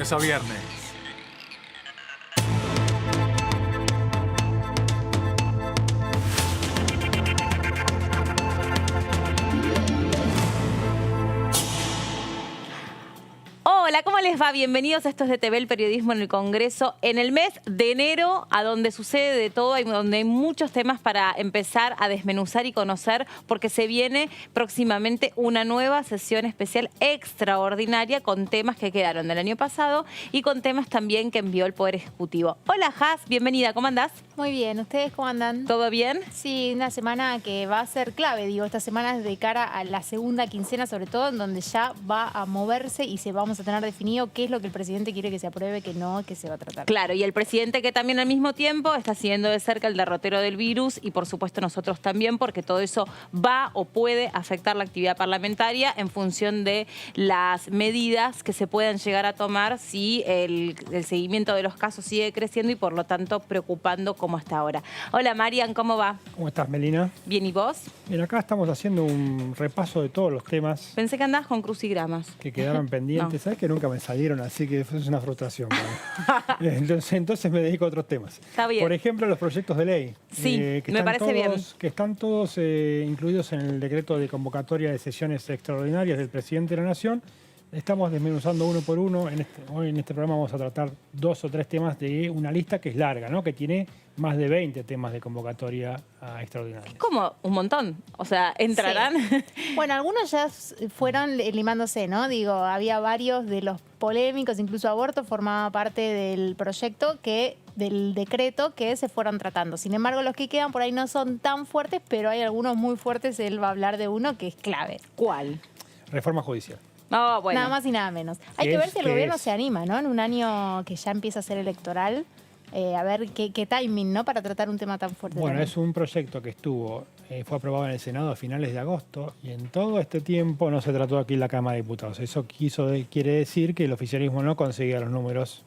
lunes a viernes. Hola, ¿cómo les va? Bienvenidos a Esto es de TV, el periodismo en el Congreso. En el mes de enero, a donde sucede de todo, donde hay muchos temas para empezar a desmenuzar y conocer, porque se viene próximamente una nueva sesión especial extraordinaria con temas que quedaron del año pasado y con temas también que envió el Poder Ejecutivo. Hola, Has, bienvenida, ¿cómo andás? Muy bien, ¿ustedes cómo andan? ¿Todo bien? Sí, una semana que va a ser clave, digo, esta semana es de cara a la segunda quincena, sobre todo, en donde ya va a moverse y vamos a tener definido qué es lo que el presidente quiere que se apruebe, que no, que se va a tratar. Claro, y el presidente que también al mismo tiempo está siguiendo de cerca el derrotero del virus y por supuesto nosotros también, porque todo eso va o puede afectar la actividad parlamentaria en función de las medidas que se puedan llegar a tomar si el seguimiento de los casos sigue creciendo y por lo tanto preocupando como hasta ahora. Hola Marian, ¿cómo va? ¿Cómo estás, Melina? Bien, ¿y vos? Bien, acá estamos haciendo un repaso de todos los temas Pensé que andabas con crucigramas. que quedaron pendientes. No. ¿Sabes que nunca me salieron? Así que es una frustración. Entonces me dedico a otros temas. Está bien. Por ejemplo, los proyectos de ley. Sí, me parece bien. Que están todos incluidos en el decreto de convocatoria de sesiones extraordinarias del presidente de la Nación. Estamos desmenuzando uno por uno. Hoy en este programa vamos a tratar 2 o 3 temas de una lista que es larga, ¿no? Que tiene más de 20 temas de convocatoria extraordinaria. Es como un montón. O sea, ¿entrarán? Sí. Bueno, algunos ya fueron limándose, ¿no? Digo, había varios de los polémicos, incluso aborto formaba parte del proyecto del decreto que se fueron tratando. Sin embargo, los que quedan por ahí no son tan fuertes, pero hay algunos muy fuertes. Él va a hablar de uno que es clave. ¿Cuál? Reforma judicial. No, bueno. Nada más y nada menos. Hay que ver si el gobierno se anima, ¿no? En un año que ya empieza a ser electoral, a ver qué timing, ¿no? Para tratar un tema tan fuerte. Bueno, también. es un proyecto que fue aprobado en el Senado a finales de agosto y en todo este tiempo no se trató aquí en la Cámara de Diputados. Eso quiere decir que el oficialismo no conseguía los números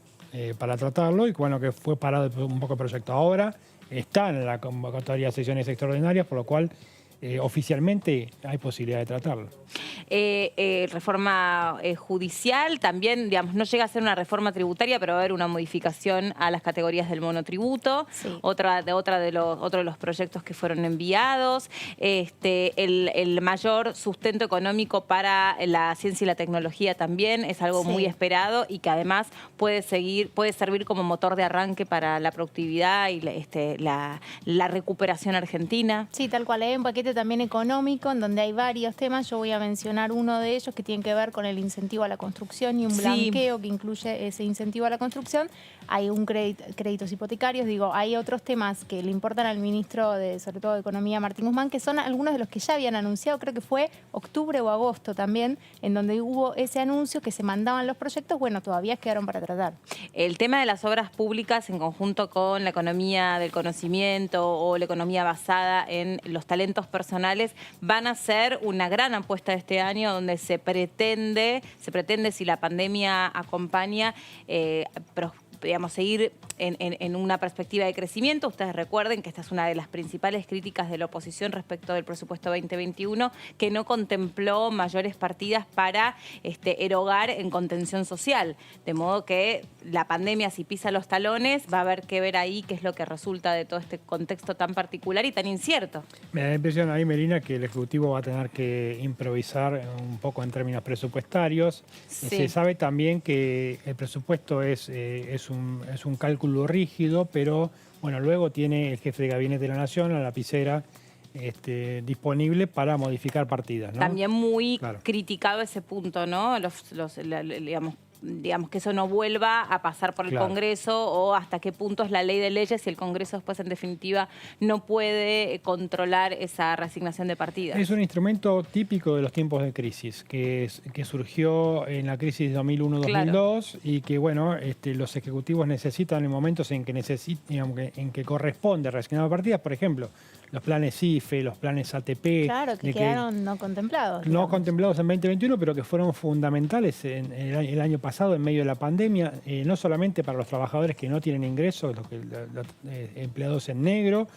para tratarlo y bueno, que fue parado un poco el proyecto. Ahora está en la convocatoria de sesiones extraordinarias, por lo cual oficialmente hay posibilidad de tratarlo. Reforma judicial, también, digamos, no llega a ser una reforma tributaria, pero va a haber una modificación a las categorías del monotributo, Sí. otro de los proyectos que fueron enviados, el mayor sustento económico para la ciencia y la tecnología también es algo Sí. muy esperado y que además puede servir como motor de arranque para la productividad y la recuperación argentina. Sí, tal cual. Hay un paquete también económico en donde hay varios temas. Yo voy a mencionar uno de ellos que tiene que ver con el incentivo a la construcción y un Sí. blanqueo que incluye ese incentivo a la construcción. Hay créditos hipotecarios. Digo, hay otros temas que le importan al ministro sobre todo de Economía, Martín Guzmán, que son algunos de los que ya habían anunciado. Creo que fue octubre o agosto también, en donde hubo ese anuncio que se mandaban los proyectos. Bueno, todavía quedaron para tratar. El tema de las obras públicas en conjunto con la economía del conocimiento o la economía basada en los talentos personales van a ser una gran apuesta de este año donde se pretende si la pandemia acompaña, digamos, seguir en una perspectiva de crecimiento. Ustedes recuerden que esta es una de las principales críticas de la oposición respecto del presupuesto 2021, que no contempló mayores partidas para erogar en contención social. De modo que la pandemia, si pisa los talones, va a haber que ver ahí qué es lo que resulta de todo este contexto tan particular y tan incierto. Me da la impresión ahí, Melina, que el Ejecutivo va a tener que improvisar un poco en términos presupuestarios. Sí. Se sabe también que el presupuesto es un cálculo rígido, pero bueno, luego tiene el jefe de Gabinete de la Nación, la lapicera, disponible para modificar partidas, ¿no? También muy Claro. criticado ese punto, ¿no? Digamos que eso no vuelva a pasar por el Claro. Congreso o hasta qué punto es la ley de leyes si el Congreso después en definitiva no puede controlar esa reasignación de partidas. Es un instrumento típico de los tiempos de crisis, que surgió en la crisis de 2001-2002 y que, bueno, los ejecutivos necesitan en momentos en que corresponde reasignar partidas. Por ejemplo, los planes IFE, los planes ATP. Claro, que quedaron no contemplados. No contemplados en 2021, pero que fueron fundamentales en el año pasado, en medio de la pandemia, no solamente para los trabajadores que no tienen ingresos, los empleados en negro,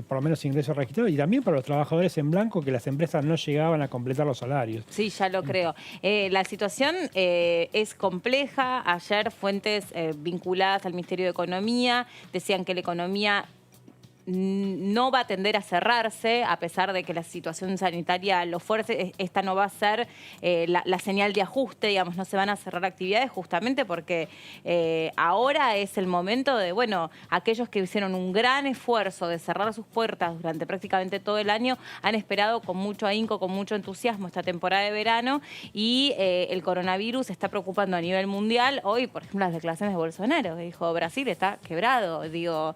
por lo menos ingresos registrados, y también para los trabajadores en blanco, que las empresas no llegaban a completar los salarios. Sí, ya lo creo. La situación es compleja. Ayer fuentes vinculadas al Ministerio de Economía decían que la economía no va a tender a cerrarse, a pesar de que la situación sanitaria lo fuerce. Esta no va a ser la señal de ajuste, digamos, no se van a cerrar actividades justamente porque ahora es el momento de, bueno, aquellos que hicieron un gran esfuerzo de cerrar sus puertas durante prácticamente todo el año, han esperado con mucho ahínco, con mucho entusiasmo esta temporada de verano, y el coronavirus está preocupando a nivel mundial. Hoy, por ejemplo, las declaraciones de Bolsonaro, que dijo Brasil está quebrado, digo,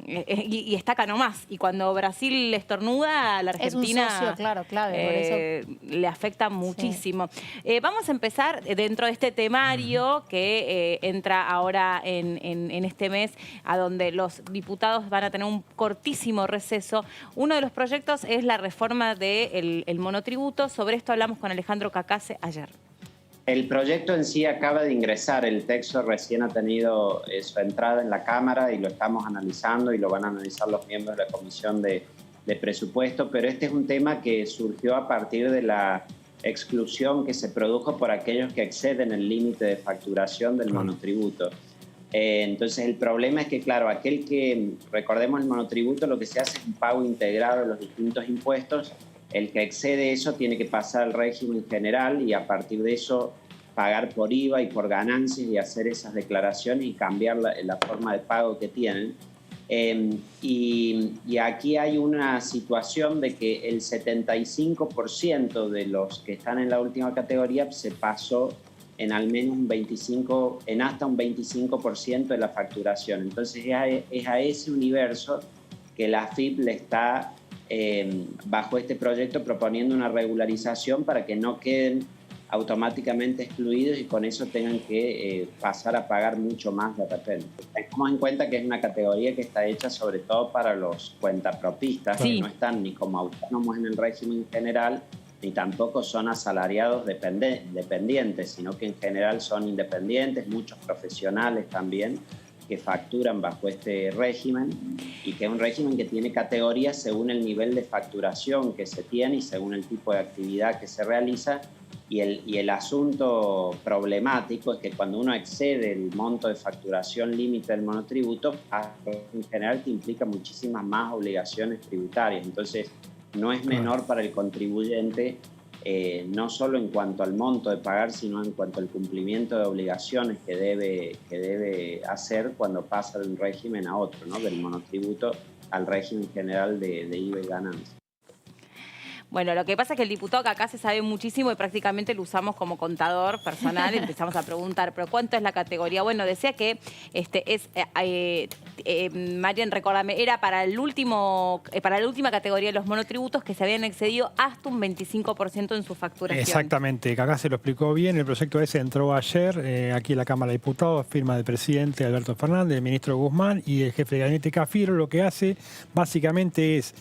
y está acá nomás. Y cuando Brasil estornuda, la Argentina es un socio, claro, clave, por eso le afecta muchísimo. Sí. Vamos a empezar dentro de este temario que entra ahora en este mes, a donde los diputados van a tener un cortísimo receso. Uno de los proyectos es la reforma del monotributo. Sobre esto hablamos con Alejandro Cacase ayer. El proyecto en sí acaba de ingresar, el texto recién ha tenido su entrada en la Cámara y lo estamos analizando y lo van a analizar los miembros de la Comisión de Presupuesto, pero este es un tema que surgió a partir de la exclusión que se produjo por aquellos que exceden el límite de facturación del monotributo. Entonces el problema es que, claro, aquel que, recordemos, el monotributo lo que se hace es un pago integrado de los distintos impuestos. El que excede eso tiene que pasar al régimen general y a partir de eso pagar por IVA y por ganancias y hacer esas declaraciones y cambiar la forma de pago que tienen. Y aquí hay una situación de que el 75% de los que están en la última categoría se pasó en al menos hasta un 25% de la facturación. Entonces es a ese universo que la AFIP le está bajo este proyecto proponiendo una regularización para que no queden automáticamente excluidos y con eso tengan que pasar a pagar mucho más de repente. Tengamos en cuenta que es una categoría que está hecha sobre todo para los cuentapropistas, sí, que no están ni como autónomos en el régimen general, ni tampoco son asalariados dependientes, sino que en general son independientes, muchos profesionales también, que facturan bajo este régimen y que es un régimen que tiene categorías según el nivel de facturación que se tiene y según el tipo de actividad que se realiza. Y el asunto problemático es que cuando uno excede el monto de facturación límite del monotributo, en general te implica muchísimas más obligaciones tributarias. Entonces, no es menor para el contribuyente, no solo en cuanto al monto de pagar, sino en cuanto al cumplimiento de obligaciones que debe hacer cuando pasa de un régimen a otro, ¿no? Del monotributo al régimen general de IVA y ganancias. Bueno, lo que pasa es que el diputado acá se sabe muchísimo y prácticamente lo usamos como contador personal. Empezamos a preguntar, ¿pero cuánto es la categoría? Bueno, decía que Marian, recórdame, era para la última categoría de los monotributos que se habían excedido hasta un 25% en su facturación. Exactamente, acá se lo explicó bien. El proyecto ese entró ayer aquí en la Cámara de Diputados, firma del presidente Alberto Fernández, del ministro Guzmán y el jefe de gabinete Cafiero. Lo que hace básicamente es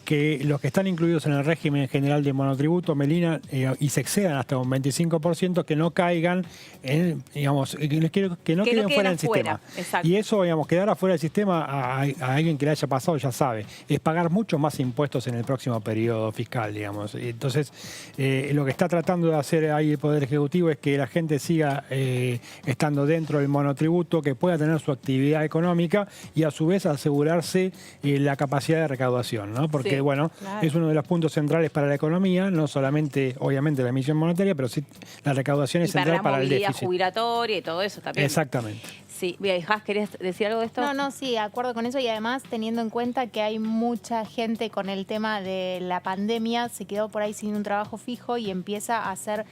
que los que están incluidos en el régimen general de monotributo, Melina, y se excedan hasta un 25%, que no caigan en, digamos, que no queden fuera del sistema. Exacto. Y eso, digamos, quedar afuera del sistema a alguien que le haya pasado ya sabe, es pagar muchos más impuestos en el próximo periodo fiscal, digamos. Entonces, lo que está tratando de hacer ahí el Poder Ejecutivo es que la gente siga estando dentro del monotributo, que pueda tener su actividad económica y a su vez asegurarse la capacidad de recaudación, ¿no? Porque sí, bueno, claro, es uno de los puntos centrales para la economía, no solamente, obviamente, la emisión monetaria, pero sí la recaudación es central para el déficit. La movilidad jubilatoria y todo eso también. Exactamente. Sí, Hijas, ¿querías decir algo de esto? No, sí, de acuerdo con eso y además teniendo en cuenta que hay mucha gente con el tema de la pandemia, se quedó por ahí sin un trabajo fijo y empieza a hacer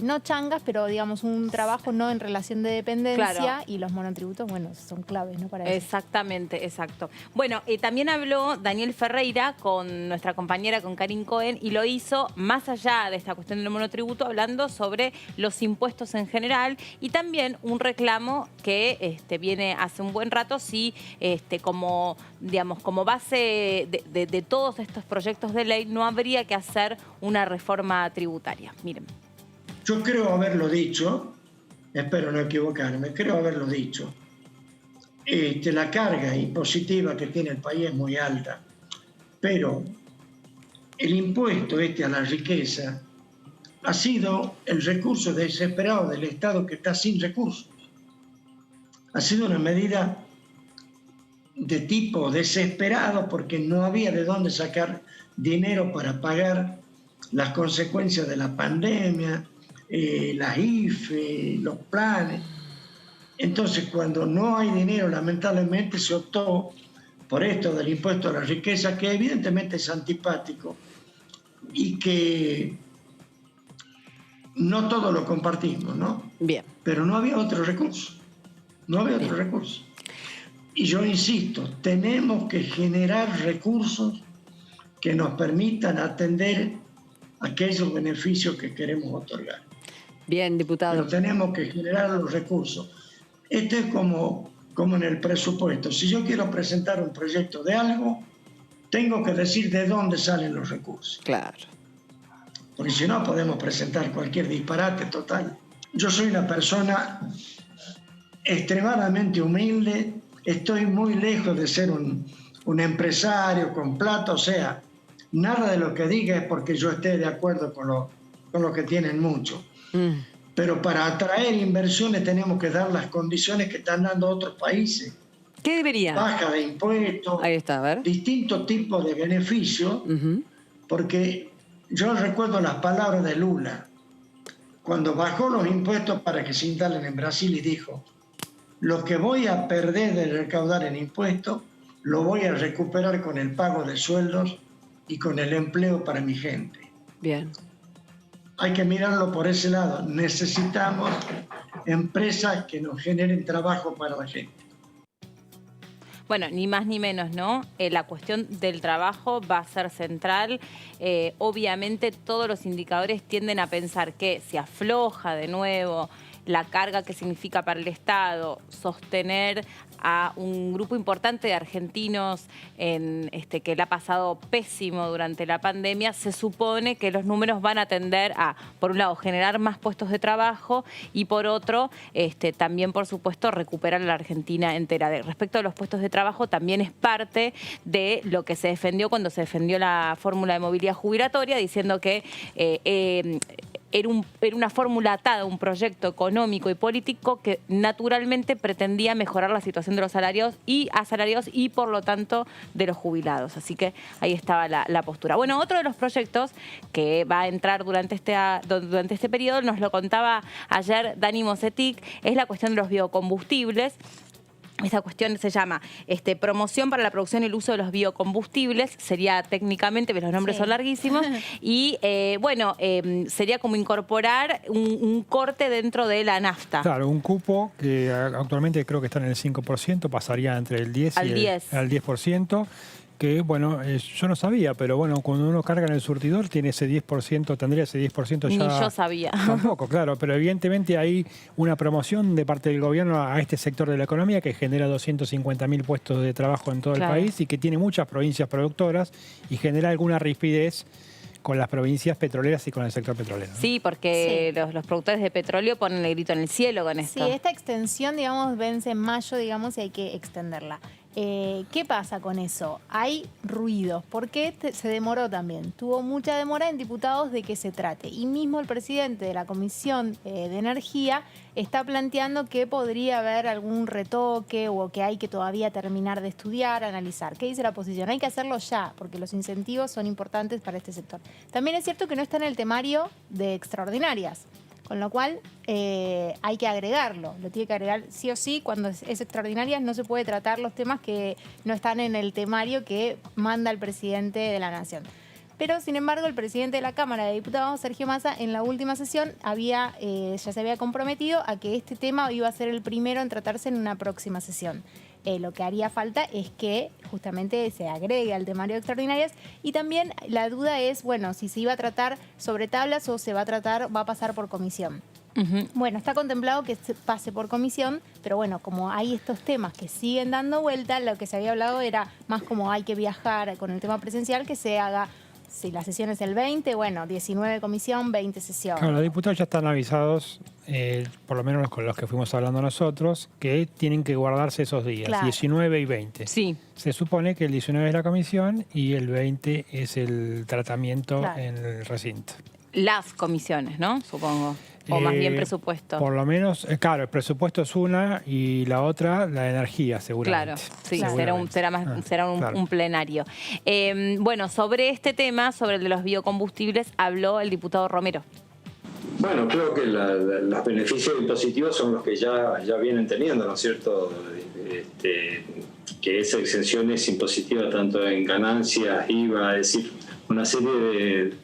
no changas, pero digamos un trabajo no en relación de dependencia, Claro. y los monotributos, bueno, son claves, ¿no? Para eso. Exactamente, exacto. Bueno, también habló Daniel Ferreira con nuestra compañera, con Karin Cohen, y lo hizo más allá de esta cuestión del monotributo, hablando sobre los impuestos en general y también un reclamo que viene hace un buen rato, sí, como, digamos, como base de todos estos proyectos de ley, no habría que hacer una reforma tributaria. Miren. Yo creo haberlo dicho, espero no equivocarme, creo haberlo dicho. La carga impositiva que tiene el país es muy alta, pero el impuesto a la riqueza ha sido el recurso desesperado del Estado que está sin recursos. Ha sido una medida de tipo desesperado porque no había de dónde sacar dinero para pagar las consecuencias de la pandemia, las IFE, los planes. Entonces, cuando no hay dinero, lamentablemente se optó por esto del impuesto a la riqueza, que evidentemente es antipático y que no todos lo compartimos, ¿no? Bien. Pero no había otro recurso. No había otro recurso. Y yo insisto, tenemos que generar recursos que nos permitan atender aquellos beneficios que queremos otorgar. Bien, diputado. Pero tenemos que generar los recursos. Esto es como en el presupuesto. Si yo quiero presentar un proyecto de algo, tengo que decir de dónde salen los recursos. Claro. Porque si no, podemos presentar cualquier disparate total. Yo soy una persona extremadamente humilde, estoy muy lejos de ser un empresario con plata, o sea, nada de lo que diga es porque yo esté de acuerdo con lo que tienen mucho. Pero para atraer inversiones tenemos que dar las condiciones que están dando otros países. ¿Qué debería? Baja de impuestos, Ahí está, a ver. distintos tipos de beneficios, porque yo recuerdo las palabras de Lula, cuando bajó los impuestos para que se instalen en Brasil y dijo, lo que voy a perder de recaudar en impuestos, lo voy a recuperar con el pago de sueldos y con el empleo para mi gente. Bien. Hay que mirarlo por ese lado. Necesitamos empresas que nos generen trabajo para la gente. Bueno, ni más ni menos, ¿no? La cuestión del trabajo va a ser central. Obviamente todos los indicadores tienden a pensar que si afloja de nuevo la carga que significa para el Estado sostener a un grupo importante de argentinos que le ha pasado pésimo durante la pandemia, se supone que los números van a tender a, por un lado, generar más puestos de trabajo y por otro, también, por supuesto, recuperar a la Argentina entera. Respecto a los puestos de trabajo, también es parte de lo que se defendió cuando se defendió la fórmula de movilidad jubilatoria, diciendo que era una fórmula atada a un proyecto económico y político que naturalmente pretendía mejorar la situación de los asalariados y por lo tanto de los jubilados. Así que ahí estaba la postura. Bueno, otro de los proyectos que va a entrar durante este periodo, nos lo contaba ayer Dani Mosetic, es la cuestión de los biocombustibles. Esa cuestión se llama promoción para la producción y el uso de los biocombustibles, sería técnicamente, pero los nombres son larguísimos, y sería como incorporar un corte dentro de la nafta. Claro, un cupo que actualmente creo que está en el 5%, pasaría entre el 10 al y 10. Al 10%. Que, bueno, yo no sabía, pero bueno, cuando uno carga en el surtidor tiene ese 10%, tendría ese 10% ya. Ni yo sabía. Tampoco, claro, pero evidentemente hay una promoción de parte del gobierno a este sector de la economía que genera 250.000 puestos de trabajo en todo el país y que tiene muchas provincias productoras y genera alguna rispidez con las provincias petroleras y con el sector petrolero, ¿no? Sí, porque los productores de petróleo ponen el grito en el cielo con esto. Sí, esta extensión, digamos, vence en mayo, digamos, y hay que extenderla. ¿Qué pasa con eso? Hay ruidos. ¿Por qué se demoró también? Tuvo mucha demora en diputados de que se trate. Y mismo el presidente de la Comisión de Energía está planteando que podría haber algún retoque o que hay que todavía terminar de estudiar, analizar. ¿Qué dice la oposición? Hay que hacerlo ya, porque los incentivos son importantes para este sector. También es cierto que no está en el temario de extraordinarias. Con lo cual hay que agregarlo, lo tiene que agregar sí o sí. Cuando es extraordinaria no se puede tratar los temas que no están en el temario que manda el presidente de la Nación. Pero, sin embargo, el presidente de la Cámara de Diputados, Sergio Massa, en la última sesión ya se había comprometido a que este tema iba a ser el primero en tratarse en una próxima sesión. Lo que haría falta es que justamente se agregue al temario de extraordinarias, y también la duda es, bueno, si se iba a tratar sobre tablas o va a pasar por comisión. Bueno, está contemplado que se pase por comisión, pero bueno, como hay estos temas que siguen dando vuelta, lo que se había hablado era más como hay que viajar con el tema presencial, que se haga, si la sesión es el 20, bueno, 19 comisión, 20 sesión. Claro, los diputados ya están avisados, por lo menos con los que fuimos hablando nosotros, que tienen que guardarse esos días, Claro. 19 y 20. Sí. Se supone que el 19 es la comisión y el 20 es el tratamiento Claro. en el recinto. Las comisiones, ¿no? Supongo. O más bien presupuesto. Por lo menos, claro, el presupuesto es una y la otra, la energía, seguramente. Claro, sí, Seguramente. será un Claro. plenario. Bueno, sobre este tema, sobre el de los biocombustibles, habló el diputado Romero. Bueno, creo que los beneficios impositivos son los que ya vienen teniendo, ¿no es cierto? Que esa exención es impositiva tanto en ganancias, IVA, es decir, una serie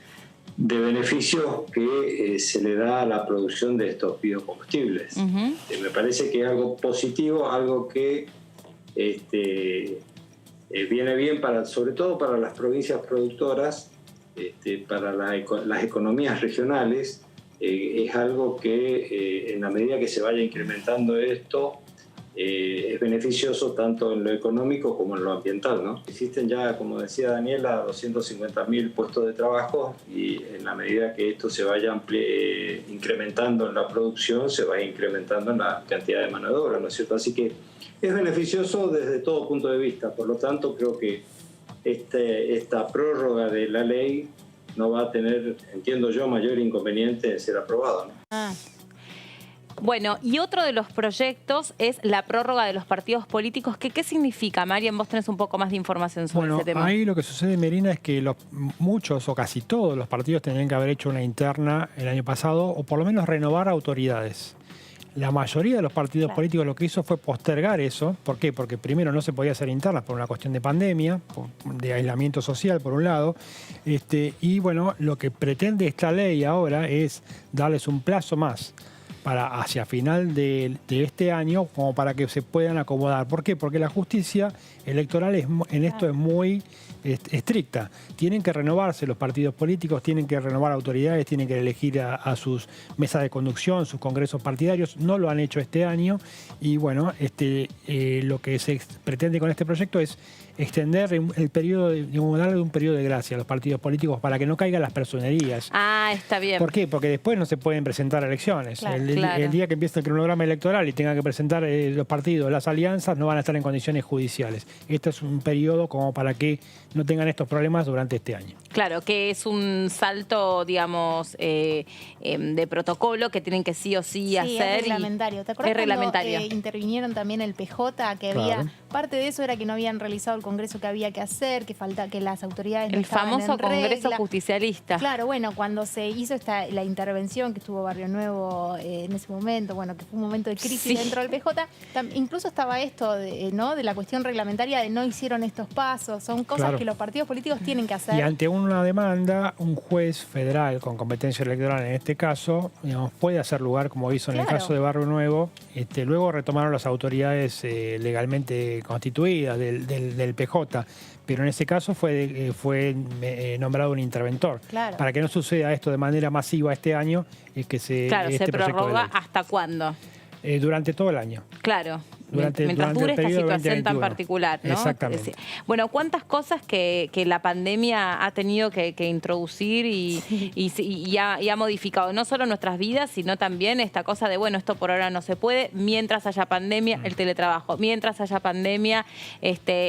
de beneficios que se le da a la producción de estos biocombustibles. Me parece que es algo positivo, algo que viene bien sobre todo para las provincias productoras, para las economías regionales. Es algo que en la medida que se vaya incrementando esto es beneficioso tanto en lo económico como en lo ambiental, ¿no? Existen ya, como decía Daniela, 250.000 puestos de trabajo, y en la medida que esto se vaya incrementando en la producción, se va incrementando en la cantidad de mano de obra, ¿no es cierto? Así que es beneficioso desde todo punto de vista. Por lo tanto, creo que esta prórroga de la ley no va a tener, entiendo yo, mayor inconveniente en ser aprobado, ¿no? Bueno, y otro de los proyectos es la prórroga de los partidos políticos. ¿Qué significa, Marian? Vos tenés un poco más de información sobre ese tema. Ahí lo que sucede, Merina, es que muchos o casi todos los partidos tenían que haber hecho una interna el año pasado, o por lo menos renovar autoridades. La mayoría de los partidos políticos lo que hizo fue postergar eso. ¿Por qué? Porque primero no se podía hacer internas por una cuestión de pandemia, de aislamiento social por un lado. Y bueno, lo que pretende esta ley ahora es darles un plazo más para hacia final de este año, como para que se puedan acomodar. ¿Por qué? Porque la justicia electoral en esto es muy estricta. Tienen que renovarse los partidos políticos, tienen que renovar autoridades, tienen que elegir a sus mesas de conducción, sus congresos partidarios. No lo han hecho este año, y bueno, lo que se pretende con este proyecto es extender el periodo, darle un periodo de gracia a los partidos políticos para que no caigan las personerías. Ah, está bien. ¿Por qué? Porque después no se pueden presentar a elecciones. Claro. El día que empiece el cronograma electoral y tengan que presentar los partidos, las alianzas, no van a estar en condiciones judiciales. Este es un periodo como para que no tengan estos problemas durante este año. Claro, que es un salto, digamos, de protocolo que tienen que sí o sí hacer. Es reglamentario. ¿Te acuerdas es reglamentario. cuando intervinieron también el PJ? Que había parte de eso era que no habían realizado el congreso que había que hacer, que las autoridades no El estaban famoso en Congreso regla. Justicialista. Claro, bueno, cuando se hizo la intervención que estuvo Barrio Nuevo en ese momento, bueno, que fue un momento de crisis dentro del PJ, incluso estaba esto de la cuestión reglamentaria de no hicieron estos pasos. Son cosas que los partidos políticos tienen que hacer. Y ante una demanda, un juez federal con competencia electoral en este caso, digamos, puede hacer lugar, como hizo en el caso de Barrio Nuevo. Luego retomaron las autoridades legalmente constituidas del PJ, pero en ese caso fue nombrado un interventor. Claro. Para que no suceda esto de manera masiva este año, es que se prorroga ¿hasta cuándo? Durante todo el año. Claro. Durante dure esta periodo situación tan 2021. particular, ¿no? Exactamente. Bueno, cuántas cosas que la pandemia ha tenido que introducir y ha modificado no solo nuestras vidas, sino también esta cosa de, bueno, esto por ahora no se puede, mientras haya pandemia, el teletrabajo, mientras haya pandemia,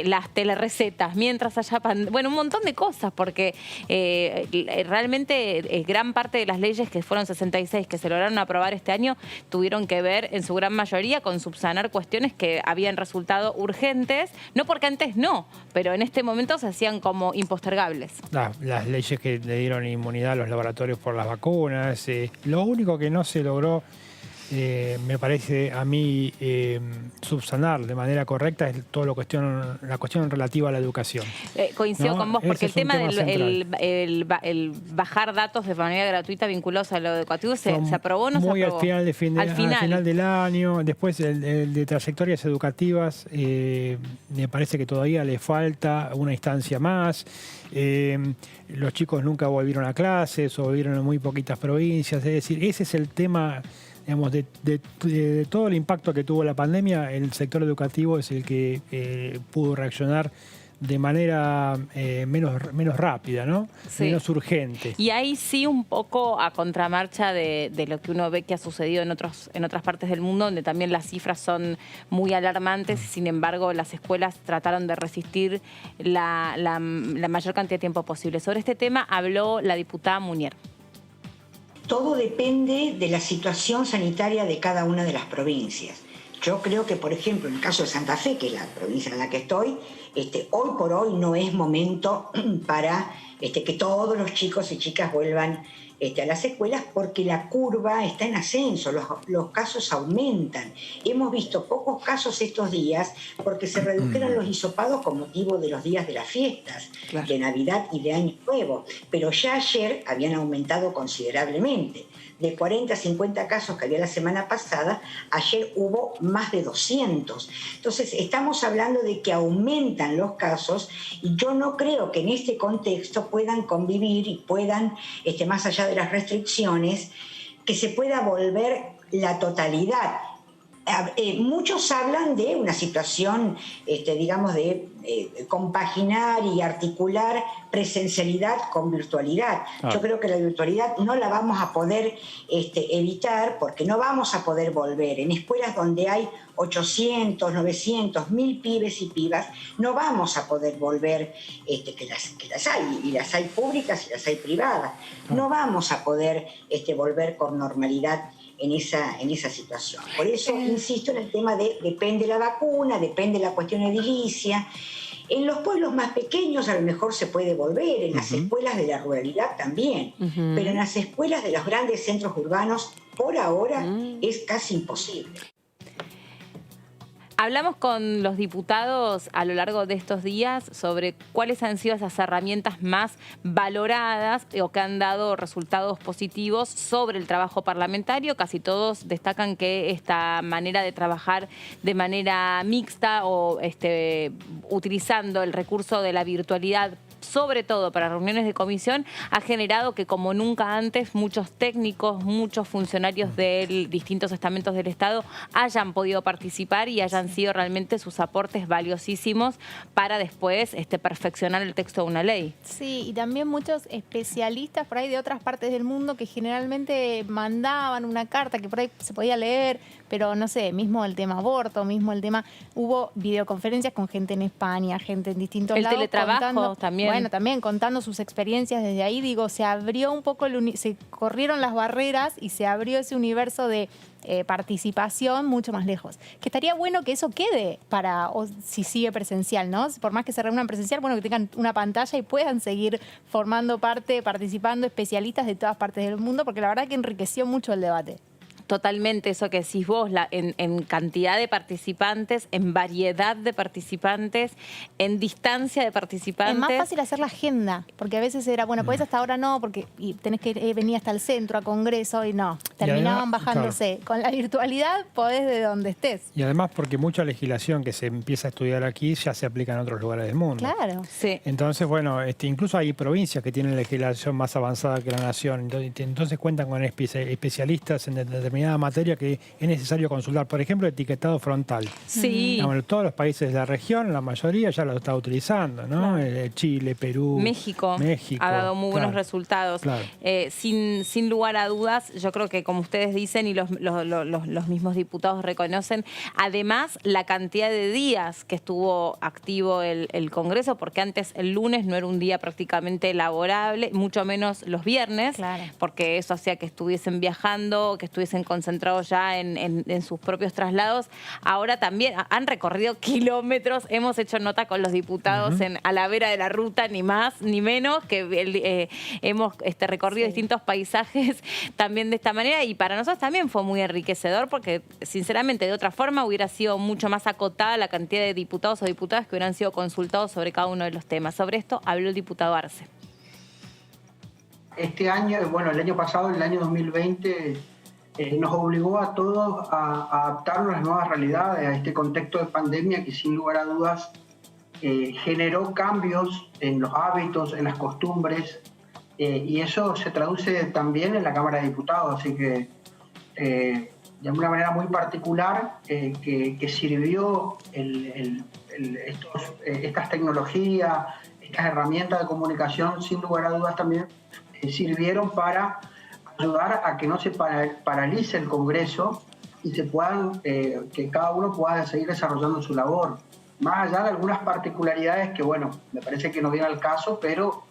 las telerecetas, mientras haya pandemia, bueno, un montón de cosas, porque realmente gran parte de las leyes, que fueron 66, que se lograron aprobar este año, tuvieron que ver en su gran mayoría con subsanar cuestiones que habían resultado urgentes, no porque antes no, pero en este momento se hacían como impostergables. Las leyes que le dieron inmunidad a los laboratorios por las vacunas. Lo único que no se logró me parece a mí subsanar de manera correcta es todo la cuestión relativa a la educación. Coincido ¿no? con vos, porque Ese el es un tema tema el bajar datos de manera gratuita vinculados a lo educativo se aprobó o no se aprobó. Muy al final del año. Después el de trayectorias educativas, me parece que todavía le falta una instancia más. Los chicos nunca volvieron a clases o volvieron en muy poquitas provincias. Es decir, ese es el tema, digamos, de todo el impacto que tuvo la pandemia. El sector educativo es el que pudo reaccionar de manera menos rápida, ¿no? Sí. Menos urgente. Y ahí sí un poco a contramarcha de lo que uno ve que ha sucedido en otras partes del mundo, donde también las cifras son muy alarmantes y sin embargo las escuelas trataron de resistir la mayor cantidad de tiempo posible. Sobre este tema habló la diputada Munier. Todo depende de la situación sanitaria de cada una de las provincias. Yo creo que, por ejemplo, en el caso de Santa Fe, que es la provincia en la que estoy, hoy por hoy no es momento para que todos los chicos y chicas vuelvan a las escuelas, porque la curva está en ascenso, los casos aumentan. Hemos visto pocos casos estos días porque se redujeron los hisopados con motivo de los días de las fiestas, claro, de Navidad y de Año Nuevo, pero ya ayer habían aumentado considerablemente. De 40 a 50 casos que había la semana pasada, ayer hubo más de 200. Entonces, estamos hablando de que aumentan los casos y yo no creo que en este contexto puedan convivir y puedan, más allá de las restricciones, que se pueda volver la totalidad. Muchos hablan de una situación, digamos, de compaginar y articular presencialidad con virtualidad. Yo creo que la virtualidad no la vamos a poder evitar porque no vamos a poder volver. En escuelas donde hay 800, 900, 1000 pibes y pibas, no vamos a poder volver, que las hay, y las hay públicas y las hay privadas. No vamos a poder volver con normalidad en esa situación. Por eso insisto en el tema de depende la vacuna, depende la cuestión edilicia. En los pueblos más pequeños a lo mejor se puede volver, en las escuelas de la ruralidad también, pero en las escuelas de los grandes centros urbanos por ahora es casi imposible. Hablamos con los diputados a lo largo de estos días sobre cuáles han sido esas herramientas más valoradas o que han dado resultados positivos sobre el trabajo parlamentario. Casi todos destacan que esta manera de trabajar de manera mixta o utilizando el recurso de la virtualidad, sobre todo para reuniones de comisión, ha generado que como nunca antes muchos técnicos, muchos funcionarios de distintos estamentos del Estado hayan podido participar y hayan sido realmente sus aportes valiosísimos para después perfeccionar el texto de una ley. Sí, y también muchos especialistas por ahí de otras partes del mundo que generalmente mandaban una carta que por ahí se podía leer, pero no sé, mismo el tema aborto, mismo el tema... Hubo videoconferencias con gente en España, gente en distintos lados. El teletrabajo también. Bueno, también contando sus experiencias desde ahí, digo, se abrió un poco, se corrieron las barreras y se abrió ese universo de participación mucho más lejos. Que estaría bueno que eso quede o si sigue presencial, ¿no? Por más que se reúnan presencial, bueno, que tengan una pantalla y puedan seguir formando parte, participando especialistas de todas partes del mundo, porque la verdad que enriqueció mucho el debate. Totalmente eso que decís vos, en cantidad de participantes, en variedad de participantes, en distancia de participantes. Es más fácil hacer la agenda, porque a veces era, bueno, pues hasta ahora no, porque tenés que venir hasta el centro, a congreso, y no. Terminaban bajándose. Claro. Con la virtualidad podés de donde estés. Y además porque mucha legislación que se empieza a estudiar aquí ya se aplica en otros lugares del mundo. Claro. Sí. Entonces, bueno, incluso hay provincias que tienen legislación más avanzada que la nación. Entonces cuentan con especialistas en determinadas materia que es necesario consultar. Por ejemplo, etiquetado frontal. Sí. Bueno, todos los países de la región, la mayoría ya lo está utilizando, ¿no? Claro. Chile, Perú. México ha dado muy buenos resultados. Claro. Sin lugar a dudas, yo creo que como ustedes dicen y los mismos diputados reconocen, además la cantidad de días que estuvo activo el Congreso, porque antes el lunes no era un día prácticamente laborable, mucho menos los viernes, claro, porque eso hacía que estuviesen viajando, que estuviesen concentrados ya en sus propios traslados. Ahora también han recorrido kilómetros, hemos hecho nota con los diputados a la vera de la ruta, ni más ni menos, que hemos recorrido distintos paisajes también de esta manera, y para nosotros también fue muy enriquecedor porque sinceramente de otra forma hubiera sido mucho más acotada la cantidad de diputados o diputadas que hubieran sido consultados sobre cada uno de los temas. Sobre esto habló el diputado Arce. Este año, bueno, el año pasado, el año 2020, nos obligó a todos a adaptarnos a las nuevas realidades, a este contexto de pandemia que sin lugar a dudas generó cambios en los hábitos, en las costumbres, y eso se traduce también en la Cámara de Diputados, así que de una manera muy particular que sirvió estas tecnologías, estas herramientas de comunicación, sin lugar a dudas también sirvieron para ayudar a que no se paralice el Congreso y se puedan, que cada uno pueda seguir desarrollando su labor. Más allá de algunas particularidades que, bueno, me parece que no viene al caso, pero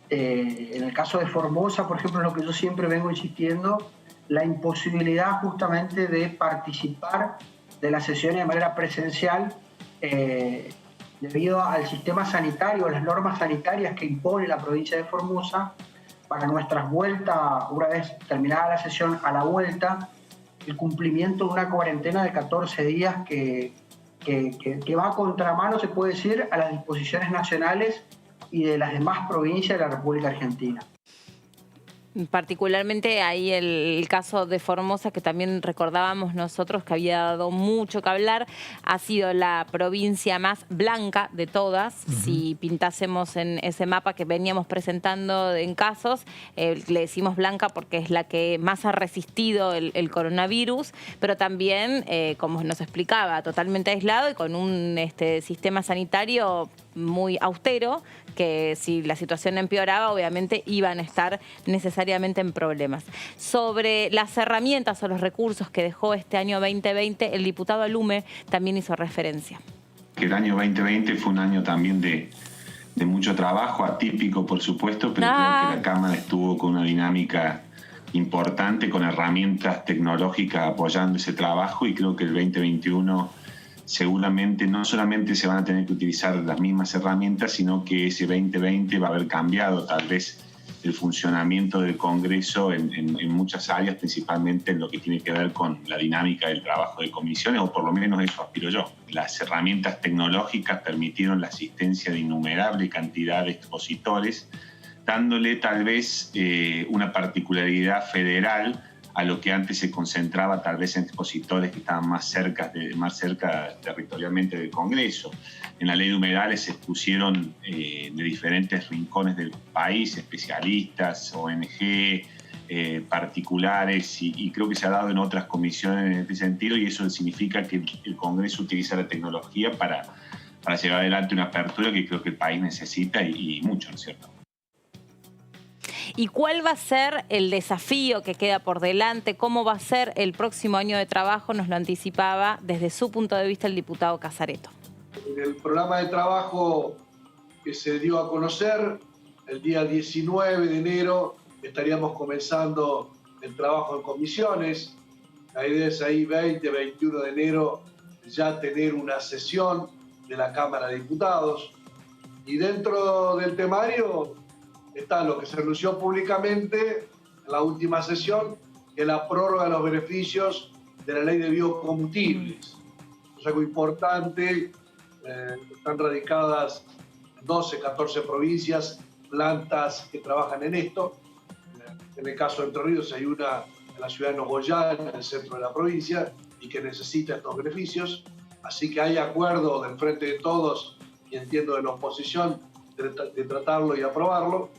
en el caso de Formosa, por ejemplo, es lo que yo siempre vengo insistiendo, la imposibilidad justamente de participar de las sesiones de manera presencial debido al sistema sanitario, a las normas sanitarias que impone la provincia de Formosa para nuestras vueltas, una vez terminada la sesión, a la vuelta, el cumplimiento de una cuarentena de 14 días que va a contramano, se puede decir, a las disposiciones nacionales y de las demás provincias de la República Argentina. Particularmente ahí el caso de Formosa, que también recordábamos nosotros que había dado mucho que hablar, ha sido la provincia más blanca de todas. Si pintásemos en ese mapa que veníamos presentando en casos, le decimos blanca porque es la que más ha resistido el coronavirus, pero también, como nos explicaba, totalmente aislado y con un sistema sanitario muy austero, que si la situación empeoraba, obviamente iban a estar necesariamente en problemas. Sobre las herramientas o los recursos que dejó este año 2020, el diputado Alume también hizo referencia. Que el año 2020 fue un año también de mucho trabajo, atípico por supuesto, pero creo que la Cámara estuvo con una dinámica importante, con herramientas tecnológicas apoyando ese trabajo, y creo que el 2021 seguramente no solamente se van a tener que utilizar las mismas herramientas, sino que ese 2020 va a haber cambiado tal vez el funcionamiento del Congreso en muchas áreas, principalmente en lo que tiene que ver con la dinámica del trabajo de comisiones, o por lo menos eso aspiro yo. Las herramientas tecnológicas permitieron la asistencia de innumerable cantidad de expositores, dándole tal vez una particularidad federal a lo que antes se concentraba tal vez en expositores que estaban más cerca territorialmente del Congreso. En la ley de humedales se expusieron de diferentes rincones del país, especialistas, ONG, particulares, y creo que se ha dado en otras comisiones en este sentido, y eso significa que el Congreso utiliza la tecnología para llevar adelante una apertura que creo que el país necesita y mucho, ¿no es cierto? ¿Y cuál va a ser el desafío que queda por delante? ¿Cómo va a ser el próximo año de trabajo? Nos lo anticipaba desde su punto de vista el diputado Casareto. El programa de trabajo que se dio a conocer el día 19 de enero, estaríamos comenzando el trabajo en comisiones. La idea es ahí 20, 21 de enero ya tener una sesión de la Cámara de Diputados. Y dentro del temario está lo que se anunció públicamente en la última sesión, que es la prórroga de los beneficios de la ley de biocombustibles. Es algo importante, están radicadas en 12, 14 provincias, plantas que trabajan en esto. En el caso de Entre Ríos hay una en la ciudad de Nogoyá, en el centro de la provincia, y que necesita estos beneficios. Así que hay acuerdo del Frente de Todos, y entiendo de la oposición, de tratarlo y aprobarlo.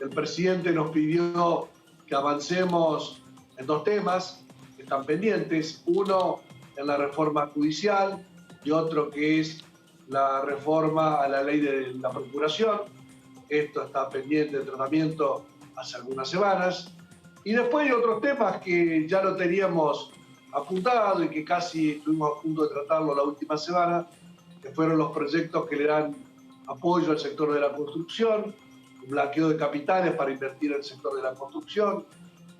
El presidente nos pidió que avancemos en dos temas que están pendientes. Uno en la reforma judicial y otro que es la reforma a la ley de la procuración. Esto está pendiente de tratamiento hace algunas semanas. Y después hay otros temas que ya lo teníamos apuntado y que casi estuvimos a punto de tratarlo la última semana, que fueron los proyectos que le dan apoyo al sector de la construcción, un blanqueo de capitales para invertir en el sector de la construcción,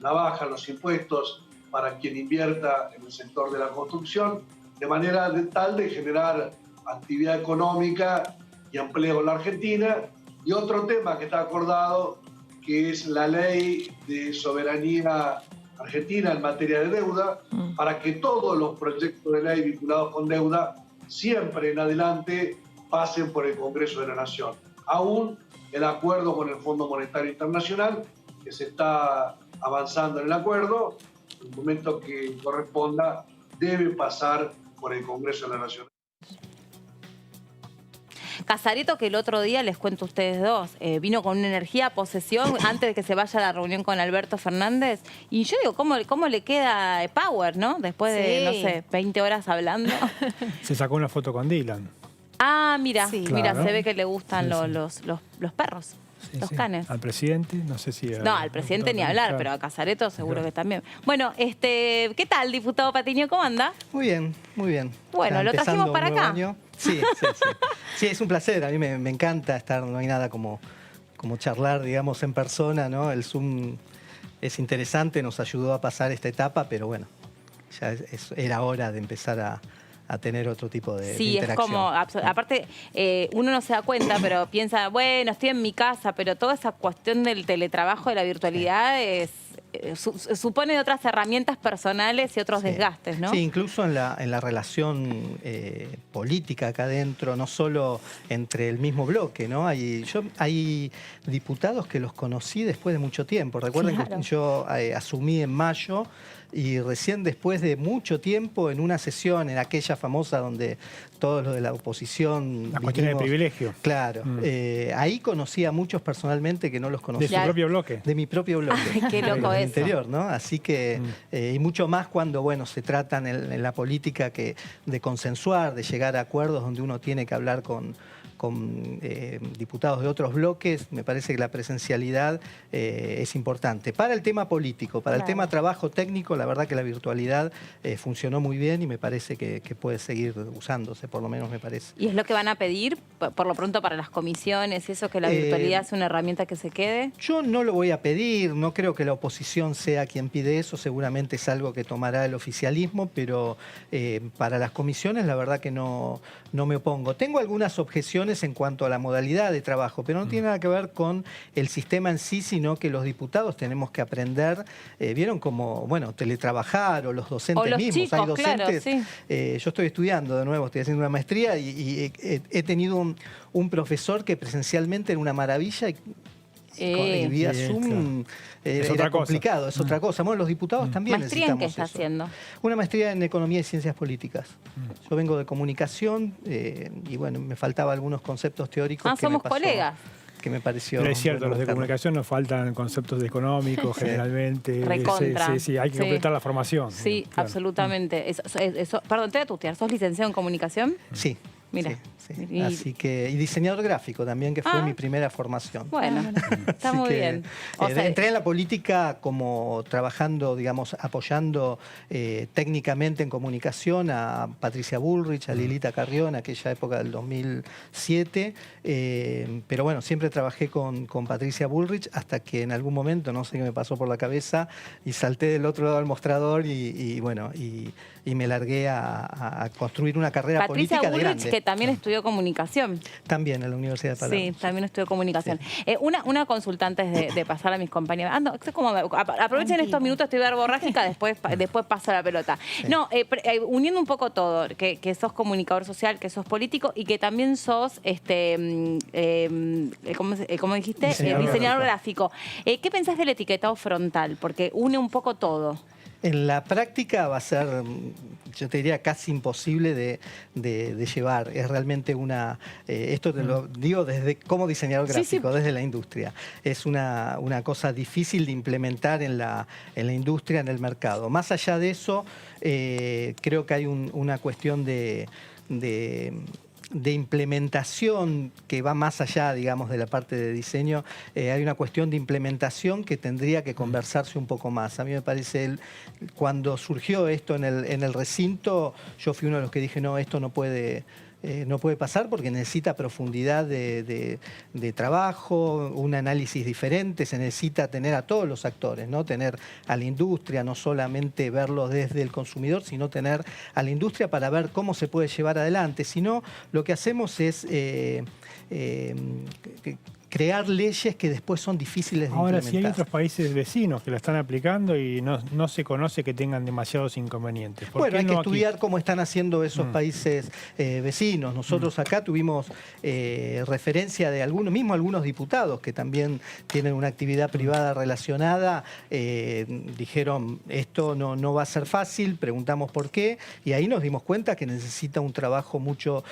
la baja en los impuestos para quien invierta en el sector de la construcción, de manera tal de generar actividad económica y empleo en la Argentina. Y otro tema que está acordado, que es la ley de soberanía argentina en materia de deuda, para que todos los proyectos de ley vinculados con deuda siempre en adelante pasen por el Congreso de la Nación. Aún el acuerdo con el Fondo Monetario Internacional, que se está avanzando en el acuerdo, en el momento que corresponda, debe pasar por el Congreso de la Nación. Casareto, que el otro día, les cuento a ustedes dos, vino con una energía, posesión, antes de que se vaya a la reunión con Alberto Fernández. Y yo digo, ¿cómo le queda power, no? Después de, no sé, 20 horas hablando. Se sacó una foto con Dylan. Ah, mira, mira, Claro. se ve que le gustan los perros. Sí, los sí. canes. Al presidente, no sé si... No, al presidente ni hablar, claro. pero a Casareto seguro que también. Bueno, ¿qué tal, diputado Patiño? ¿Cómo anda? Muy bien, muy bien. Bueno, Está lo trajimos empezando para un nuevo acá. año. Sí, sí, sí. Sí, es un placer. A mí me encanta estar, no hay nada como charlar, digamos, en persona, ¿no? El Zoom es interesante, nos ayudó a pasar esta etapa, pero bueno, ya era hora de empezar a tener otro tipo de Sí, es interacción. como, aparte, uno no se da cuenta, pero piensa, bueno, estoy en mi casa, pero toda esa cuestión del teletrabajo, de la virtualidad, supone otras herramientas personales y otros desgastes, ¿no? Sí, incluso en la relación política acá adentro, no solo entre el mismo bloque, ¿no? Hay diputados que los conocí después de mucho tiempo. Recuerden Claro. que yo asumí en mayo y recién después de mucho tiempo en una sesión, en aquella famosa donde todos los de la oposición... La cuestión de privilegio. Claro. Ahí conocí a muchos personalmente que no los conocía. De su propio bloque. De mi propio bloque. Ay, qué loco Del eso. interior, ¿no? Así que, y mucho más cuando, bueno, se trata en la política de consensuar, de llegar a acuerdos donde uno tiene que hablar con diputados de otros bloques. Me parece que la presencialidad es importante. Para el tema político, para el tema trabajo técnico, la verdad que la virtualidad funcionó muy bien y me parece que puede seguir usándose, por lo menos me parece. ¿Y es lo que van a pedir, por lo pronto, para las comisiones, eso, que la virtualidad es una herramienta que se quede? Yo no lo voy a pedir, no creo que la oposición sea quien pide eso, seguramente es algo que tomará el oficialismo, pero para las comisiones la verdad que no me opongo. Tengo algunas objeciones en cuanto a la modalidad de trabajo, pero no tiene nada que ver con el sistema en sí, sino que los diputados tenemos que aprender, vieron como, bueno, teletrabajar o los docentes O los mismos. chicos, Hay docentes, claro, sí. yo estoy estudiando de nuevo, estoy haciendo una maestría y he tenido un profesor que presencialmente era una maravilla y vía Zoom Es era otra cosa. complicado, es otra cosa. Bueno, los diputados también ¿Maestría en qué necesitamos está eso. haciendo? Una maestría en Economía y Ciencias Políticas. Yo vengo de comunicación y bueno, me faltaban algunos conceptos teóricos que somos me pasó, colegas. que me pareció... Pero es cierto, bueno los de buscarlo. comunicación nos faltan conceptos económicos generalmente. Recontra. Sí, hay que Sí. completar la formación. Sí, Claro. absolutamente. Perdón, te voy a tutear. ¿Sos licenciado en comunicación? Sí. Mira. Sí, sí. Y- Así que, y diseñador gráfico también, que fue mi primera formación. Bueno, está Así muy que, bien. O sea, entré en la política como trabajando, digamos, apoyando técnicamente en comunicación a Patricia Bullrich, a Lilita Carrión, aquella época del 2007. Pero bueno, siempre trabajé con Patricia Bullrich hasta que en algún momento, no sé qué me pasó por la cabeza, y salté del otro lado del mostrador y me largué a construir una carrera Patricia política de Bullrich, grande. que también estudió comunicación. También en la Universidad de Palermo. Sí, también estudió comunicación. Una consulta antes de pasar a mis compañeros. Aprovechen estos minutos, estoy verborrágica, después paso la pelota. No, uniendo un poco todo, que sos comunicador social, que sos político y que también sos, ¿cómo dijiste? Diseñador gráfico. ¿Qué pensás del etiquetado frontal? Porque une un poco todo. En la práctica va a ser, yo te diría, casi imposible de llevar. Es realmente esto te lo digo como diseñador gráfico, desde la industria. Es una cosa difícil de implementar en la industria, en el mercado. Más allá de eso, creo que hay una cuestión de implementación que va más allá, digamos, de la parte de diseño. Hay una cuestión de implementación que tendría que conversarse un poco más. A mí me parece, cuando surgió esto en el recinto, yo fui uno de los que dije, no, esto no puede no puede pasar porque necesita profundidad de trabajo, un análisis diferente, se necesita tener a todos los actores, ¿no? Tener a la industria, no solamente verlo desde el consumidor, sino tener a la industria para ver cómo se puede llevar adelante. Si no, lo que hacemos es crear leyes que después son difíciles de Ahora, implementar. si hay otros países vecinos que lo están aplicando y no se conoce que tengan demasiados inconvenientes. Bueno, hay que estudiar cómo están haciendo esos países vecinos. Nosotros acá tuvimos referencia de algunos diputados que también tienen una actividad privada relacionada. Dijeron, esto no va a ser fácil, preguntamos por qué, y ahí nos dimos cuenta que necesita un trabajo mucho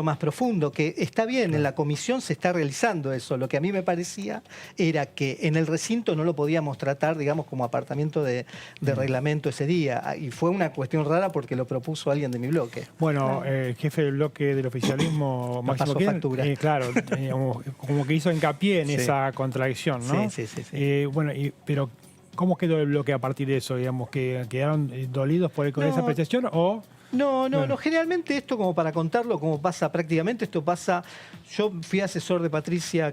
más profundo, que está bien, en la comisión se está realizando eso. Lo que a mí me parecía era que en el recinto no lo podíamos tratar, digamos, como apartamiento de reglamento ese día. Y fue una cuestión rara porque lo propuso alguien de mi bloque. Bueno, el jefe del bloque del oficialismo, Máximo Kirchner, claro, como que hizo hincapié en esa contradicción, ¿no? Sí. Bueno, pero ¿cómo quedó el bloque a partir de eso? Digamos, que ¿quedaron dolidos por esa apreciación o...? No, generalmente esto, como para contarlo, como pasa prácticamente, esto pasa, yo fui asesor de Patricia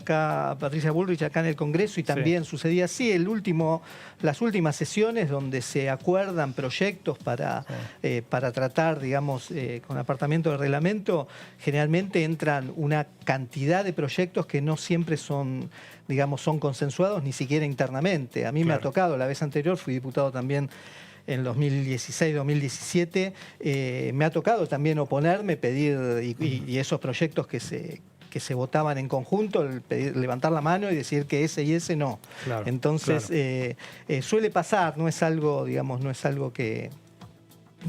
Bullrich acá en el Congreso y también sucedía así, las últimas sesiones donde se acuerdan proyectos para tratar, digamos, con apartamiento de reglamento, generalmente entran una cantidad de proyectos que no siempre son consensuados ni siquiera internamente. A mí me ha tocado, la vez anterior fui diputado también en 2016-2017, me ha tocado también oponerme, pedir, y esos proyectos que se votaban en conjunto, levantar la mano y decir que ese y ese no. Entonces, suele pasar, no es algo, digamos,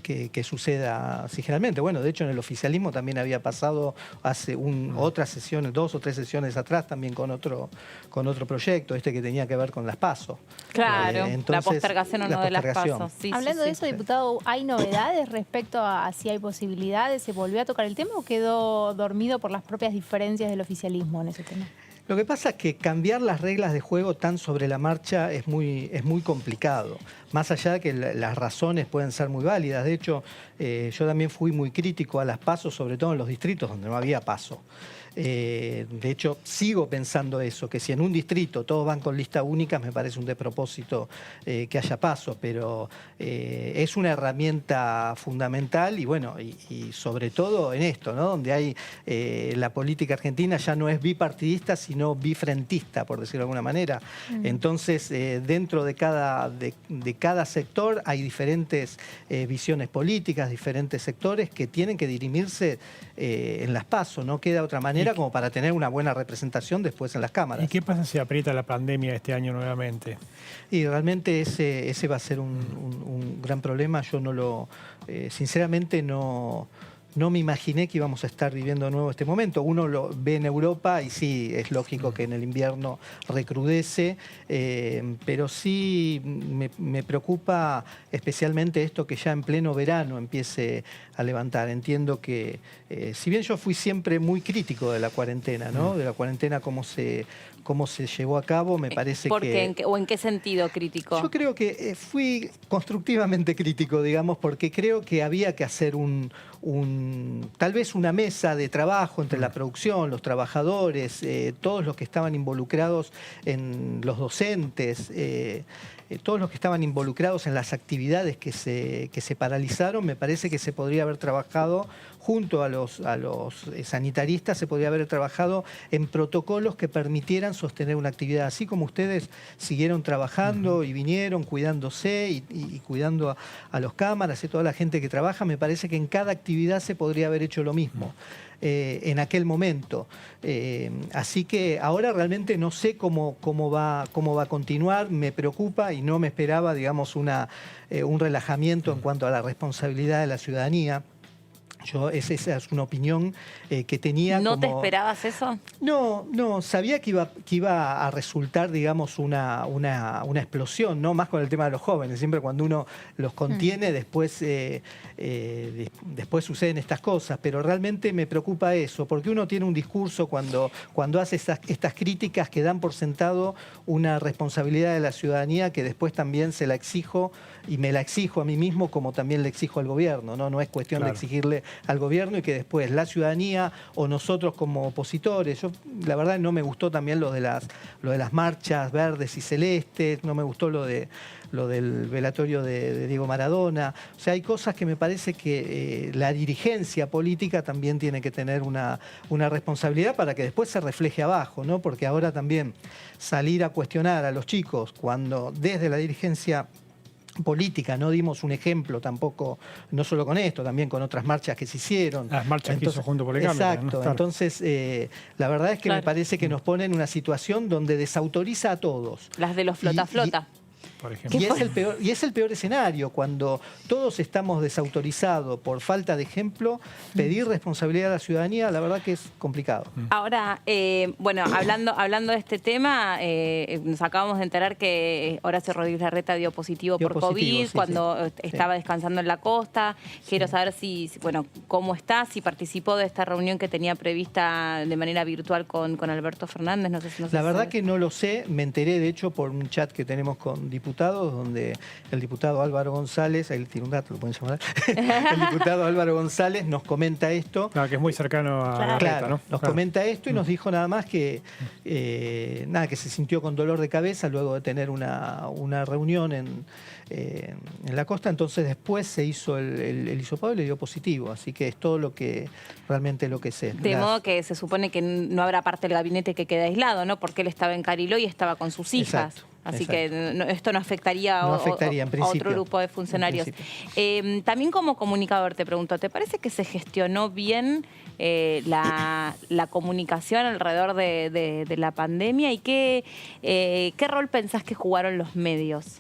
que suceda así generalmente. Bueno, de hecho en el oficialismo también había pasado hace otras sesiones, 2 o 3 sesiones atrás, también con otro proyecto, que tenía que ver con las PASO. Claro, entonces, la postergación o no de las PASO. Hablando de eso, diputado, ¿hay novedades respecto a si hay posibilidades? ¿Se volvió a tocar el tema o quedó dormido por las propias diferencias del oficialismo en ese tema? Lo que pasa es que cambiar las reglas de juego tan sobre la marcha es muy complicado. Más allá de que las razones pueden ser muy válidas. De hecho, yo también fui muy crítico a las PASO, sobre todo en los distritos donde no había PASO. De hecho, sigo pensando eso, que si en un distrito todos van con lista única, me parece un despropósito que haya PASO, pero es una herramienta fundamental y bueno, y sobre todo en esto, ¿no? Donde hay la política argentina ya no es bipartidista, sino bifrentista, por decirlo de alguna manera. Entonces, dentro de cada sector hay diferentes visiones políticas, diferentes sectores que tienen que dirimirse en las PASO, no queda otra manera como para tener una buena representación después en las cámaras. ¿Y qué pasa si aprieta la pandemia este año nuevamente? Y realmente ese va a ser un gran problema. Yo sinceramente no me imaginé que íbamos a estar viviendo de nuevo este momento. Uno lo ve en Europa y sí, es lógico que en el invierno recrudece, pero sí me preocupa especialmente esto que ya en pleno verano empiece a levantar. Entiendo que, si bien yo fui siempre muy crítico de la cuarentena, ¿no? De la cuarentena, cómo se llevó a cabo, me parece ¿Por que... qué? ¿O en qué sentido crítico? Yo creo que fui constructivamente crítico, digamos, porque creo que había que hacer tal vez una mesa de trabajo entre la producción, los trabajadores, todos los que estaban involucrados en los docentes, todos los que estaban involucrados en las actividades que se paralizaron. Me parece que se podría haber trabajado junto a los sanitaristas, se podría haber trabajado en protocolos que permitieran sostener una actividad, así como ustedes siguieron trabajando y vinieron cuidándose y cuidando a los cámaras y toda la gente que trabaja. Me parece que en cada actividad se podría haber hecho lo mismo en aquel momento. Así que ahora realmente no sé cómo va a continuar, me preocupa y no me esperaba, digamos, un relajamiento en cuanto a la responsabilidad de la ciudadanía. Esa es una opinión que tenía. ¿No te esperabas eso? No, sabía que iba a resultar, digamos, una explosión, ¿no? Más con el tema de los jóvenes. Siempre cuando uno los contiene, después suceden estas cosas. Pero realmente me preocupa eso, porque uno tiene un discurso cuando hace estas críticas que dan por sentado una responsabilidad de la ciudadanía que después también se la exijo y me la exijo a mí mismo como también le exijo al gobierno, ¿no? No es cuestión de exigirle al gobierno y que después la ciudadanía o nosotros como opositores. Yo, la verdad, no me gustó también lo de las marchas verdes y celestes, no me gustó lo del velatorio de Diego Maradona. O sea, hay cosas que me parece que la dirigencia política también tiene que tener una responsabilidad para que después se refleje abajo, ¿no? Porque ahora también salir a cuestionar a los chicos cuando desde la dirigencia política no dimos un ejemplo tampoco, no solo con esto, también con otras marchas que se hicieron. Las marchas que hizo Juntos por el Cambio. Exacto, ¿no? entonces la verdad es que me parece que nos pone en una situación donde desautoriza a todos. Las de los flota-flota. Por ejemplo. Y es el peor escenario, cuando todos estamos desautorizados por falta de ejemplo, pedir responsabilidad a la ciudadanía, la verdad que es complicado. Ahora, bueno, hablando de este tema, nos acabamos de enterar que Horacio Rodríguez Larreta dio positivo por COVID cuando estaba descansando en la costa. Quiero saber bueno, cómo está, si participó de esta reunión que tenía prevista de manera virtual con Alberto Fernández. No sé si la verdad que no lo sé, me enteré de hecho por un chat que tenemos con diputados, donde el diputado Álvaro González, ahí tiene un dato, lo pueden llamar, el diputado Álvaro González nos comenta esto. Claro, que es muy cercano a Larreta, ¿no? Nos comenta esto y nos dijo nada más que que se sintió con dolor de cabeza luego de tener una reunión en la costa, entonces después se hizo el hisopado y le dio positivo, así que es todo realmente lo que sé. De modo que se supone que no habrá parte del gabinete que quede aislado, ¿no? Porque él estaba en Cariló y estaba con sus hijas. Exacto. Así que esto no afectaría, a otro grupo de funcionarios. También como comunicador te pregunto, ¿te parece que se gestionó bien la comunicación alrededor de la pandemia? ¿Y qué rol pensás que jugaron los medios?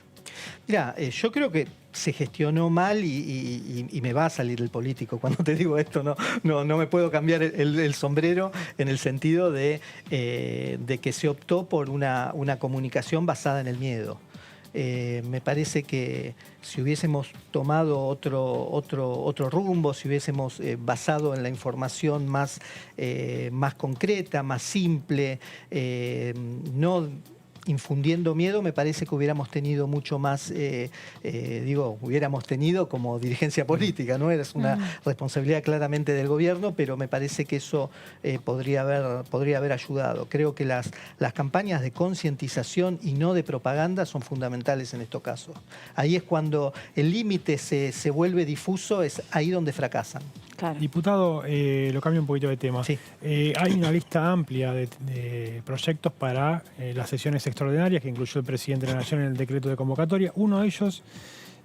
Mira, yo creo que se gestionó mal y me va a salir el político cuando te digo esto, no me puedo cambiar el sombrero en el sentido de que se optó por una comunicación basada en el miedo. Me parece que si hubiésemos tomado otro rumbo, si hubiésemos basado en la información más concreta, más simple, no infundiendo miedo, me parece que hubiéramos tenido mucho más, hubiéramos tenido como dirigencia política, ¿no? Es una responsabilidad claramente del gobierno, pero me parece que eso podría haber ayudado. Creo que las campañas de concientización y no de propaganda son fundamentales en estos casos. Ahí es cuando el límite se vuelve difuso, es ahí donde fracasan. Claro. Diputado, lo cambio un poquito de tema. Sí. Hay una lista amplia de proyectos para las sesiones extraordinarias que incluyó el presidente de la Nación en el decreto de convocatoria. Uno de ellos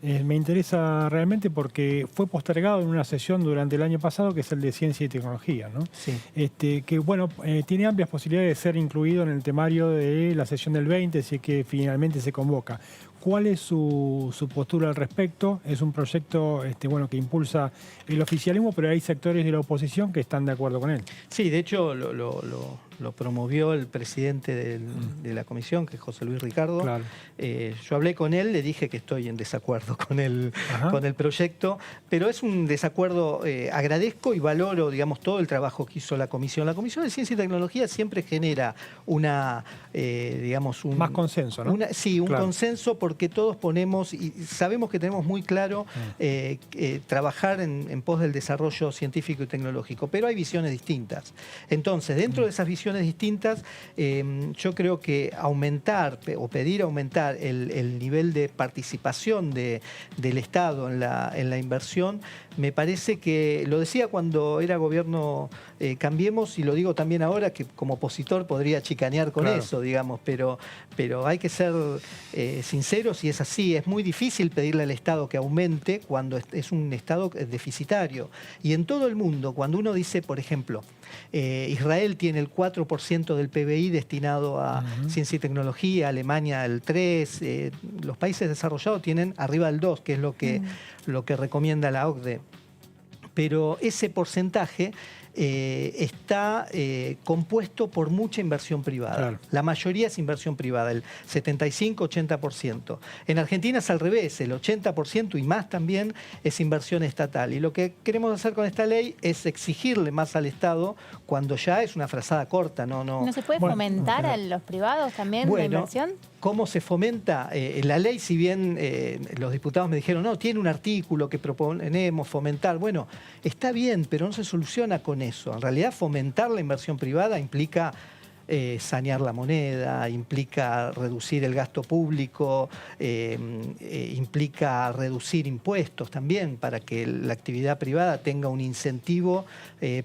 me interesa realmente porque fue postergado en una sesión durante el año pasado, que es el de Ciencia y Tecnología, ¿no? Sí. Que bueno, tiene amplias posibilidades de ser incluido en el temario de la sesión del 20, si es que finalmente se convoca. ¿Cuál es su postura al respecto? Es un proyecto que impulsa el oficialismo, pero hay sectores de la oposición que están de acuerdo con él. Sí, de hecho lo promovió el presidente de la comisión, que es José Luis Ricardo. Claro. Yo hablé con él, le dije que estoy en desacuerdo con el proyecto, pero es un desacuerdo, agradezco y valoro, digamos, todo el trabajo que hizo la comisión. La Comisión de Ciencia y Tecnología siempre genera más consenso, ¿no? Un consenso, porque todos ponemos, y sabemos que tenemos muy claro trabajar en pos del desarrollo científico y tecnológico, pero hay visiones distintas. Entonces, dentro de esas visiones distintas, yo creo que aumentar o pedir aumentar el nivel de participación del Estado en la inversión, me parece que, lo decía cuando era gobierno Cambiemos, y lo digo también ahora, que como opositor podría chicanear con eso, digamos, pero hay que ser sinceros, y es así. Es muy difícil pedirle al Estado que aumente cuando es un Estado deficitario. Y en todo el mundo, cuando uno dice, por ejemplo, Israel tiene el 4% del PBI destinado a ciencia y tecnología, Alemania el 3%, los países desarrollados tienen arriba del 2%, que es lo que recomienda la OCDE. Pero ese porcentaje está compuesto por mucha inversión privada. Claro. La mayoría es inversión privada, el 75-80%. En Argentina es al revés, el 80% y más también es inversión estatal. Y lo que queremos hacer con esta ley es exigirle más al Estado cuando ya es una frazada corta. ¿No se puede fomentar a los privados también la inversión? ¿Cómo se fomenta? La ley, si bien los diputados me dijeron, no, tiene un artículo que proponemos fomentar. Bueno, está bien, pero no se soluciona con eso. En realidad, fomentar la inversión privada implica sanear la moneda, implica reducir el gasto público, implica reducir impuestos también para que la actividad privada tenga un incentivo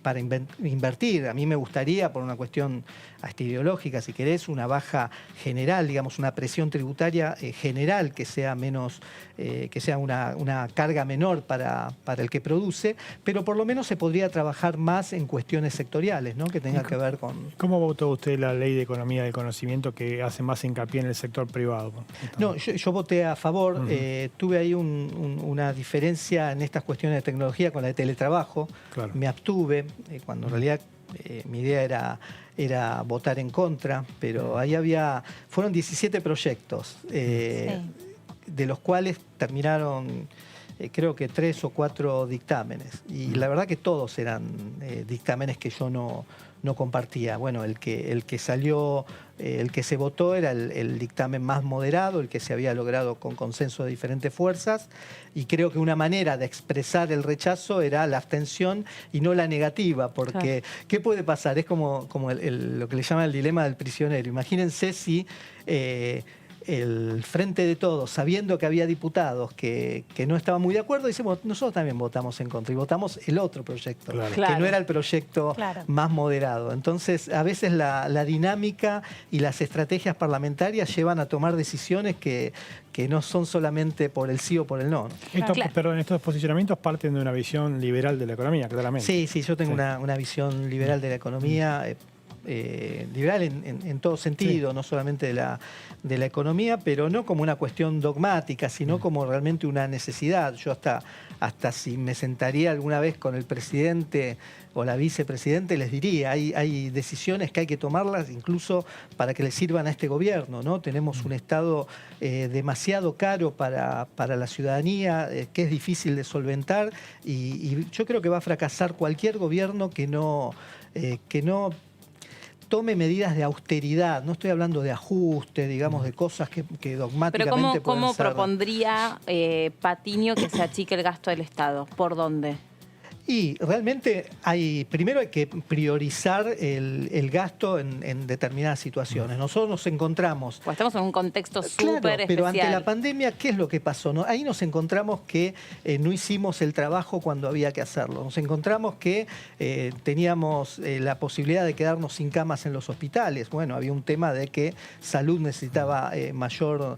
para invertir. A mí me gustaría, por una cuestión hasta ideológica, si querés, una baja general, digamos, una presión tributaria general que sea menos, que sea una carga menor para el que produce, pero por lo menos se podría trabajar más en cuestiones sectoriales, ¿no? Que tenga que ver con... ¿Cómo votó usted la ley de economía del conocimiento que hace más hincapié en el sector privado? No, yo voté a favor. Tuve ahí una diferencia en estas cuestiones de tecnología con la de teletrabajo. Claro. Me abstuve, cuando en realidad mi idea era votar en contra, pero ahí fueron 17 proyectos, de los cuales terminaron creo que 3 o 4 dictámenes. Y la verdad que todos eran dictámenes que yo no compartía. Bueno, el que salió, el que se votó era el dictamen más moderado, el que se había logrado con consenso de diferentes fuerzas, y creo que una manera de expresar el rechazo era la abstención y no la negativa, porque ¿qué puede pasar? Es como lo que le llaman el dilema del prisionero. Imagínense si el Frente de Todos, sabiendo que había diputados que no estaban muy de acuerdo, decimos, nosotros también votamos en contra y votamos el otro proyecto, que no era el proyecto más moderado. Entonces, a veces la dinámica y las estrategias parlamentarias llevan a tomar decisiones que no son solamente por el sí o por el no. Perdón, estos posicionamientos parten de una visión liberal de la economía, claramente. Sí, yo tengo una visión liberal de la economía, liberal en todo sentido, no solamente de la economía, pero no como una cuestión dogmática, sino como realmente una necesidad. Yo hasta si me sentaría alguna vez con el presidente o la vicepresidente, les diría, hay decisiones que hay que tomarlas incluso para que le sirvan a este gobierno, ¿no? Tenemos un Estado demasiado caro para la ciudadanía, que es difícil de solventar, y yo creo que va a fracasar cualquier gobierno que no tome medidas de austeridad. No estoy hablando de ajuste, digamos, de cosas que dogmáticamente Pero ¿cómo ser... propondría Patiño que se achique el gasto del Estado? ¿Por dónde? Y realmente primero hay que priorizar el gasto en determinadas situaciones. Nosotros nos encontramos... Pues estamos en un contexto súper especial. Pero ante la pandemia, ¿qué es lo que pasó? Ahí nos encontramos que no hicimos el trabajo cuando había que hacerlo. Nos encontramos que teníamos la posibilidad de quedarnos sin camas en los hospitales. Bueno, había un tema de que salud necesitaba mayor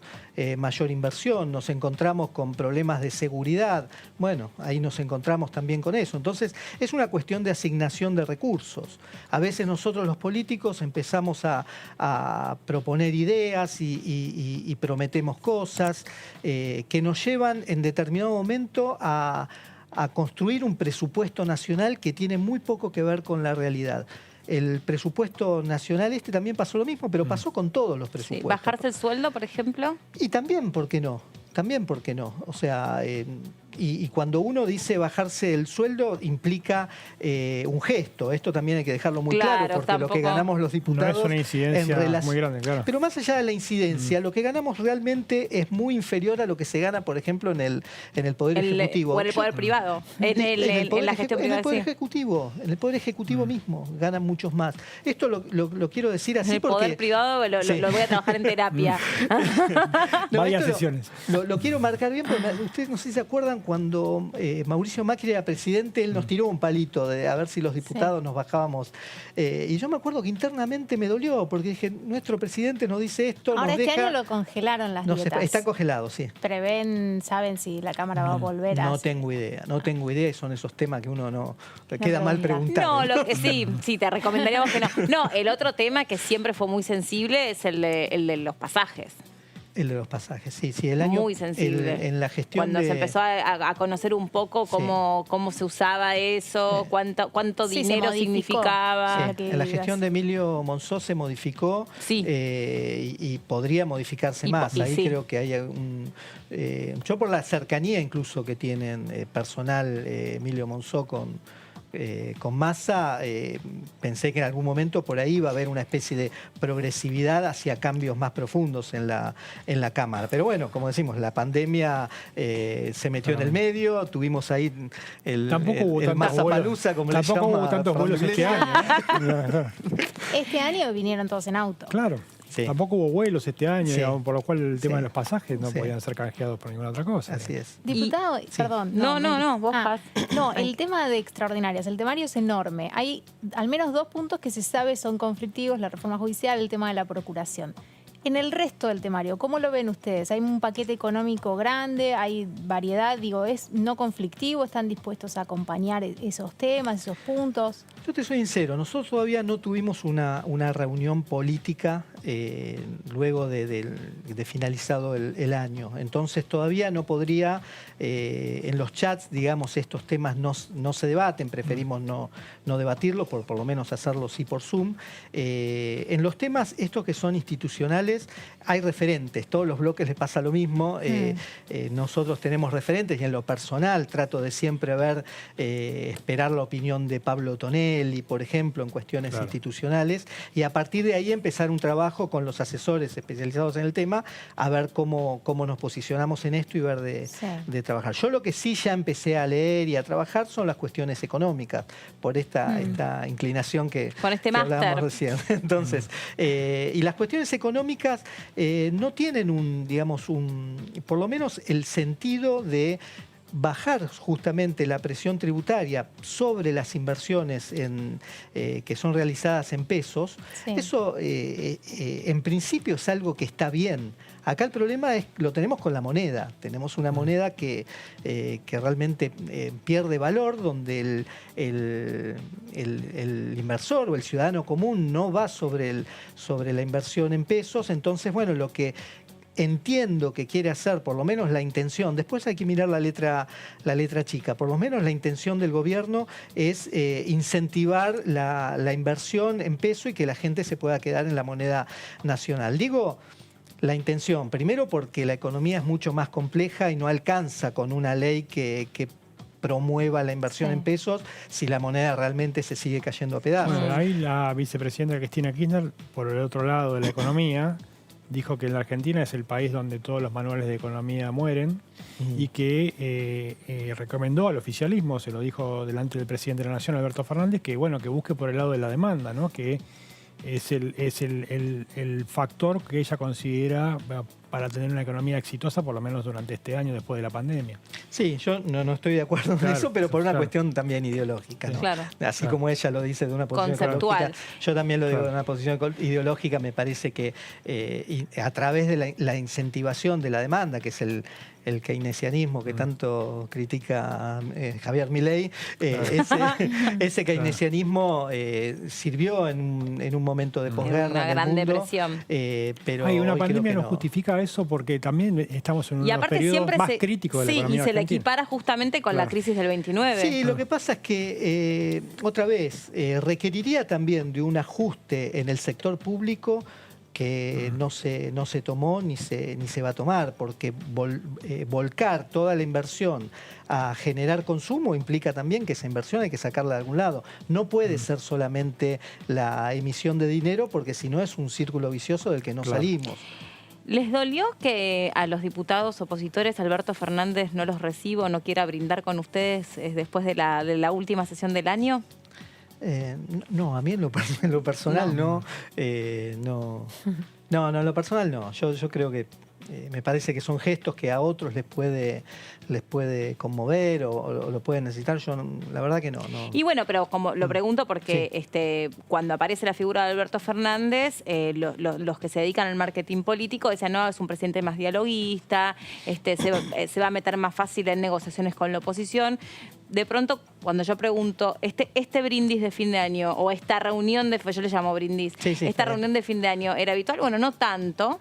inversión. Nos encontramos con problemas de seguridad. Bueno, ahí nos encontramos también con eso. Entonces, es una cuestión de asignación de recursos. A veces nosotros los políticos empezamos a proponer ideas y prometemos cosas que nos llevan en determinado momento a construir un presupuesto nacional que tiene muy poco que ver con la realidad. El presupuesto nacional también pasó lo mismo, pero pasó con todos los presupuestos. Sí. ¿Bajarse el sueldo, por ejemplo? Y también, ¿por qué no? O sea, y cuando uno dice bajarse el sueldo implica un gesto. Esto también hay que dejarlo muy claro, porque lo que ganamos los diputados... No es una incidencia muy grande, claro. Pero más allá de la incidencia, lo que ganamos realmente es muy inferior a lo que se gana, por ejemplo, en el Poder Ejecutivo. O en el Poder Privado, en la gestión privada. En el Poder Ejecutivo mismo ganan muchos más. Esto lo quiero decir así porque... En el Poder Privado lo voy a trabajar en terapia. Varias sesiones. Lo quiero marcar bien, porque ustedes no sé si se acuerdan cuando Mauricio Macri era presidente, él nos tiró un palito de a ver si los diputados nos bajábamos. Y yo me acuerdo que internamente me dolió, porque dije, nuestro presidente nos dice esto, ahora nos este deja... año lo congelaron las dietas. Está congelado, sí. ¿Saben si la Cámara va a volver a...? No tengo idea, y son esos temas que uno no... queda mal preguntar. No, lo que sí, te recomendaríamos que no. No, el otro tema que siempre fue muy sensible es el de los pasajes. El de los pasajes, sí. El año, muy sensible. En la gestión cuando se empezó a conocer un poco cómo se usaba eso, cuánto dinero significaba. Sí. En la gestión de Emilio Monzó se modificó y podría modificarse más. Ahí creo que hay yo por la cercanía incluso que tienen personal Emilio Monzó con Massa, pensé que en algún momento por ahí iba a haber una especie de progresividad hacia cambios más profundos en la Cámara. Pero bueno, como decimos, la pandemia se metió en el medio, tuvimos ahí el Massapalooza, como le llaman. Tampoco hubo tantos vuelos este año. Este año vinieron todos en auto. Claro. Sí. Tampoco hubo vuelos este año, digamos, por lo cual el tema de los pasajes no podían ser canjeados por ninguna otra cosa. Así es. Diputado, perdón. No, vos No, el tema de extraordinarias, el temario es enorme. Hay al menos 2 puntos que se sabe son conflictivos, la reforma judicial, el tema de la procuración. En el resto del temario, ¿cómo lo ven ustedes? ¿Hay un paquete económico grande? ¿Hay variedad? Digo, ¿es no conflictivo? ¿Están dispuestos a acompañar esos temas, esos puntos? Yo te soy sincero, nosotros todavía no tuvimos una reunión política luego de finalizado el año. Entonces todavía no podría, en los chats, digamos, estos temas no se debaten, preferimos no debatirlos, por lo menos hacerlo sí por Zoom. En los temas estos que son institucionales, hay referentes, todos los bloques les pasa lo mismo, nosotros tenemos referentes y en lo personal trato de siempre esperar la opinión de Pablo Tonelli, por ejemplo, en cuestiones institucionales, y a partir de ahí empezar un trabajo con los asesores especializados en el tema, a ver cómo nos posicionamos en esto y ver de trabajar. Yo lo que sí ya empecé a leer y a trabajar son las cuestiones económicas, por esta inclinación que hablábamos recién. Entonces, y las cuestiones económicas no tienen por lo menos el sentido de bajar justamente la presión tributaria sobre las inversiones que son realizadas en pesos. Eso en principio es algo que está bien. Acá el problema lo tenemos con la moneda. Tenemos una moneda que realmente pierde valor, donde el inversor o el ciudadano común no va sobre la inversión en pesos. Entonces, bueno, lo que entiendo que quiere hacer, por lo menos la intención, después hay que mirar la letra chica, por lo menos la intención del gobierno es incentivar la inversión en peso y que la gente se pueda quedar en la moneda nacional. Digo la intención, primero porque la economía es mucho más compleja y no alcanza con una ley que promueva la inversión en pesos si la moneda realmente se sigue cayendo a pedazos. Bueno, ahí la vicepresidenta Cristina Kirchner, por el otro lado de la economía, dijo que la Argentina es el país donde todos los manuales de economía mueren y que recomendó al oficialismo, se lo dijo delante del presidente de la Nación, Alberto Fernández, que bueno, que busque por el lado de la demanda, ¿no? Que es el factor que ella considera para tener una economía exitosa, por lo menos durante este año después de la pandemia. Sí, yo no estoy de acuerdo con eso, pero por una cuestión también ideológica, ¿no? Así como ella lo dice de una posición conceptual, yo también lo digo de una posición ideológica. Me parece que a través de la incentivación de la demanda, que es el keynesianismo que tanto critica Javier Milei, ese keynesianismo sirvió en un momento de posguerra. Una gran depresión. Pero una pandemia no justifica eso porque también estamos en uno de los periodos más críticos de la economía y se le equipara justamente con la crisis del 29. Sí, lo que pasa es que, otra vez, requeriría también de un ajuste en el sector público que no se tomó ni se va a tomar, porque volcar toda la inversión a generar consumo implica también que esa inversión hay que sacarla de algún lado. No puede ser solamente la emisión de dinero, porque si no es un círculo vicioso del que no salimos. ¿Les dolió que a los diputados opositores Alberto Fernández no los reciba o no quiera brindar con ustedes después de la última sesión del año? No, a mí en lo personal no. En lo personal no. Yo creo que me parece que son gestos que a otros les puede conmover o lo pueden necesitar. Yo la verdad que no. Y bueno, pero como lo pregunto porque cuando aparece la figura de Alberto Fernández, los que se dedican al marketing político decían, no, es un presidente más dialoguista, se va a meter más fácil en negociaciones con la oposición. de pronto cuando yo pregunto, este brindis de fin de año o esta reunión de, yo le llamo brindis, esta reunión de fin de año era habitual, bueno, no tanto,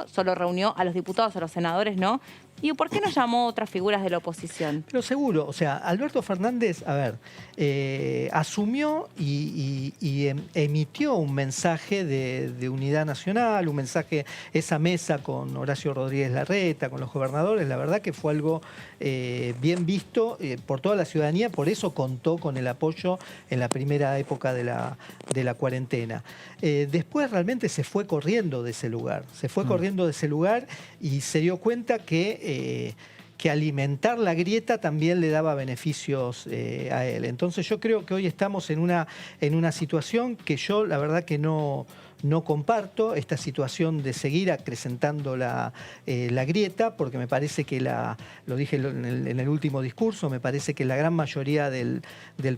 solo reunió a los diputados, a los senadores, ¿no? ¿Y por qué no llamó a otras figuras de la oposición? Pero seguro, o sea, Alberto Fernández, a ver, asumió y emitió un mensaje de unidad nacional, un mensaje, esa mesa con Horacio Rodríguez Larreta, con los gobernadores, la verdad que fue algo bien visto por toda la ciudadanía, por eso contó con el apoyo en la primera época de la cuarentena. Después realmente se fue corriendo de ese lugar, y se dio cuenta que alimentar la grieta también le daba beneficios a él. Entonces yo creo que hoy estamos en una situación que yo la verdad que no comparto, esta situación de seguir acrecentando la grieta, porque me parece que, lo dije en el último discurso, me parece que la gran mayoría del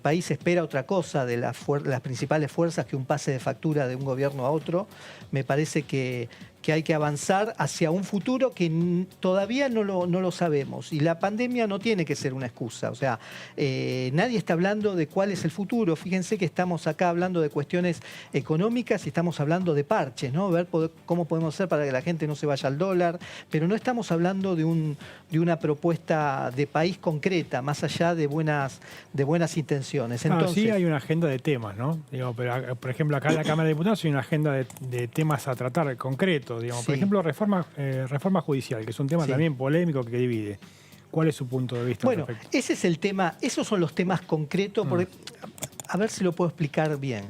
país espera otra cosa de las principales fuerzas que un pase de factura de un gobierno a otro. Me parece que hay que avanzar hacia un futuro que todavía no lo sabemos. Y la pandemia no tiene que ser una excusa. O sea, nadie está hablando de cuál es el futuro. Fíjense que estamos acá hablando de cuestiones económicas y estamos hablando de parches, ¿no? Ver cómo podemos hacer para que la gente no se vaya al dólar. Pero no estamos hablando de una propuesta de país concreta, más allá de buenas intenciones. Entonces, sí hay una agenda de temas, ¿no? Digo, pero, por ejemplo, acá en la Cámara de Diputados hay una agenda de temas a tratar concretos. Digamos. Por ejemplo, reforma judicial, que es un tema también polémico que divide. ¿Cuál es su punto de vista? Bueno, ese es el tema, esos son los temas concretos, porque, a ver si lo puedo explicar bien.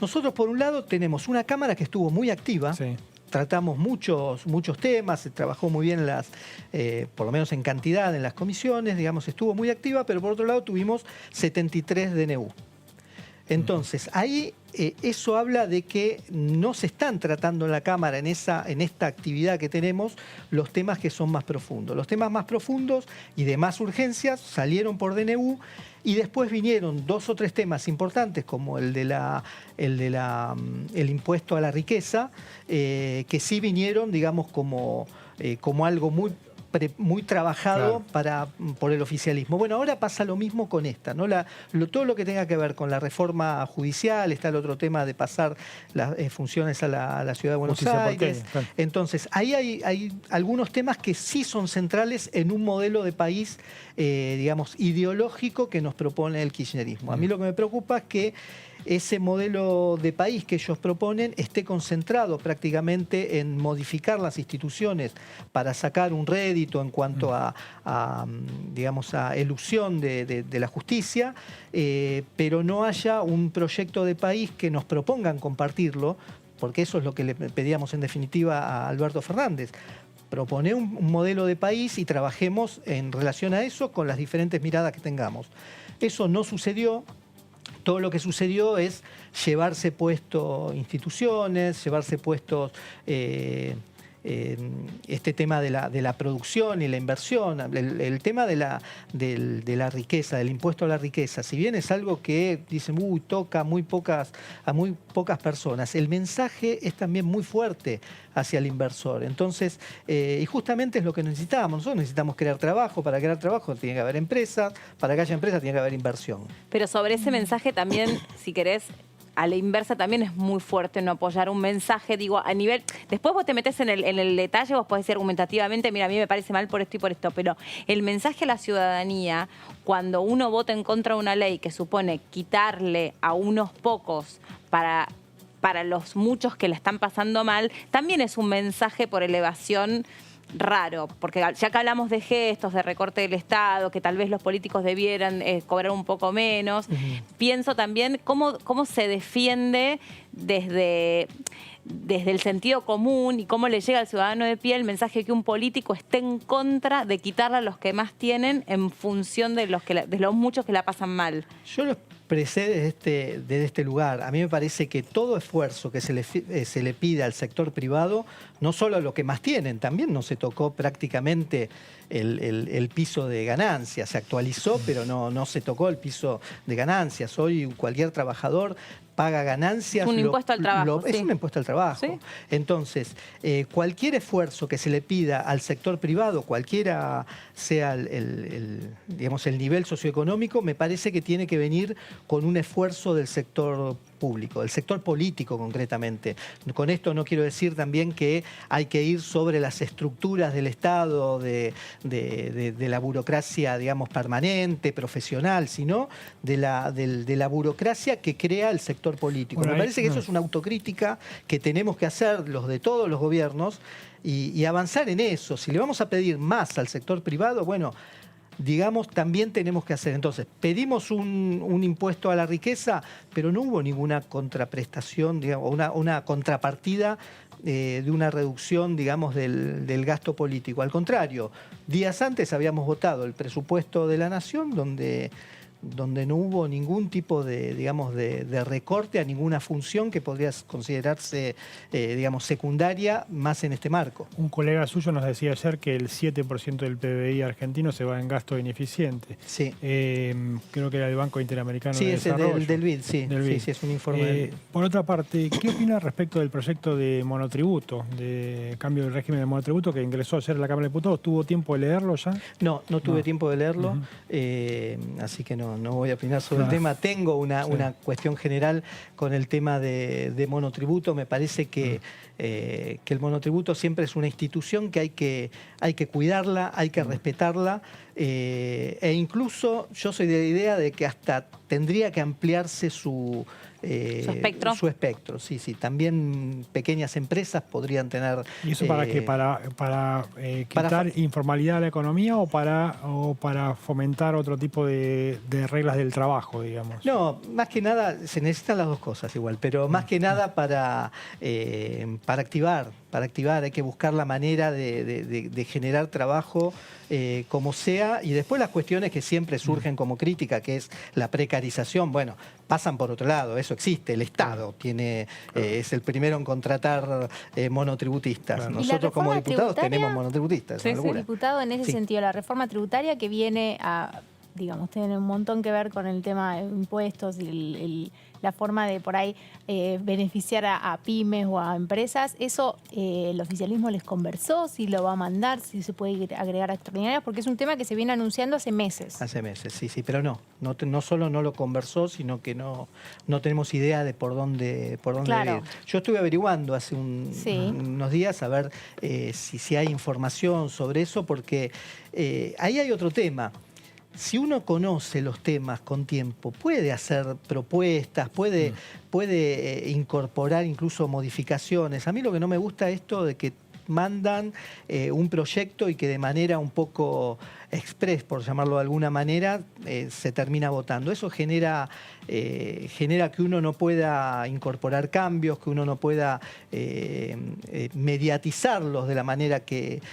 Nosotros, por un lado, tenemos una Cámara que estuvo muy activa. Tratamos muchos temas, se trabajó muy bien por lo menos en cantidad en las comisiones, digamos, estuvo muy activa, pero por otro lado tuvimos 73 DNU. Entonces, ahí eso habla de que no se están tratando en la Cámara, en esta actividad que tenemos, los temas que son más profundos. Los temas más profundos y de más urgencias salieron por DNU y después vinieron 2 o 3 temas importantes, como el impuesto a la riqueza, que sí vinieron, digamos, como algo muy trabajado por el oficialismo. Bueno, ahora pasa lo mismo con esta, ¿no? Todo lo que tenga que ver con la reforma judicial, está el otro tema de pasar las funciones a la Ciudad de Buenos Aires. Entonces, ahí hay algunos temas que sí son centrales en un modelo de país, digamos, ideológico que nos propone el kirchnerismo. A mí lo que me preocupa es que ese modelo de país que ellos proponen esté concentrado prácticamente en modificar las instituciones para sacar un rédito en cuanto a elusión de la justicia, pero no haya un proyecto de país que nos propongan compartirlo, porque eso es lo que le pedíamos en definitiva a Alberto Fernández. Propone un modelo de país y trabajemos en relación a eso con las diferentes miradas que tengamos. Eso no sucedió. Todo lo que sucedió es llevarse puestos instituciones, llevarse puestos este tema de la producción y la inversión, el tema de la riqueza, del impuesto a la riqueza. Si bien es algo que dicen, toca a muy pocas personas, el mensaje es también muy fuerte hacia el inversor. Entonces, y justamente es lo que necesitamos. Nosotros necesitamos crear trabajo. Para crear trabajo tiene que haber empresas. Para que haya empresas tiene que haber inversión. Pero sobre ese mensaje también, si querés, a la inversa también es muy fuerte no apoyar un mensaje, digo, a nivel... Después vos te metés en el detalle, vos podés decir argumentativamente, mira, a mí me parece mal por esto y por esto, pero el mensaje a la ciudadanía, cuando uno vota en contra de una ley que supone quitarle a unos pocos para los muchos que la están pasando mal, también es un mensaje por elevación raro, porque ya que hablamos de gestos, de recorte del Estado, que tal vez los políticos debieran cobrar un poco menos, pienso también cómo se defiende desde el sentido común y cómo le llega al ciudadano de pie el mensaje que un político esté en contra de quitarle a los que más tienen en función de los muchos que la pasan mal. Yo precede desde este lugar. A mí me parece que todo esfuerzo que se le pida al sector privado, no solo a lo que más tienen, también no se tocó prácticamente el piso de ganancias. Se actualizó, pero no se tocó el piso de ganancias. Hoy cualquier trabajador paga ganancias. Un impuesto al trabajo. Es un impuesto al trabajo. ¿Sí? Entonces, cualquier esfuerzo que se le pida al sector privado, cualquiera sea digamos, el nivel socioeconómico, me parece que tiene que venir con un esfuerzo del sector público, del sector político concretamente. Con esto no quiero decir también que hay que ir sobre las estructuras del Estado, de la burocracia, digamos, permanente, profesional, sino de la burocracia que crea el sector político. Bueno, me parece que eso es una autocrítica que tenemos que hacer los de todos los gobiernos y avanzar en eso. Si le vamos a pedir más al sector privado, bueno, digamos, también tenemos que hacer. Entonces, pedimos un impuesto a la riqueza, pero no hubo ninguna contraprestación, digamos, una contrapartida de una reducción, digamos, del gasto político. Al contrario, días antes habíamos votado el presupuesto de la Nación, donde no hubo ningún tipo de, digamos, de recorte a ninguna función que podría considerarse, digamos, secundaria, más en este marco. Un colega suyo nos decía ayer que el 7% del PBI argentino se va en gasto ineficiente. Sí. Creo que era el Banco Interamericano de Desarrollo. Del BID, sí. Sí, es un informe. Por otra parte, ¿qué opina respecto del proyecto de monotributo, de cambio del régimen de monotributo que ingresó ayer a la Cámara de Diputados? ¿Tuvo tiempo de leerlo ya? No tuve tiempo de leerlo, así que no voy a opinar sobre el tema. Tengo una cuestión general con el tema de monotributo. Me parece que el monotributo siempre es una institución que hay que cuidarla, hay que respetarla, e incluso yo soy de la idea de que hasta tendría que ampliarse su espectro. Sí. También pequeñas empresas podrían tener... ¿Y eso para qué? ¿Para quitar informalidad a la economía o para fomentar otro tipo de reglas del trabajo, digamos? No, más que nada, se necesitan las dos cosas igual, pero más que nada para activar, hay que buscar la manera de generar trabajo como sea, y después las cuestiones que siempre surgen como crítica, que es la precarización, bueno, pasan por otro lado, eso existe, el Estado es el primero en contratar monotributistas. Nosotros como diputados tenemos monotributistas. Sí, diputado, en ese sentido, la reforma tributaria que viene a, digamos, tiene un montón que ver con el tema de impuestos y la forma de por ahí beneficiar a pymes o a empresas. ¿Eso el oficialismo les conversó? ¿Si lo va a mandar? ¿Si se puede agregar a extraordinarias? Porque es un tema que se viene anunciando hace meses. Hace meses, sí, pero no solo no lo conversó, sino que no tenemos idea de por dónde ir. Yo estuve averiguando hace unos días a ver si hay información sobre eso, porque ahí hay otro tema. Si uno conoce los temas con tiempo, puede hacer propuestas, puede incorporar incluso modificaciones. A mí lo que no me gusta es esto de que mandan un proyecto y que de manera un poco express, por llamarlo de alguna manera, se termina votando. Eso genera que uno no pueda incorporar cambios, que uno no pueda mediatizarlos de la manera que...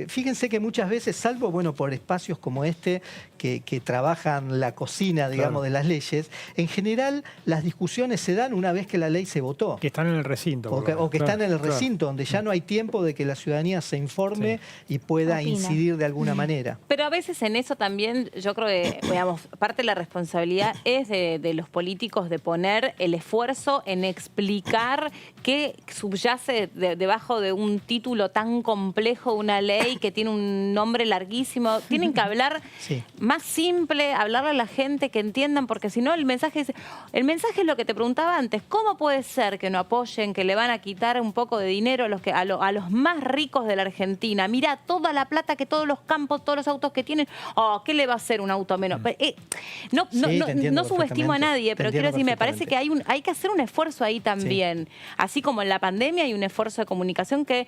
fíjense que muchas veces, salvo por espacios como este, que trabajan la cocina, digamos, de las leyes, en general las discusiones se dan una vez que la ley se votó. Que están en el recinto. O que están en el recinto, donde ya no hay tiempo de que la ciudadanía se informe y pueda incidir de alguna manera. Pero a veces en eso también yo creo que, digamos, parte de la responsabilidad es de los políticos de poner el esfuerzo en explicar qué subyace debajo de un título tan complejo, una ley que tiene un nombre larguísimo. Tienen que hablar más simple, hablarle a la gente que entiendan, porque si no el mensaje es lo que te preguntaba antes. ¿Cómo puede ser que no apoyen, que le van a quitar un poco de dinero a los más ricos de la Argentina? Mira toda la plata que todos los campos, todos los autos que tienen. ¿Qué le va a hacer un auto menos? No subestimo a nadie, pero quiero decir, me parece que hay que hacer un esfuerzo ahí también. Así como en la pandemia hay un esfuerzo de comunicación que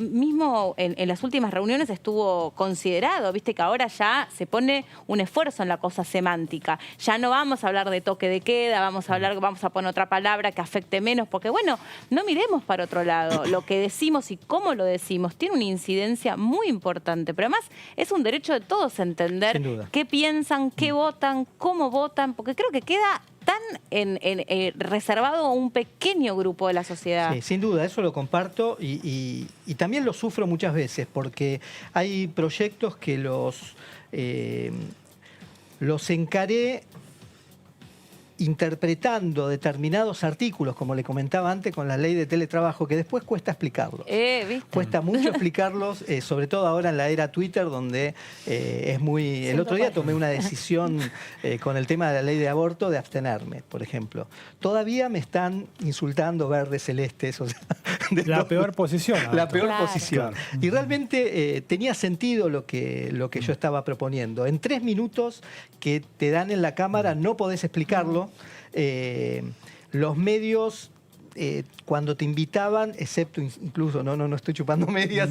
mismo en las últimas reuniones estuvo considerado. Viste que ahora ya se pone un esfuerzo en la cosa semántica. Ya no vamos a hablar de toque de queda, vamos a poner otra palabra que afecte menos, porque no miremos para otro lado. Lo que decimos y cómo lo decimos tiene una incidencia muy importante, pero además es un derecho de todos entender qué piensan, qué votan, cómo votan, porque creo que queda tan reservado a un pequeño grupo de la sociedad. Sí, sin duda, eso lo comparto y también lo sufro muchas veces porque hay proyectos que los encaré interpretando determinados artículos, como le comentaba antes, con la ley de teletrabajo, que después cuesta explicarlos. ¿Viste? Cuesta mucho explicarlos, sobre todo ahora en la era Twitter, donde es muy... El otro día tomé una decisión con el tema de la ley de aborto de abstenerme, por ejemplo. Todavía me están insultando verdes, celestes, o sea... La peor posición. La peor Claro. posición. Claro. Y realmente tenía sentido lo que yo estaba proponiendo. En 3 minutos que te dan en la cámara no podés explicarlo. Los medios, cuando te invitaban, excepto incluso, no estoy chupando medias,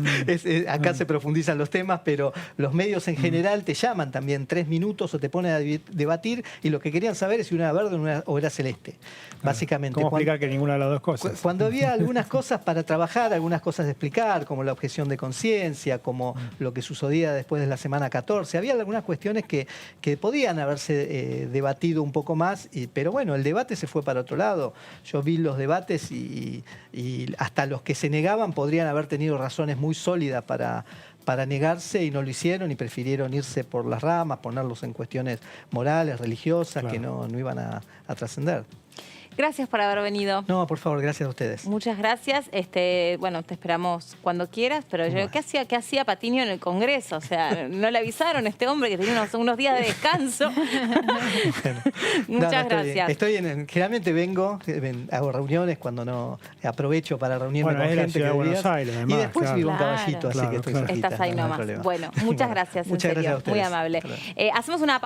acá se profundizan los temas, pero los medios en general te llaman también 3 minutos o te ponen a debatir y lo que querían saber es si una verde o era celeste. Básicamente. ¿Cómo explicar que ninguna de las dos cosas? Cuando había algunas cosas para trabajar, algunas cosas de explicar, como la objeción de conciencia, como lo que sucedía después de la semana 14, había algunas cuestiones que podían haberse debatido un poco más, pero bueno, el debate se fue para otro lado. Yo vi los debates y hasta los que se negaban podrían haber tenido razones muy sólidas para negarse y no lo hicieron y prefirieron irse por las ramas, ponerlos en cuestiones morales, religiosas, Claro. que no iban a trascender. Gracias por haber venido. No, por favor, gracias a ustedes. Muchas gracias. Bueno, te esperamos cuando quieras, pero yo, ¿qué hacía Patiño en el Congreso? O sea, no le avisaron a este hombre que tenía unos días de descanso. Muchas gracias. Generalmente hago reuniones cuando no aprovecho para reunirme Bueno, con es la gente ciudad de que Buenos Aires, y además, después claro. vivo en Claro. Caballito, así Claro, que estoy claro. cerquita. Estás ahí no hay nomás. problema. Bueno, muchas gracias, en Muchas serio. gracias a ustedes. Muy amable. Hasta luego. Hacemos una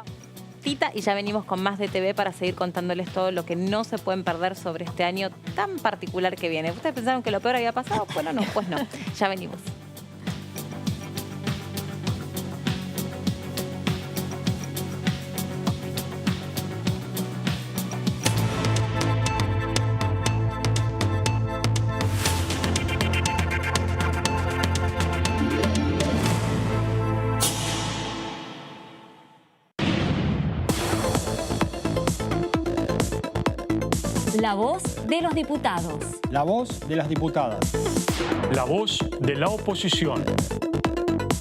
y ya venimos con más de TV para seguir contándoles todo lo que no se pueden perder sobre este año tan particular que viene. ¿Ustedes pensaron que lo peor había pasado? Bueno, no, pues no. Ya venimos. La voz de los diputados. La voz de las diputadas. La voz de la oposición.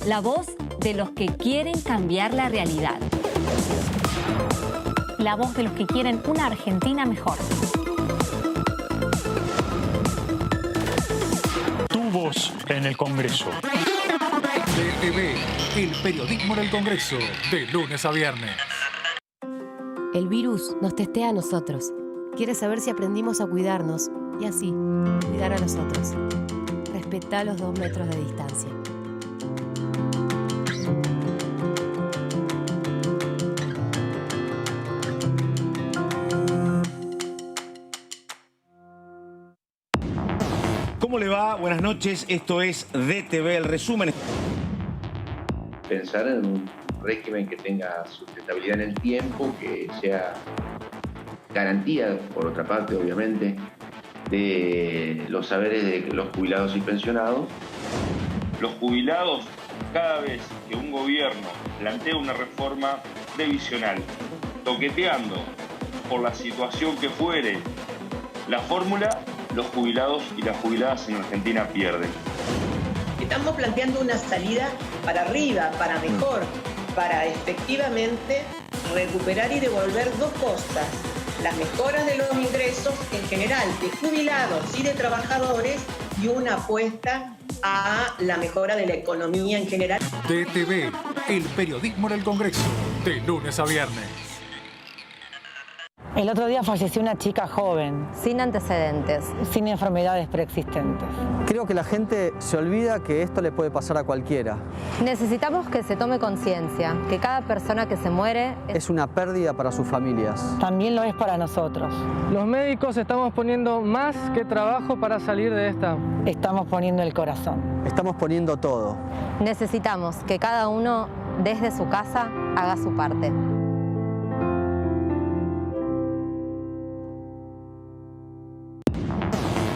La voz de los que quieren cambiar la realidad. La voz de los que quieren una Argentina mejor. Tu voz en el Congreso. DTV, el periodismo en el Congreso, de lunes a viernes. El virus nos testea a nosotros. Quiere saber si aprendimos a cuidarnos y así cuidar a los otros. Respetá los 2 metros de distancia. ¿Cómo le va? Buenas noches. Esto es DTV, el resumen. Pensar en un régimen que tenga sustentabilidad en el tiempo, que sea garantía, por otra parte, obviamente, de los saberes de los jubilados y pensionados. Los jubilados, cada vez que un gobierno plantea una reforma previsional, toqueteando por la situación que fuere la fórmula, los jubilados y las jubiladas en Argentina pierden. Estamos planteando una salida para arriba, para mejor, para efectivamente recuperar y devolver 2 cosas: las mejoras de los ingresos en general de jubilados y de trabajadores y una apuesta a la mejora de la economía en general. DTV, el periodismo en el Congreso, de lunes a viernes. El otro día falleció una chica joven. Sin antecedentes. Sin enfermedades preexistentes. Creo que la gente se olvida que esto le puede pasar a cualquiera. Necesitamos que se tome conciencia, que cada persona que se muere es una pérdida para sus familias. También lo es para nosotros. Los médicos estamos poniendo más que trabajo para salir de esta. Estamos poniendo el corazón. Estamos poniendo todo. Necesitamos que cada uno desde su casa haga su parte.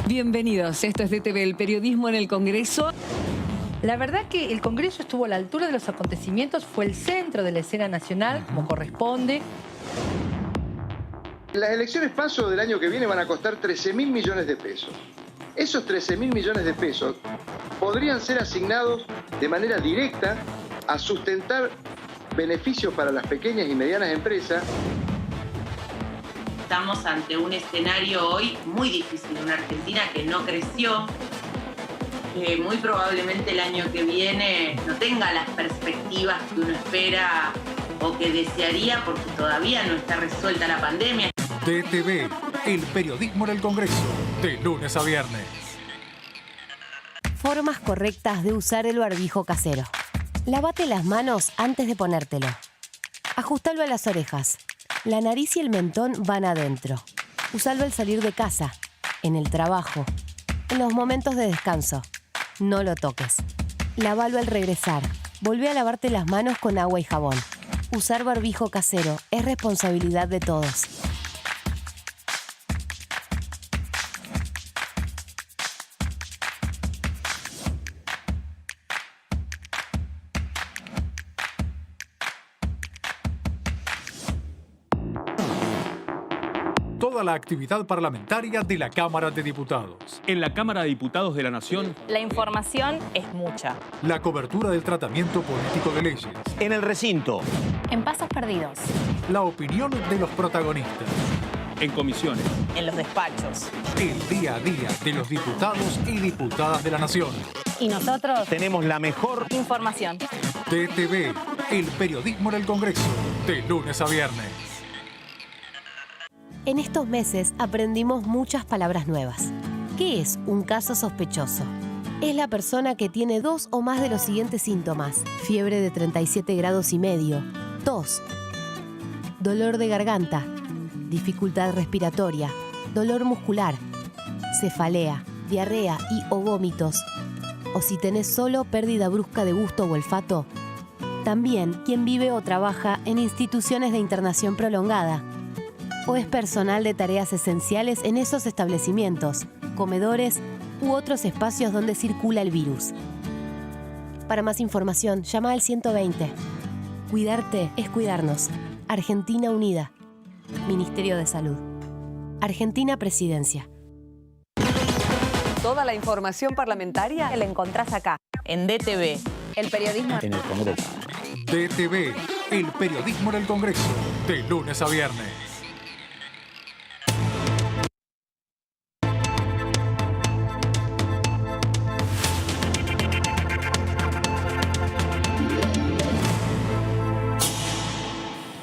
Bienvenidos, esto es DTV, el periodismo en el Congreso. La verdad que el Congreso estuvo a la altura de los acontecimientos, fue el centro de la escena nacional, como corresponde. Las elecciones PASO del año que viene van a costar 13.000 millones de pesos. Esos 13.000 millones de pesos podrían ser asignados de manera directa a sustentar beneficios para las pequeñas y medianas empresas. Estamos ante un escenario hoy muy difícil, una Argentina que no creció, que muy probablemente el año que viene no tenga las perspectivas que uno espera o que desearía porque todavía no está resuelta la pandemia. DTV, el periodismo en el Congreso, de lunes a viernes. Formas correctas de usar el barbijo casero. Lávate las manos antes de ponértelo. Ajustalo a las orejas. La nariz y el mentón van adentro. Usalo al salir de casa, en el trabajo, en los momentos de descanso. No lo toques. Lávalo al regresar. Volvé a lavarte las manos con agua y jabón. Usar barbijo casero es responsabilidad de todos. Toda la actividad parlamentaria de la Cámara de Diputados. En la Cámara de Diputados de la Nación, la información es mucha. La cobertura del tratamiento político de leyes. En el recinto. En pasos perdidos. La opinión de los protagonistas. En comisiones. En los despachos. El día a día de los diputados y diputadas de la Nación. Y nosotros tenemos la mejor información. DTV, el periodismo en el Congreso, de lunes a viernes. En estos meses aprendimos muchas palabras nuevas. ¿Qué es un caso sospechoso? Es la persona que tiene 2 o más de los siguientes síntomas: fiebre de 37,5 grados, tos, dolor de garganta, dificultad respiratoria, dolor muscular, cefalea, diarrea y o vómitos. O si tenés solo pérdida brusca de gusto o olfato. También quien vive o trabaja en instituciones de internación prolongada. O es personal de tareas esenciales en esos establecimientos, comedores u otros espacios donde circula el virus. Para más información, llama al 120. Cuidarte es cuidarnos. Argentina Unida. Ministerio de Salud. Argentina Presidencia. Toda la información parlamentaria la encontrás acá, en DTV. El periodismo en el Congreso. DTV, el periodismo en el Congreso, de lunes a viernes.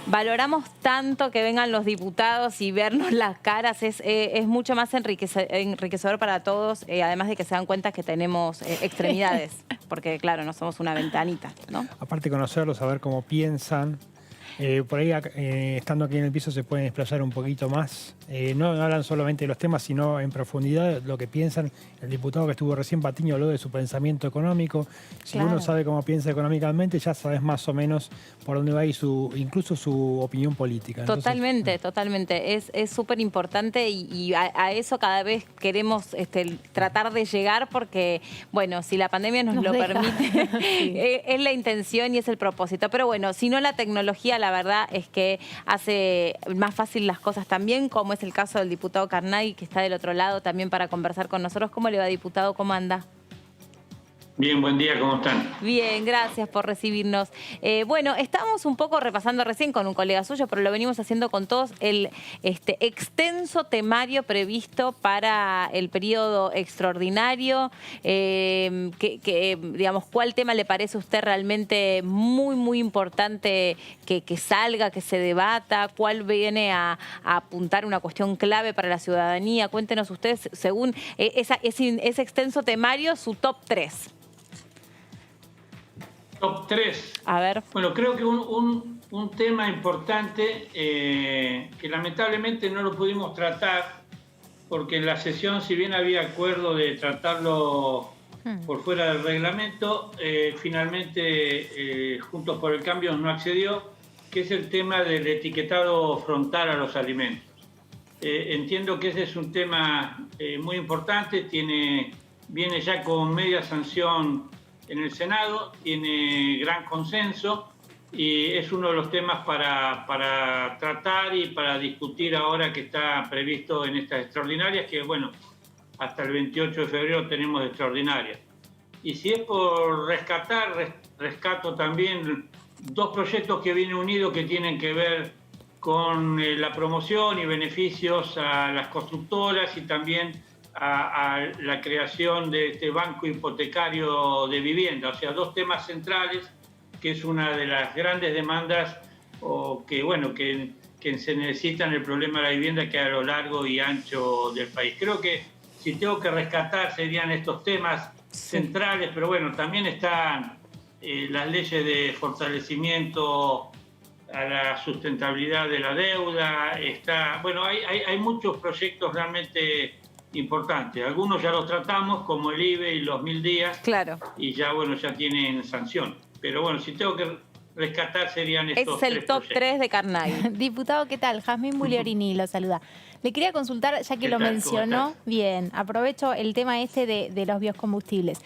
Valoramos tanto que vengan los diputados y vernos las caras, es mucho más enriquecedor para todos, además de que se dan cuenta que tenemos extremidades, porque claro, no somos una ventanita, ¿no? Aparte de conocerlos, saber cómo piensan. Por ahí, estando aquí en el piso, se pueden explayar un poquito más. No hablan solamente de los temas, sino en profundidad lo que piensan. El diputado que estuvo recién, Patiño, habló de su pensamiento económico. Si uno sabe cómo piensa económicamente, ya sabes más o menos por dónde va y incluso su opinión política. Entonces, totalmente. Es súper importante y a eso cada vez queremos tratar de llegar porque, bueno, si la pandemia nos lo permite, sí. Es la intención y es el propósito. Pero bueno, si no, la tecnología, la verdad es que hace más fácil las cosas también, como es el caso del diputado Carnaghi, que está del otro lado también para conversar con nosotros. ¿Cómo le va, diputado? ¿Cómo anda? Bien, buen día, ¿cómo están? Bien, gracias por recibirnos. Bueno, estábamos un poco repasando recién con un colega suyo, pero lo venimos haciendo con todos, el extenso temario previsto para el periodo extraordinario. Digamos, ¿cuál tema le parece a usted realmente muy importante que salga, que se debata? ¿Cuál viene a apuntar una cuestión clave para la ciudadanía? Cuéntenos ustedes, según ese extenso temario, su top 3. Top 3. A ver. Bueno, creo que un tema importante que lamentablemente no lo pudimos tratar porque en la sesión, si bien había acuerdo de tratarlo por fuera del reglamento, finalmente Juntos por el Cambio no accedió, que es el tema del etiquetado frontal a los alimentos. Entiendo que ese es un tema muy importante, viene ya con media sanción en el Senado, tiene gran consenso y es uno de los temas para tratar y para discutir ahora que está previsto en estas extraordinarias, que bueno, hasta el 28 de febrero tenemos extraordinarias. Y si es por rescatar, rescato también dos proyectos que vienen unidos que tienen que ver con la promoción y beneficios a las constructoras y también a la creación de este banco hipotecario de vivienda. O sea, dos temas centrales, que es una de las grandes demandas que se necesita en el problema de la vivienda que hay a lo largo y ancho del país. Creo que si tengo que rescatar serían estos temas centrales, pero bueno, también están las leyes de fortalecimiento a la sustentabilidad de la deuda. Hay muchos proyectos realmente importantes. Algunos ya los tratamos, como el IBE y los 1000 días. Claro. Y ya tienen sanción. Pero bueno, si tengo que rescatar serían estos Es el top 3 de Carnay. Diputado, ¿qué tal? Jazmín Bugliorini lo saluda. Le quería consultar, ya que lo mencionó, bien, aprovecho el tema de los biocombustibles.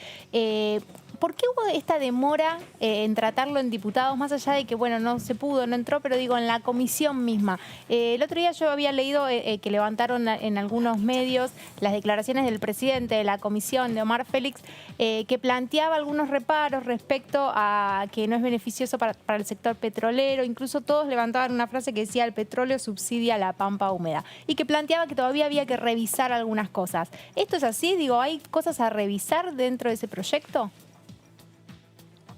¿Por qué hubo esta demora en tratarlo en diputados, más allá de que, bueno, no se pudo, no entró, pero digo, en la comisión misma? El otro día yo había leído que levantaron en algunos medios las declaraciones del presidente de la comisión, de Omar Félix, que planteaba algunos reparos respecto a que no es beneficioso para el sector petrolero. Incluso todos levantaban una frase que decía: el petróleo subsidia la pampa húmeda. Y que planteaba que todavía había que revisar algunas cosas. ¿Esto es así? Digo, ¿hay cosas a revisar dentro de ese proyecto?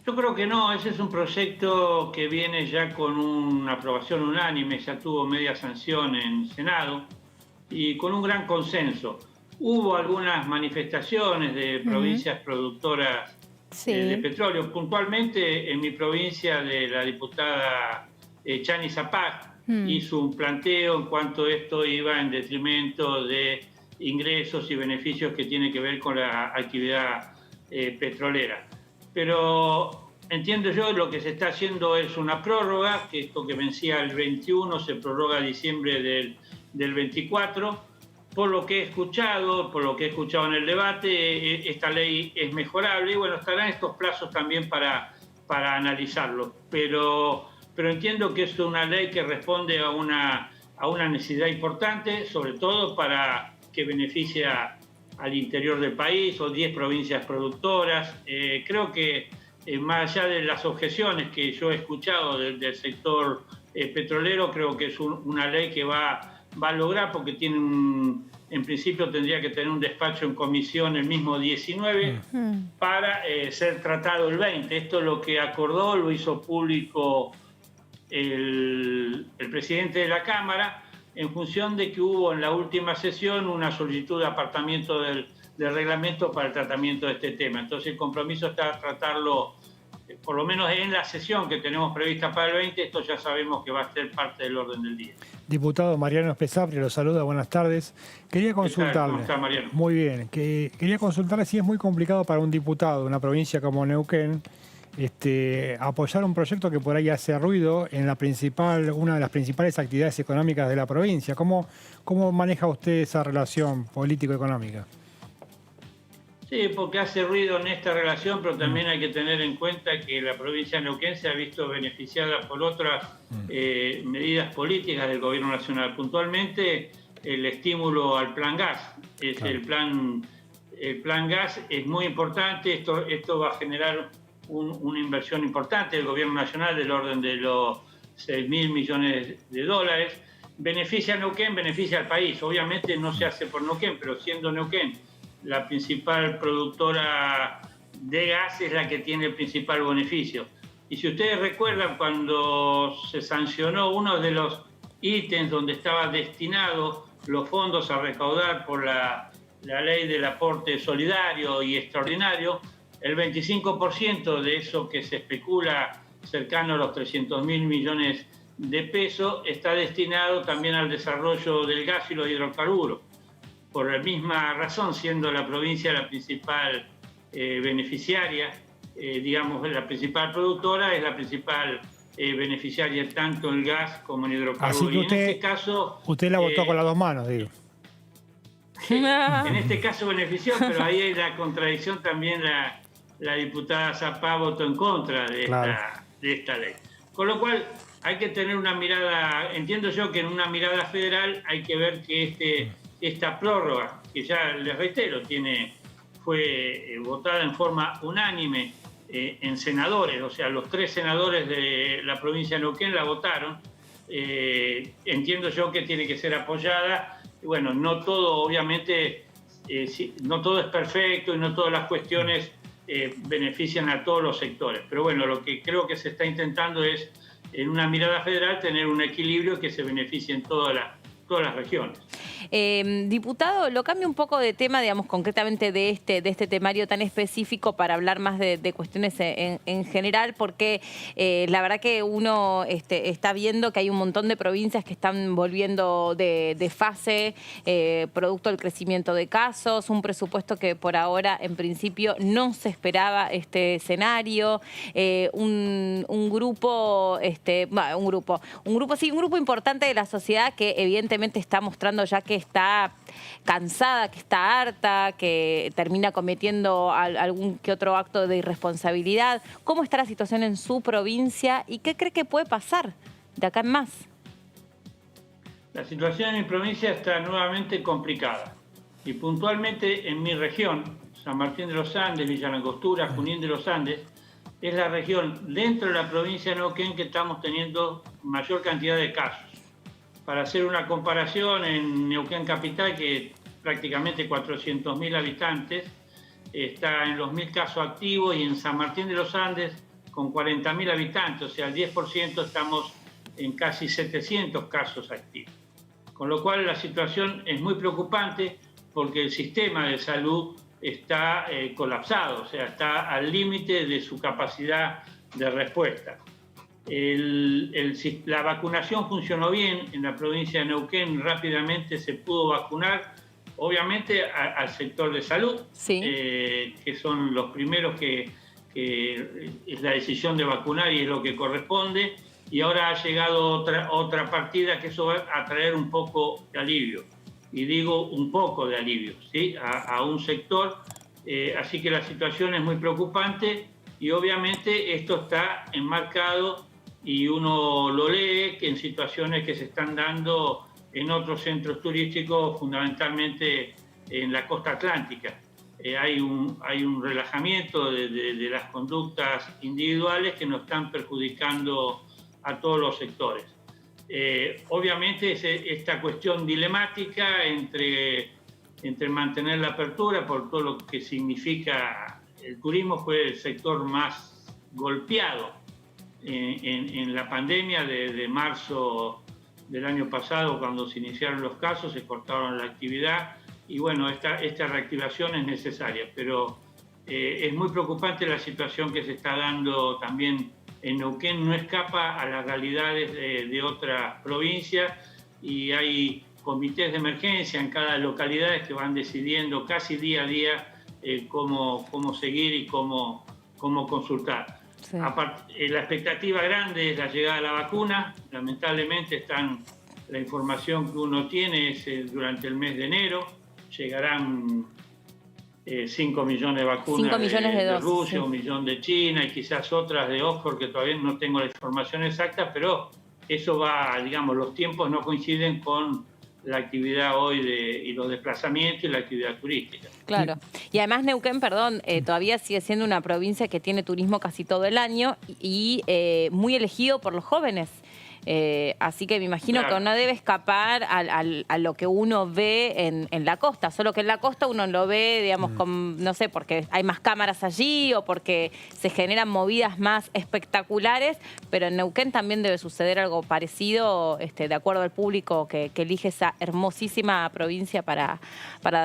Yo creo que no, ese es un proyecto que viene ya con una aprobación unánime, ya tuvo media sanción en Senado y con un gran consenso. Hubo algunas manifestaciones de provincias productoras de petróleo, puntualmente en mi provincia de la diputada Chani Zapag hizo un planteo en cuanto esto iba en detrimento de ingresos y beneficios que tiene que ver con la actividad petrolera. Pero entiendo yo, lo que se está haciendo es una prórroga, que esto que vencía el 21 se prorroga a diciembre del 24. Por lo que he escuchado, en el debate, esta ley es mejorable y bueno, estarán estos plazos también para analizarlo. Pero entiendo que es una ley que responde a una necesidad importante, sobre todo para que beneficie al interior del país o 10 provincias productoras. Creo que más allá de las objeciones que yo he escuchado del sector petrolero, creo que es una ley que va a lograr, porque en principio tendría que tener un despacho en comisión el mismo 19 para ser tratado el 20. Esto es lo que acordó, lo hizo público el presidente de la Cámara, en función de que hubo en la última sesión una solicitud de apartamiento del reglamento para el tratamiento de este tema. Entonces el compromiso está tratarlo, por lo menos en la sesión que tenemos prevista para el 20, esto ya sabemos que va a ser parte del orden del día. Diputado Mariano Espesapri, lo saluda, buenas tardes. Quería consultarle. ¿Cómo está, Mariano? Muy bien. Quería consultarle si es muy complicado para un diputado de una provincia como Neuquén apoyar un proyecto que por ahí hace ruido en una de las principales actividades económicas de la provincia. ¿Cómo maneja usted esa relación político-económica? Sí, porque hace ruido en esta relación, pero también hay que tener en cuenta que la provincia de Neuquén se ha visto beneficiada por otras medidas políticas del gobierno nacional. Puntualmente, el estímulo al plan gas. El plan gas es muy importante. Esto va a generar una inversión importante del gobierno nacional del orden de los 6.000 millones de dólares. Beneficia a Neuquén, beneficia al país. Obviamente no se hace por Neuquén, pero siendo Neuquén la principal productora de gas, es la que tiene el principal beneficio. Y si ustedes recuerdan, cuando se sancionó uno de los ítems donde estaba destinado los fondos a recaudar por la ley del aporte solidario y extraordinario, el 25% de eso que se especula cercano a los 300.000 millones de pesos está destinado también al desarrollo del gas y los hidrocarburos. Por la misma razón, siendo la provincia la principal beneficiaria, la principal productora, es la principal beneficiaria tanto en gas como en hidrocarburos. Así que usted la votó con las dos manos, digo. En este caso benefició, pero ahí hay la contradicción también. La diputada Zapá votó en contra de esta ley. Con lo cual hay que tener una mirada, entiendo yo que en una mirada federal hay que ver que esta prórroga, que ya les reitero, fue votada en forma unánime en senadores, o sea, los 3 senadores de la provincia de Neuquén la votaron, entiendo yo que tiene que ser apoyada. Y bueno, no todo, obviamente, no todo es perfecto y no todas las cuestiones benefician a todos los sectores. Pero bueno, lo que creo que se está intentando es, en una mirada federal, tener un equilibrio que se beneficie en todas las regiones. Diputado, lo cambio un poco de tema, digamos, concretamente de este temario tan específico para hablar más de cuestiones en general, porque la verdad que uno está viendo que hay un montón de provincias que están volviendo de fase, producto del crecimiento de casos, un presupuesto que por ahora, en principio, no se esperaba este escenario, un grupo importante de la sociedad que evidentemente está mostrando ya que está cansada, que está harta, que termina cometiendo algún que otro acto de irresponsabilidad. ¿Cómo está la situación en su provincia y qué cree que puede pasar de acá en más? La situación en mi provincia está nuevamente complicada y puntualmente en mi región, San Martín de los Andes, Villa Langostura, Junín de los Andes, es la región dentro de la provincia de Neuquén que estamos teniendo mayor cantidad de casos. Para hacer una comparación, en Neuquén Capital, que prácticamente 400.000 habitantes, está en los 1.000 casos activos, y en San Martín de los Andes, con 40.000 habitantes, o sea, el 10%, estamos en casi 700 casos activos. Con lo cual la situación es muy preocupante porque el sistema de salud está colapsado, o sea, está al límite de su capacidad de respuesta. La vacunación funcionó bien en la provincia de Neuquén, rápidamente se pudo vacunar, obviamente al sector de salud, sí. Que son los primeros que es la decisión de vacunar y es lo que corresponde, y ahora ha llegado otra partida que eso va a traer un poco de alivio, y digo un poco de alivio, ¿sí? a un sector, así que la situación es muy preocupante y obviamente esto está enmarcado y uno lo lee que en situaciones que se están dando en otros centros turísticos, fundamentalmente en la costa atlántica. Hay un relajamiento de las conductas individuales que nos están perjudicando a todos los sectores. Obviamente esta cuestión dilemática entre mantener la apertura por todo lo que significa el turismo, fue el sector más golpeado en la pandemia de marzo del año pasado, cuando se iniciaron los casos, se cortaron la actividad y bueno, esta reactivación es necesaria, pero es muy preocupante la situación que se está dando también en Neuquén, no escapa a las realidades de otras provincias y hay comités de emergencia en cada localidad que van decidiendo casi día a día cómo seguir y cómo consultar. Sí. La expectativa grande es la llegada de la vacuna. Lamentablemente la información que uno tiene es durante el mes de enero. Llegarán 5 millones de vacunas 5 millones de dosis, Rusia, sí. 1 millón de China y quizás otras de Oxford, que todavía no tengo la información exacta, pero eso va, digamos, los tiempos no coinciden con la actividad hoy y los desplazamientos y la actividad turística. Claro. Y además Neuquén, todavía sigue siendo una provincia que tiene turismo casi todo el año y muy elegido por los jóvenes. Así que me imagino que no debe escapar a lo que uno ve en la costa, solo que en la costa uno lo ve, digamos, no sé, porque hay más cámaras allí o porque se generan movidas más espectaculares, pero en Neuquén también debe suceder algo parecido, de acuerdo al público que elige esa hermosísima provincia para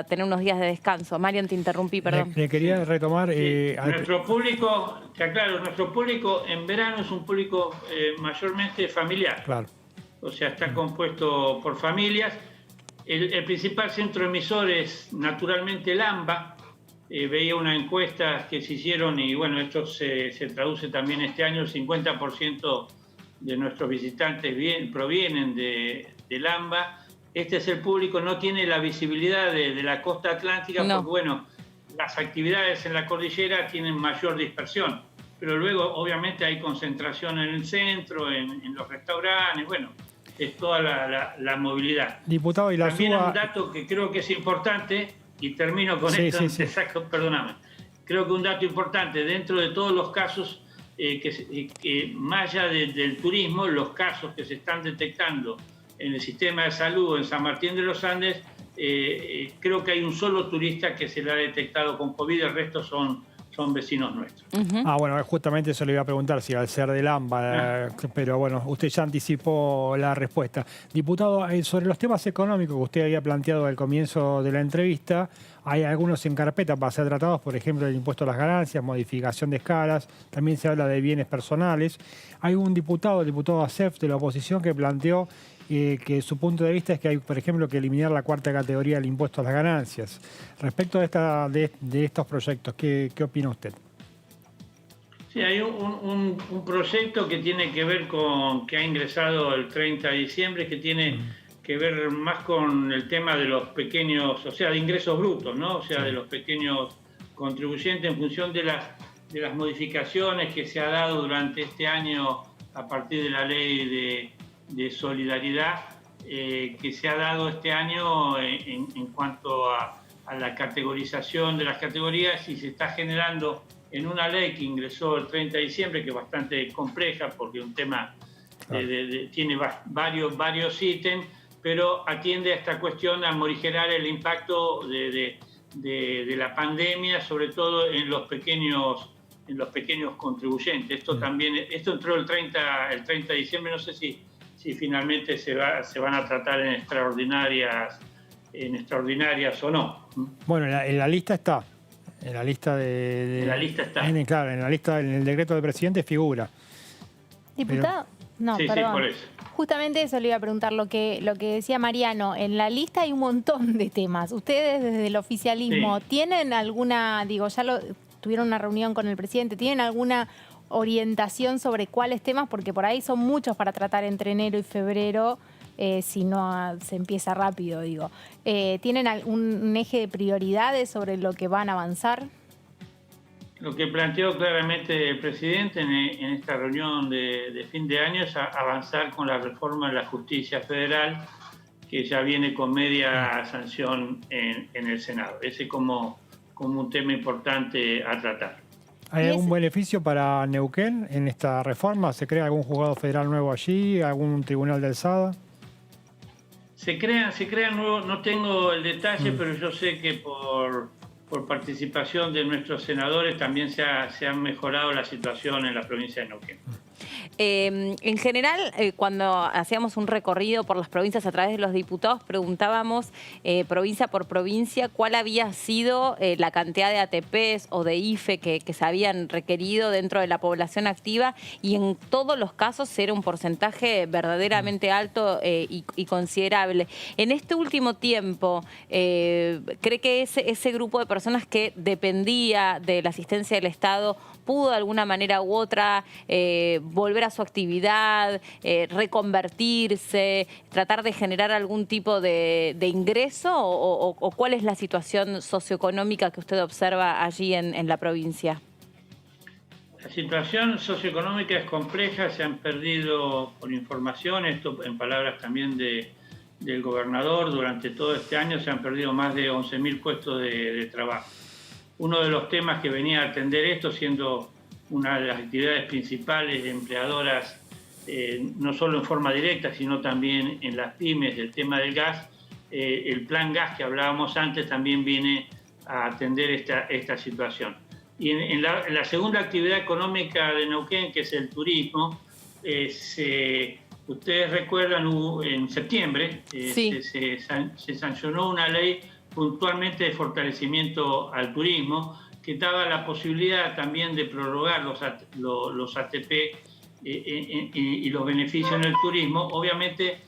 tener unos días de descanso. Marian, te interrumpí, perdón. Le quería retomar... Nuestro público, te aclaro, nuestro público en verano es un público mayormente familiar. Claro. O sea, está compuesto por familias. El principal centro emisor es naturalmente el AMBA. Veía una encuesta que se hicieron y bueno, esto se traduce también este año. El 50% de nuestros visitantes provienen del AMBA. Este es el público, no tiene la visibilidad de la costa atlántica porque bueno, las actividades en la cordillera tienen mayor dispersión. pero luego obviamente hay concentración en el centro, en los restaurantes, bueno, es toda la movilidad. Diputado, y la También suba... un dato que creo que es importante, y termino con Sí, esto, sí. perdóname. Creo que un dato importante, dentro de todos los casos, que más allá del turismo, los casos que se están detectando en el sistema de salud en San Martín de los Andes, creo que hay un solo turista que se le ha detectado con COVID, el resto son vecinos nuestros. Bueno, justamente eso le iba a preguntar, si al ser del AMBA, pero bueno, usted ya anticipó la respuesta. Diputado, sobre los temas económicos que usted había planteado al comienzo de la entrevista, hay algunos en carpeta para ser tratados, por ejemplo, el impuesto a las ganancias, modificación de escalas, también se habla de bienes personales. Hay un diputado, el diputado Acef de la oposición, que planteó que su punto de vista es que hay, por ejemplo, que eliminar la cuarta categoría del impuesto a las ganancias. Respecto de estos proyectos, ¿qué opina usted? Sí, hay un proyecto que tiene que ver con, que ha ingresado el 30 de diciembre, que tiene que ver más con el tema de los pequeños, o sea, de ingresos brutos, ¿no? O sea, de los pequeños contribuyentes en función de las modificaciones que se ha dado durante este año a partir de la ley de solidaridad que se ha dado este año en cuanto a la categorización de las categorías, y se está generando en una ley que ingresó el 30 de diciembre, que es bastante compleja porque es un tema tiene varios ítems, pero atiende a esta cuestión a morigerar el impacto de la pandemia, sobre todo en los pequeños contribuyentes. Esto entró el 30 de diciembre, no sé si finalmente se van a tratar en extraordinarias o no. Bueno, en la lista está. En la lista En la lista está. Claro, en la lista, en el decreto del presidente figura. Diputado, no, sí, perdón. Sí, por eso. Justamente eso le iba a preguntar, lo que decía Mariano. En la lista hay un montón de temas. Ustedes desde el oficialismo, ¿tienen alguna, tuvieron una reunión con el presidente, tienen alguna orientación sobre cuáles temas? Porque por ahí son muchos para tratar entre enero y febrero, si no se empieza rápido, ¿Tienen un eje de prioridades sobre lo que van a avanzar? Lo que planteó claramente el presidente en esta reunión de fin de año es avanzar con la reforma de la justicia federal, que ya viene con media sanción en el Senado. Ese como un tema importante a tratar. ¿Hay algún beneficio para Neuquén en esta reforma? ¿Se crea algún juzgado federal nuevo allí? ¿Algún tribunal de alzada? Se crean nuevos, no tengo el detalle, pero yo sé que por participación de nuestros senadores también se ha mejorado la situación en la provincia de Neuquén. En general, cuando hacíamos un recorrido por las provincias a través de los diputados, preguntábamos provincia por provincia cuál había sido la cantidad de ATPs o de IFE que se habían requerido dentro de la población activa, y en todos los casos era un porcentaje verdaderamente alto y considerable. En este último tiempo, ¿cree que ese grupo de personas que dependía de la asistencia del Estado pudo de alguna manera u otra volver a su actividad, reconvertirse, tratar de generar algún tipo de ingreso? ¿O cuál es la situación socioeconómica que usted observa allí en la provincia? La situación socioeconómica es compleja, se han perdido, por información, esto en palabras también del gobernador, durante todo este año se han perdido más de 11.000 puestos de trabajo. Uno de los temas que venía a atender esto, siendo una de las actividades principales empleadoras, no solo en forma directa, sino también en las pymes, del tema del gas, el plan gas que hablábamos antes también viene a atender esta situación. Y en la segunda actividad económica de Neuquén, que es el turismo, ustedes recuerdan, en septiembre se sancionó una ley puntualmente de fortalecimiento al turismo, que daba la posibilidad también de prorrogar los ATP y los beneficios en el turismo. Obviamente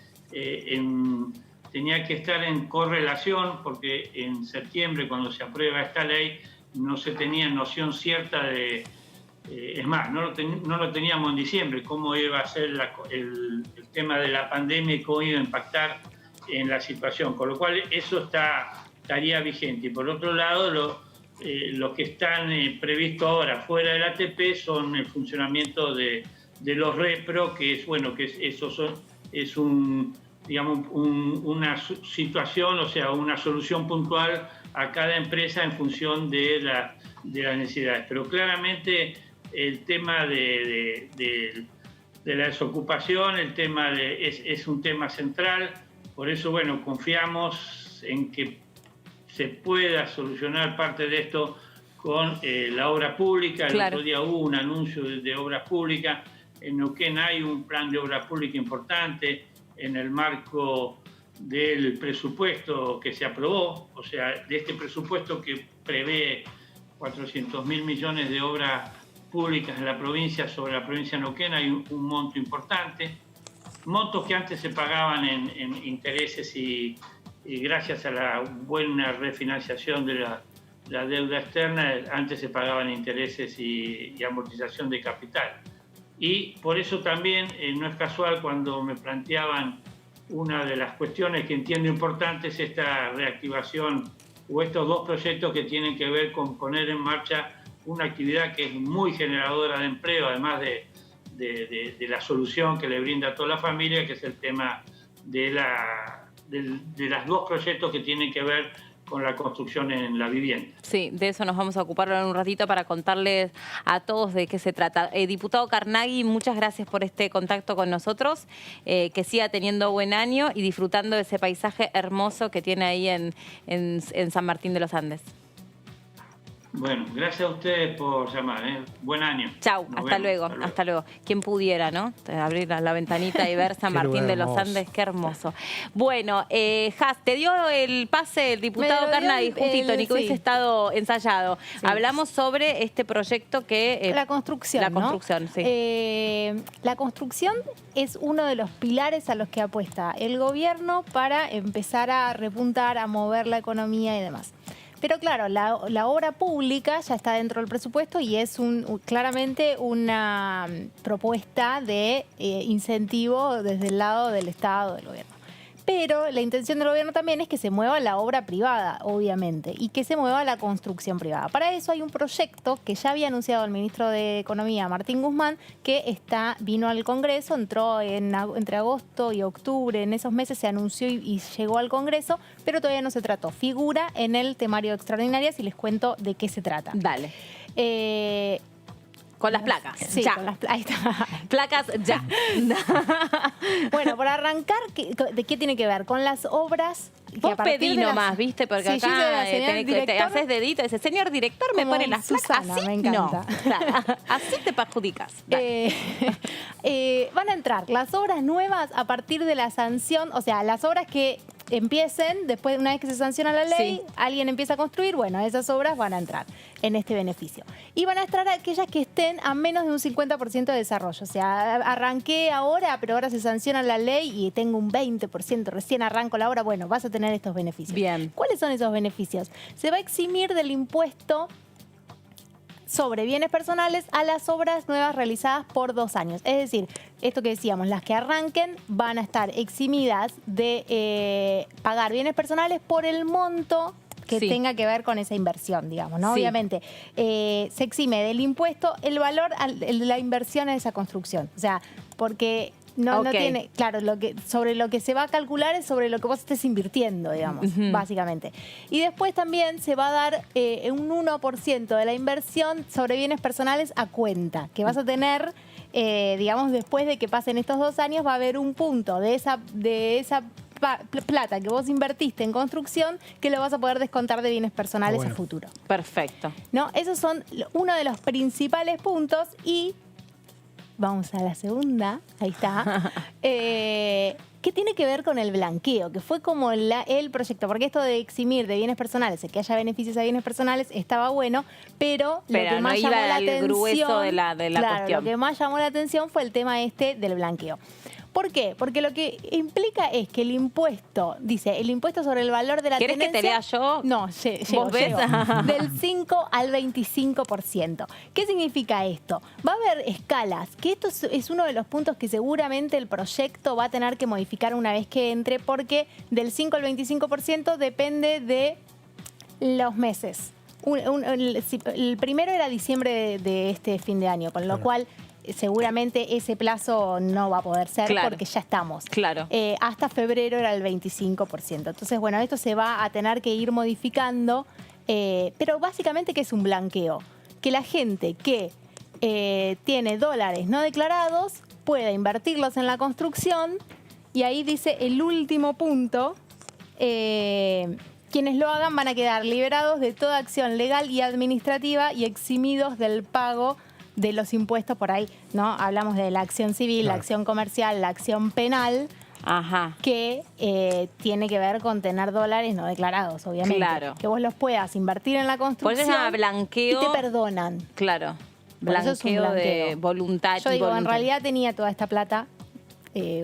tenía que estar en correlación, porque en septiembre, cuando se aprueba esta ley, no se tenía noción cierta de... es más, no lo teníamos en diciembre, cómo iba a ser el tema de la pandemia y cómo iba a impactar en la situación, con lo cual eso estaría vigente. Y por otro lado, lo que están previsto ahora fuera del ATP son el funcionamiento de los repro, que es bueno, es una situación, o sea, una solución puntual a cada empresa en función de las necesidades. Pero claramente el tema de la desocupación, es un tema central. Por eso, bueno, confiamos en que se pueda solucionar parte de esto con la obra pública. El otro día hubo un anuncio de obras públicas. En Neuquén hay un plan de obra pública importante en el marco del presupuesto que se aprobó, o sea, de este presupuesto que prevé 400.000 millones de obras públicas en la provincia. Sobre la provincia de Neuquén hay un monto importante, montos que antes se pagaban en intereses y gracias a la buena refinanciación de la deuda externa, antes se pagaban intereses y amortización de capital. Y por eso también no es casual cuando me planteaban una de las cuestiones que entiendo importantes, esta reactivación o estos dos proyectos que tienen que ver con poner en marcha una actividad que es muy generadora de empleo, además de la solución que le brinda a toda la familia, que es el tema de los dos proyectos que tienen que ver con la construcción en la vivienda. Sí, de eso nos vamos a ocupar en un ratito para contarles a todos de qué se trata. Diputado Carnaghi, muchas gracias por este contacto con nosotros, que siga teniendo buen año y disfrutando de ese paisaje hermoso que tiene ahí en San Martín de los Andes. Bueno, gracias a ustedes por llamar, Buen año. Chau, hasta luego. Quien pudiera, ¿no? Abrir la ventanita y ver San Martín de los Andes, qué hermoso. Bueno, Has, te dio el pase el diputado Carnaghi, justito, ni que hubiese estado ensayado. Sí. Hablamos sobre este proyecto que... la construcción, sí. La construcción es uno de los pilares a los que apuesta el gobierno para empezar a repuntar, a mover la economía y demás. Pero claro, la obra pública ya está dentro del presupuesto y es claramente una propuesta de incentivo desde el lado del Estado, del gobierno. Pero la intención del gobierno también es que se mueva la obra privada, obviamente, y que se mueva la construcción privada. Para eso hay un proyecto que ya había anunciado el ministro de Economía, Martín Guzmán, que vino al Congreso, entró entre agosto y octubre, en esos meses se anunció y llegó al Congreso, pero todavía no se trató. Figura en el temario de extraordinarias y les cuento de qué se trata. Dale. Con las placas. Sí, ya. Con ahí está. Placas ya. Bueno, por arrancar, ¿de qué tiene que ver? Con las obras. Vos pedí nomás, ¿viste? Porque sí, acá te haces dedito y dices, señor director, me pone las placas. Susana, así me encanta. No. Claro, así te perjudicas. Van a entrar las obras nuevas a partir de la sanción, o sea, las obras que empiecen, después, una vez que se sanciona la ley, alguien empieza a construir, bueno, esas obras van a entrar en este beneficio. Y van a entrar aquellas que estén a menos de un 50% de desarrollo. O sea, arranqué ahora, pero ahora se sanciona la ley y tengo un 20%, recién arranco la obra, bueno, vas a tener estos beneficios. Bien. ¿Cuáles son esos beneficios? Se va a eximir del impuesto sobre bienes personales a las obras nuevas realizadas por 2 años. Es decir, esto que decíamos, las que arranquen van a estar eximidas de pagar bienes personales por el monto que tenga que ver con esa inversión, digamos, ¿no? Obviamente, se exime del impuesto el valor de la inversión en esa construcción. O sea, porque no tiene, claro, sobre lo que se va a calcular es sobre lo que vos estés invirtiendo, digamos, básicamente. Y después también se va a dar un 1% de la inversión sobre bienes personales a cuenta, que vas a tener, digamos, después de que pasen estos 2 años, va a haber un punto de esa plata que vos invertiste en construcción que lo vas a poder descontar de bienes personales a futuro. Perfecto. ¿No? Esos son uno de los principales puntos y vamos a la segunda, ahí está, que tiene que ver con el blanqueo, que fue como el proyecto, porque esto de eximir de bienes personales, que haya beneficios a bienes personales, estaba bueno, pero lo que más llamó la atención, grueso de la cuestión. Lo que más llamó la atención fue el tema del blanqueo. ¿Por qué? Porque lo que implica es que el impuesto, dice, el impuesto sobre el valor de la tenencia... ¿Querés que te lea yo? No, ¿Vos ves? Del 5 al 25%. ¿Qué significa esto? Va a haber escalas, que esto es uno de los puntos que seguramente el proyecto va a tener que modificar una vez que entre, porque del 5 al 25% depende de los meses. El primero era diciembre de este fin de año, con lo cual seguramente ese plazo no va a poder ser porque ya estamos. Claro. Hasta febrero era el 25%. Entonces, bueno, esto se va a tener que ir modificando, pero básicamente, ¿qué es un blanqueo? Que la gente que tiene dólares no declarados pueda invertirlos en la construcción, y ahí dice el último punto, quienes lo hagan van a quedar liberados de toda acción legal y administrativa y eximidos del pago de los impuestos. Por ahí, ¿no? Hablamos de la acción civil, la acción comercial, la acción penal, que tiene que ver con tener dólares no declarados, obviamente. Claro. Que vos los puedas invertir en la construcción. Por eso se llama blanqueo. Y te perdonan. Claro. Por eso es un Blanqueo de blanqueo. voluntad. Yo digo, en realidad tenía toda esta plata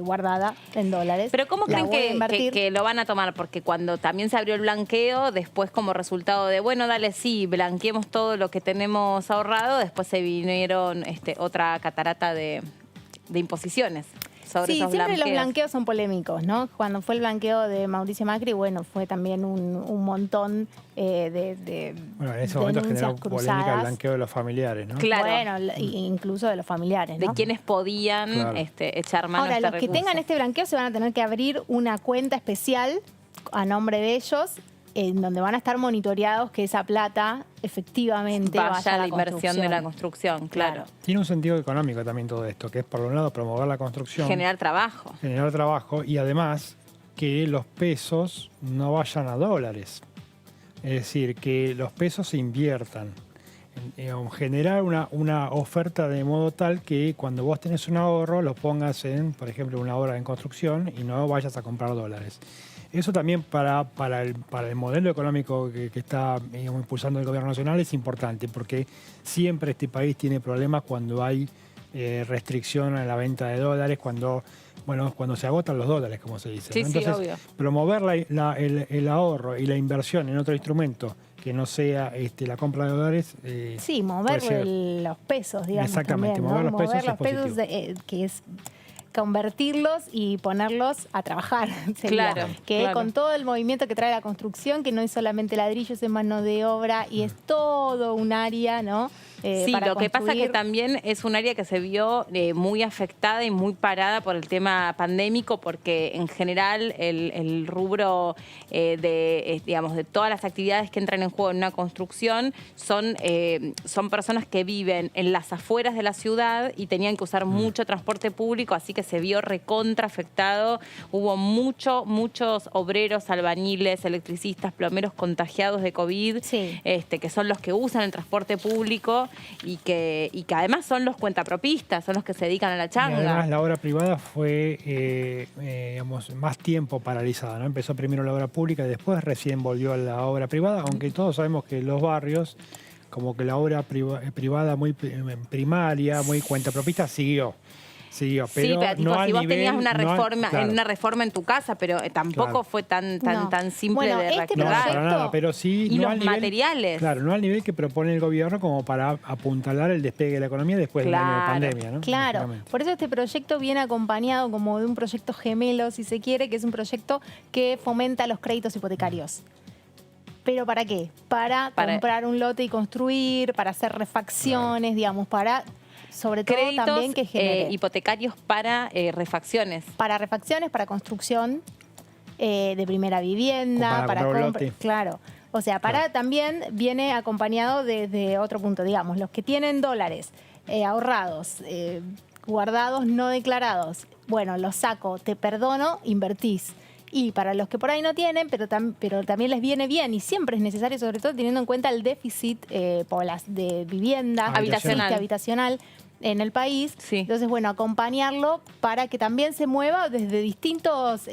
guardada en dólares. Pero ¿cómo La creen voy a invertir. que lo van a tomar? Porque cuando también se abrió el blanqueo, después como resultado de, bueno, dale, sí, blanqueemos todo lo que tenemos ahorrado, después se vinieron otra catarata de imposiciones sobre esos siempre blanqueos. los blanqueos son polémicos, ¿no? Cuando fue el blanqueo de Mauricio Macri, bueno, fue también un montón de Bueno, en ese momento generó polémica el blanqueo de los familiares, ¿no? Claro. Bueno, incluso de los familiares, ¿no? De quienes podían echar mano Ahora, a este los que recurso. tengan este blanqueo se van a tener que abrir una cuenta especial a nombre de ellos, en donde van a estar monitoreados que esa plata efectivamente vaya a la inversión de la construcción, claro. Tiene un sentido económico también todo esto, que es por un lado promover la construcción. Generar trabajo. Generar trabajo y además que los pesos no vayan a dólares. Es decir, que los pesos se inviertan. Generar una oferta de modo tal que cuando vos tenés un ahorro lo pongas en, por ejemplo, una obra en construcción y no vayas a comprar dólares. Eso también para el modelo económico que está impulsando el gobierno nacional es importante, porque siempre este país tiene problemas cuando hay restricción en la venta de dólares, cuando se agotan los dólares, como se dice, Sí, ¿no? sí, Entonces, obvio. promover el ahorro y la inversión en otro instrumento que no sea la compra de dólares. Sí, mover los pesos, digamos. Exactamente, también, mover ¿no? los pesos es positivo. Que es convertirlos y ponerlos a trabajar. Sería. Claro, Que claro. con todo el movimiento que trae la construcción, que no es solamente ladrillos, es mano de obra y es todo un área, ¿no? Sí, para lo que pasa es que construir. también es un área que se vio muy afectada y muy parada por el tema pandémico, porque en general el rubro de todas las actividades que entran en juego en una construcción son personas que viven en las afueras de la ciudad y tenían que usar mucho transporte público, así que se vio recontra afectado. Hubo muchos obreros, albañiles, electricistas, plomeros contagiados de COVID, que son los que usan el transporte público y que además son los cuentapropistas, son los que se dedican a la Y changa. además la obra privada fue más tiempo paralizada, ¿no? Empezó primero la obra pública y después recién volvió a la obra privada, aunque todos sabemos que los barrios, como que la obra privada muy primaria, muy cuentapropista, siguió. Pero sí, pero tipo, no si vos nivel, tenías una reforma, claro. una reforma en tu casa, pero tampoco Claro. fue tan simple Bueno, de este reactivar. No, para nada, pero sí Y no los al nivel, materiales. Claro, no al nivel que propone el gobierno como para apuntalar el despegue de la economía después del año de pandemia, ¿no? Claro, Básicamente. por eso este proyecto viene acompañado como de un proyecto gemelo, si se quiere, que es un proyecto que fomenta los créditos hipotecarios. ¿Pero para qué? Para comprar un lote y construir, para hacer refacciones, digamos, para... Sobre todo Créditos también que genere. hipotecarios para refacciones. Para refacciones, para construcción de primera vivienda, Para comprar un lote. Claro. O sea, también viene acompañado desde otro punto, digamos, los que tienen dólares ahorrados, guardados, no declarados. Bueno, los saco, te perdono, invertís. Y para los que por ahí no tienen, pero también les viene bien y siempre es necesario, sobre todo teniendo en cuenta el déficit de vivienda habitacional en el país. Entonces, bueno, acompañarlo para que también se mueva desde distintos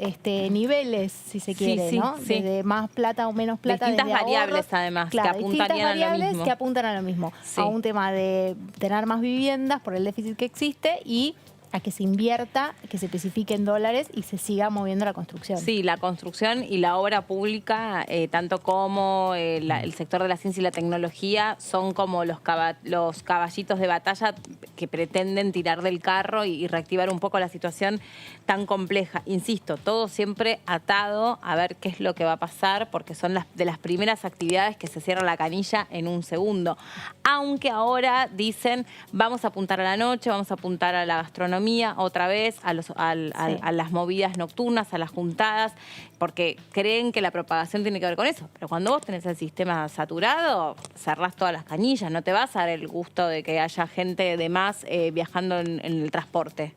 niveles, si se quiere, ¿no? Sí. Desde más plata o menos plata. Distintas desde variables, ahorros, además, claro, que distintas apuntarían a lo variables mismo. que apuntan a lo mismo. Sí. A un tema de tener más viviendas por el déficit que existe y a que se invierta, que se especifique en dólares y se siga moviendo la construcción. Sí, la construcción y la obra pública, tanto como el sector de la ciencia y la tecnología, son como los caballitos de batalla que pretenden tirar del carro y reactivar un poco la situación tan compleja. Insisto, todo siempre atado a ver qué es lo que va a pasar, porque son de las primeras actividades que se cierra la canilla en un segundo. Aunque ahora dicen, vamos a apuntar a la noche, vamos a apuntar a la gastronomía otra vez, a las movidas nocturnas, a las juntadas, porque creen que la propagación tiene que ver con eso. Pero cuando vos tenés el sistema saturado, cerrás todas las canillas, no te vas a dar el gusto de que haya gente de más viajando en el transporte.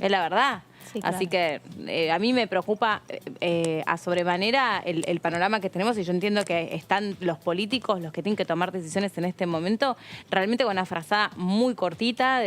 Es la verdad. Sí, claro. Así que a mí me preocupa a sobremanera el panorama que tenemos, y yo entiendo que están los políticos, los que tienen que tomar decisiones en este momento, realmente con una frazada muy cortita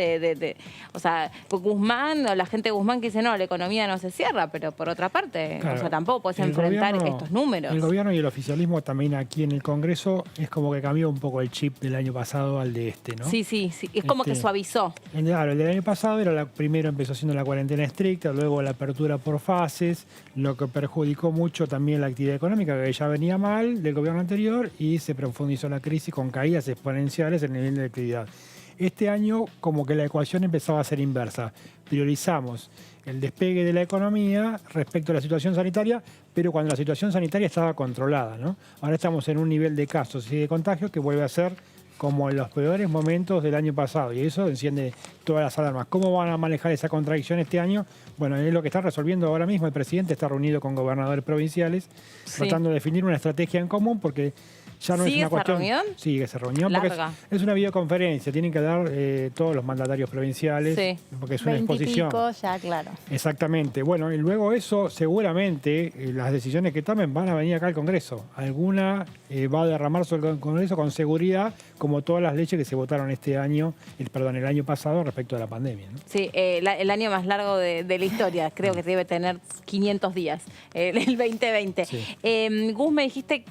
o sea, Guzmán, o la gente de Guzmán que dice, no, la economía no se cierra, pero por otra parte, claro, o sea, tampoco puedes enfrentar estos números. El gobierno y el oficialismo también aquí en el Congreso es como que cambió un poco el chip del año pasado al de este, ¿no? Sí, es como que suavizó. Claro, el del año pasado era primero empezó siendo la cuarentena estricta, luego la apertura por fases, lo que perjudicó mucho también la actividad económica, que ya venía mal del gobierno anterior, y se profundizó la crisis con caídas exponenciales en el nivel de actividad. Este año como que la ecuación empezaba a ser inversa. Priorizamos el despegue de la economía respecto a la situación sanitaria, pero cuando la situación sanitaria estaba controlada, ¿no? Ahora estamos en un nivel de casos y de contagios que vuelve a ser como en los peores momentos del año pasado, y eso enciende todas las alarmas. ¿Cómo van a manejar esa contradicción este año? Bueno, es lo que está resolviendo ahora mismo. El presidente está reunido con gobernadores provinciales, tratando de definir una estrategia en común, porque ya no es una cuestión... ¿Sigue esa reunión? Sigue esa reunión, porque es una videoconferencia, tienen que dar todos los mandatarios provinciales, porque es una exposición. Ya, claro. Exactamente. Bueno, y luego eso, seguramente, las decisiones que tomen van a venir acá al Congreso. Alguna va a derramar sobre el Congreso con seguridad, como todas las leyes que se votaron este año, el año pasado respecto a la pandemia, ¿no? Sí, el año más largo de la historia, creo que debe tener 500 días, el 2020. Sí. Gus, me dijiste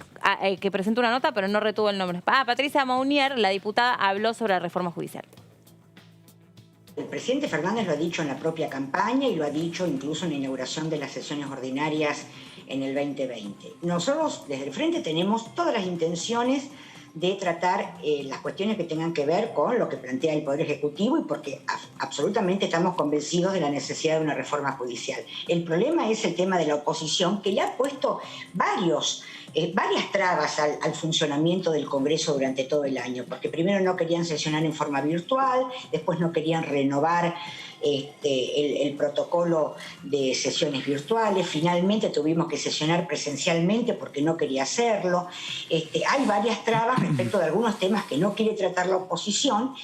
que presentó una nota, pero no retuvo el nombre. Patricia Mounier, la diputada, habló sobre la reforma judicial. El presidente Fernández lo ha dicho en la propia campaña y lo ha dicho incluso en la inauguración de las sesiones ordinarias en el 2020. Nosotros desde el Frente tenemos todas las intenciones de tratar las cuestiones que tengan que ver con lo que plantea el Poder Ejecutivo, y porque absolutamente estamos convencidos de la necesidad de una reforma judicial. El problema es el tema de la oposición, que le ha puesto varias trabas al funcionamiento del Congreso durante todo el año, porque primero no querían sesionar en forma virtual, después no querían renovar el protocolo de sesiones virtuales, finalmente tuvimos que sesionar presencialmente porque no quería hacerlo. Hay varias trabas respecto de algunos temas que no quiere tratar la oposición.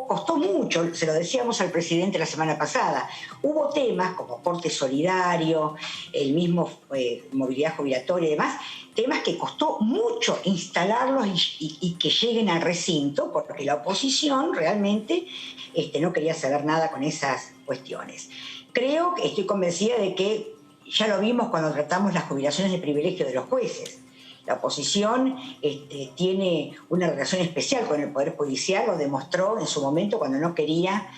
Costó mucho, se lo decíamos al presidente la semana pasada, hubo temas como aporte solidario, el mismo movilidad jubilatoria y demás, temas que costó mucho instalarlos y que lleguen al recinto, porque la oposición realmente no quería saber nada con esas cuestiones. Estoy convencida de que ya lo vimos cuando tratamos las jubilaciones de privilegio de los jueces. La oposición tiene una relación especial con el Poder Judicial, lo demostró en su momento cuando no quería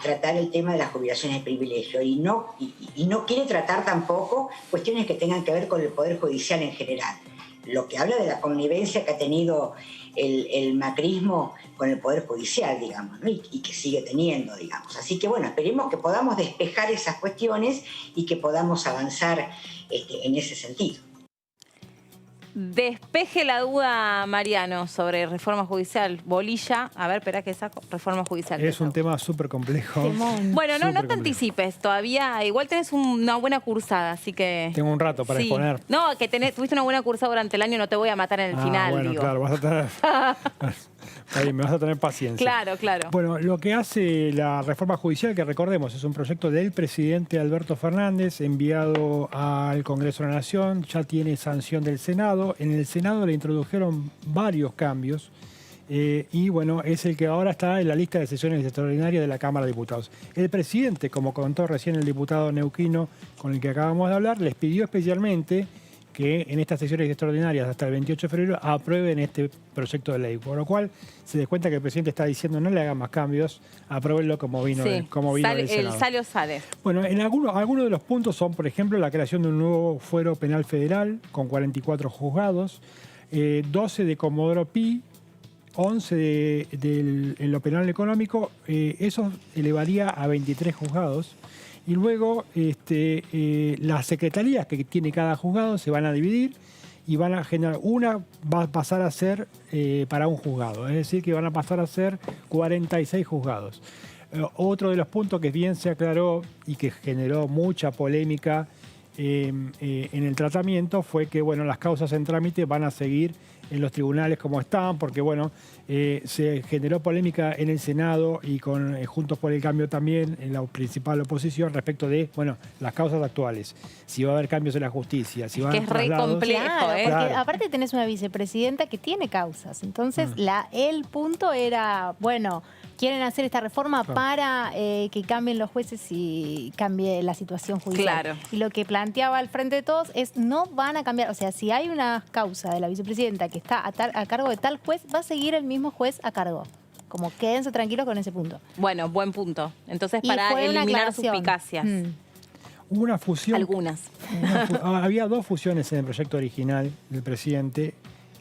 tratar el tema de las jubilaciones de privilegio, y no quiere tratar tampoco cuestiones que tengan que ver con el Poder Judicial en general. Lo que habla de la connivencia que ha tenido el macrismo con el Poder Judicial, digamos, ¿no? y que sigue teniendo, digamos. Así que bueno, esperemos que podamos despejar esas cuestiones y que podamos avanzar en ese sentido. Despeje la duda, Mariano, sobre reforma judicial. Bolilla, a ver, espera que saco. Reforma judicial. Es un tema súper complejo. Bueno, no te anticipes todavía. Igual tenés una buena cursada, así que... Tengo un rato para exponer. No, que tuviste una buena cursada durante el año, no te voy a matar en el final, bueno, digo. Claro, vas a tener... Ahí me vas a tener paciencia. Claro. Bueno, lo que hace la reforma judicial, que recordemos, es un proyecto del presidente Alberto Fernández, enviado al Congreso de la Nación, ya tiene sanción del Senado. En el Senado le introdujeron varios cambios y bueno, es el que ahora está en la lista de sesiones extraordinarias de la Cámara de Diputados. El presidente, como contó recién el diputado neuquino con el que acabamos de hablar, les pidió especialmente que en estas sesiones extraordinarias hasta el 28 de febrero aprueben este proyecto de ley. Por lo cual se descuenta que el presidente está diciendo no le hagan más cambios, apruébenlo como vino, del Senado. El sale o sale. Bueno, en algunos de los puntos son, por ejemplo, la creación de un nuevo fuero penal federal con 44 juzgados, 12 de Comodoro Pi, 11 en lo penal económico, eso elevaría a 23 juzgados. Y luego las secretarías que tiene cada juzgado se van a dividir y van a generar, una va a pasar a ser para un juzgado, es decir, que van a pasar a ser 46 juzgados. Otro de los puntos que bien se aclaró y que generó mucha polémica en el tratamiento fue que las causas en trámite van a seguir en los tribunales como están, porque se generó polémica en el Senado y con Juntos por el Cambio también, en la principal oposición, respecto de las causas actuales. Si va a haber cambios en la justicia, si va a haber re complejo, porque aparte tenés una vicepresidenta que tiene causas. Entonces, el punto era, quieren hacer esta reforma para que cambien los jueces y cambie la situación judicial. Claro. Y lo que planteaba al frente de todos es no van a cambiar. O sea, si hay una causa de la vicepresidenta que está a cargo de tal juez, va a seguir el mismo juez a cargo. Como quédense tranquilos con ese punto. Bueno, buen punto. Entonces, para eliminar suspicacias. Hubo una fusión. Algunas. Había dos fusiones en el proyecto original del presidente.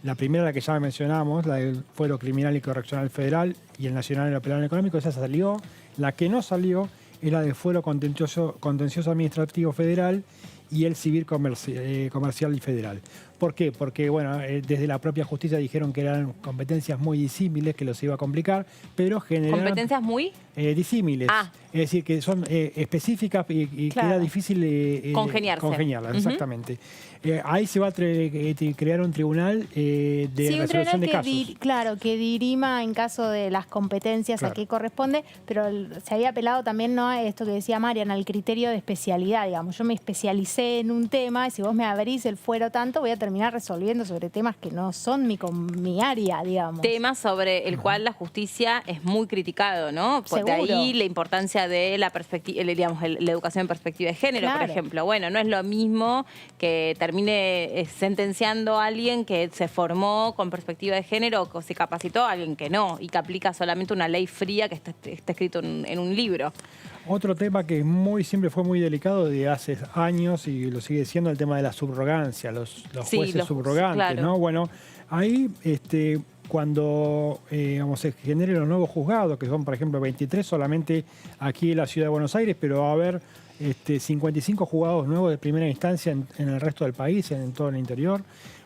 La primera, la que ya mencionamos, la del Fuero Criminal y Correccional Federal y el Nacional en lo Penal Económico, esa salió. La que no salió era del Fuero Contencioso Administrativo Federal y el Civil Comercial y Federal. ¿Por qué? Porque desde la propia justicia dijeron que eran competencias muy disímiles, que los iba a complicar, pero generaron... ¿Competencias muy? Disímiles. Es decir, que son específicas y que era difícil congeniarlas. Exactamente. Ahí se va a crear un tribunal de resolución de casos. Que dirima en caso de las competencias a qué corresponde, pero se había apelado también a esto que decía Marian, al criterio de especialidad, digamos. Yo me especialicé en un tema y si vos me abrís el fuero tanto, voy a terminar resolviendo sobre temas que no son mi área, digamos. Temas sobre el cual la justicia es muy criticado, ¿no? De ahí la importancia de la perspectiva, la educación en perspectiva de género, por ejemplo. No es lo mismo que termine sentenciando a alguien que se formó con perspectiva de género o que se capacitó a alguien que no y que aplica solamente una ley fría que está escrito en un libro. Otro tema que siempre fue muy delicado de hace años y lo sigue siendo el tema de la subrogancia, los jueces subrogantes, ¿no? Ahí cuando se generen los nuevos juzgados, que son por ejemplo 23 solamente aquí en la Ciudad de Buenos Aires, pero va a haber 55 juzgados nuevos de primera instancia en el resto del país, en todo el interior.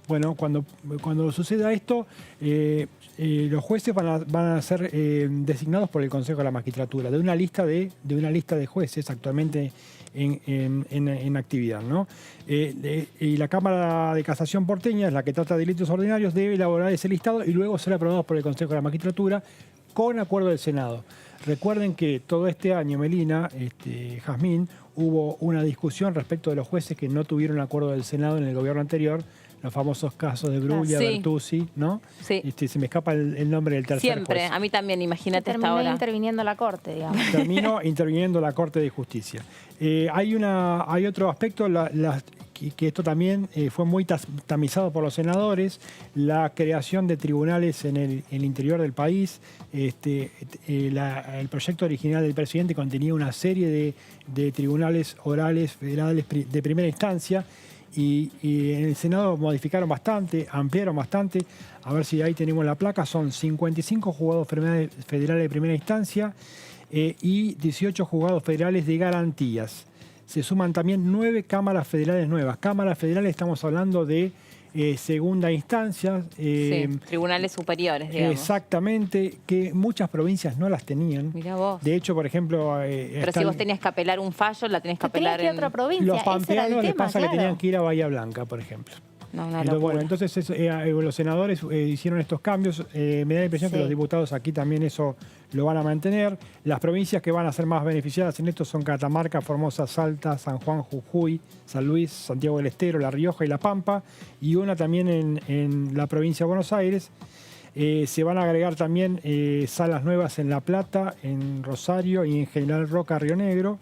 Cuando suceda esto, los jueces van a ser designados por el Consejo de la Magistratura, de una lista de jueces actualmente en actividad, ¿no? Y la Cámara de Casación porteña, es la que trata de delitos ordinarios, debe elaborar ese listado y luego ser aprobado por el Consejo de la Magistratura con acuerdo del Senado. Recuerden que todo este año, Melina, Jazmín, hubo una discusión respecto de los jueces que no tuvieron acuerdo del Senado en el gobierno anterior, los famosos casos de Bruglia, Bertuzzi, ¿no? Sí. Se me escapa el nombre del tercer Siempre, juez. A mí también, imagínate hasta ahora. Terminó interviniendo la Corte, digamos. Terminó interviniendo la Corte de Justicia. Hay otro aspecto, que esto también fue muy tamizado por los senadores, la creación de tribunales en el interior del país. El proyecto original del presidente contenía una serie de tribunales orales federales de primera instancia y en el Senado modificaron bastante, ampliaron bastante. A ver si ahí tenemos la placa. Son 55 juzgados federales de primera instancia y 18 juzgados federales de garantías. Se suman también 9 cámaras federales nuevas. Cámaras federales estamos hablando de segunda instancia. Tribunales superiores, digamos. Exactamente, que muchas provincias no las tenían. Mirá vos. De hecho, por ejemplo... Pero si vos tenías que apelar un fallo, la tenés que apelar en... otra provincia. Los pampeanos les pasa que tenían que ir a Bahía Blanca, por ejemplo. Entonces los senadores hicieron estos cambios. Me da la impresión que los diputados aquí también eso lo van a mantener. Las provincias que van a ser más beneficiadas en esto son Catamarca, Formosa, Salta, San Juan, Jujuy, San Luis, Santiago del Estero, La Rioja y La Pampa, y una también en la provincia de Buenos Aires. Se van a agregar también salas nuevas en La Plata, en Rosario y en General Roca, Río Negro.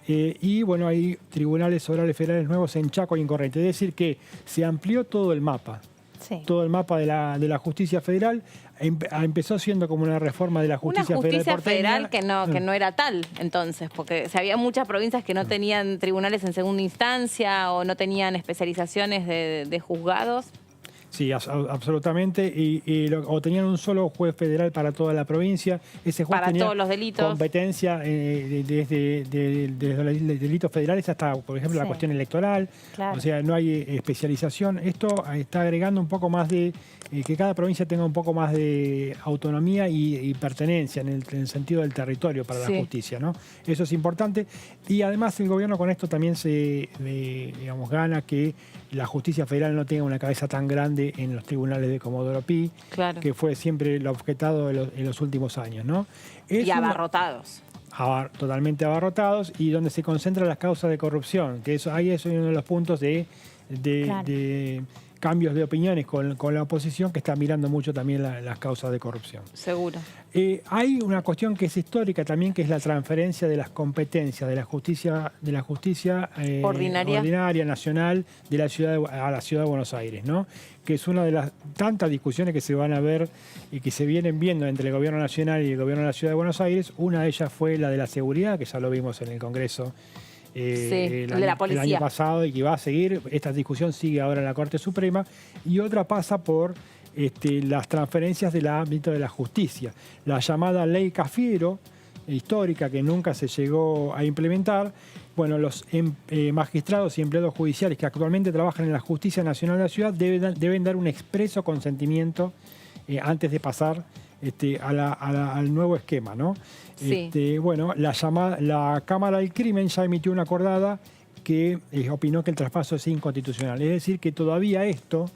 Y bueno, hay tribunales orales federales nuevos en Chaco y en Corrientes. Es decir, que se amplió todo el mapa. Sí. Todo el mapa de la justicia federal. Empezó siendo como una reforma de la justicia federal. Una justicia federal que no era tal, entonces, porque había muchas provincias que no tenían tribunales en segunda instancia o no tenían especializaciones de juzgados. Sí, absolutamente. O tenían un solo juez federal para toda la provincia. Ese juez para tenía todos los delitos. Competencia desde los delitos federales hasta, por ejemplo, la cuestión electoral. Claro. O sea, no hay especialización. Esto está agregando un poco más de que cada provincia tenga un poco más de autonomía y pertenencia en el sentido del territorio para la justicia, ¿no? Eso es importante. Y además el gobierno con esto también digamos, gana que la justicia federal no tenga una cabeza tan grande en los tribunales de Comodoro Pi, que fue siempre lo objetado en los últimos años, ¿no? Y abarrotados. Totalmente abarrotados, y donde se concentran las causas de corrupción, que ahí es uno de los puntos de cambios de opiniones con la oposición, que está mirando mucho también las causas de corrupción. Seguro. Hay una cuestión que es histórica también, que es la transferencia de las competencias de la justicia ordinaria nacional a la ciudad de Buenos Aires, ¿no? Que es una de las tantas discusiones que se van a ver y que se vienen viendo entre el gobierno nacional y el gobierno de la ciudad de Buenos Aires. Una de ellas fue la de la seguridad, que ya lo vimos en el Congreso de la policía. El año pasado, y que va a seguir. Esta discusión sigue ahora en la Corte Suprema, y otra pasa por las transferencias del ámbito de la justicia. La llamada Ley Cafiero, histórica, que nunca se llegó a implementar. Bueno, los magistrados y empleados judiciales que actualmente trabajan en la Justicia Nacional de la Ciudad deben dar un expreso consentimiento antes de pasar al nuevo esquema, ¿no? Sí. Bueno, la Cámara del Crimen ya emitió una acordada que opinó que el traspaso es inconstitucional. Es decir, que todavía esto,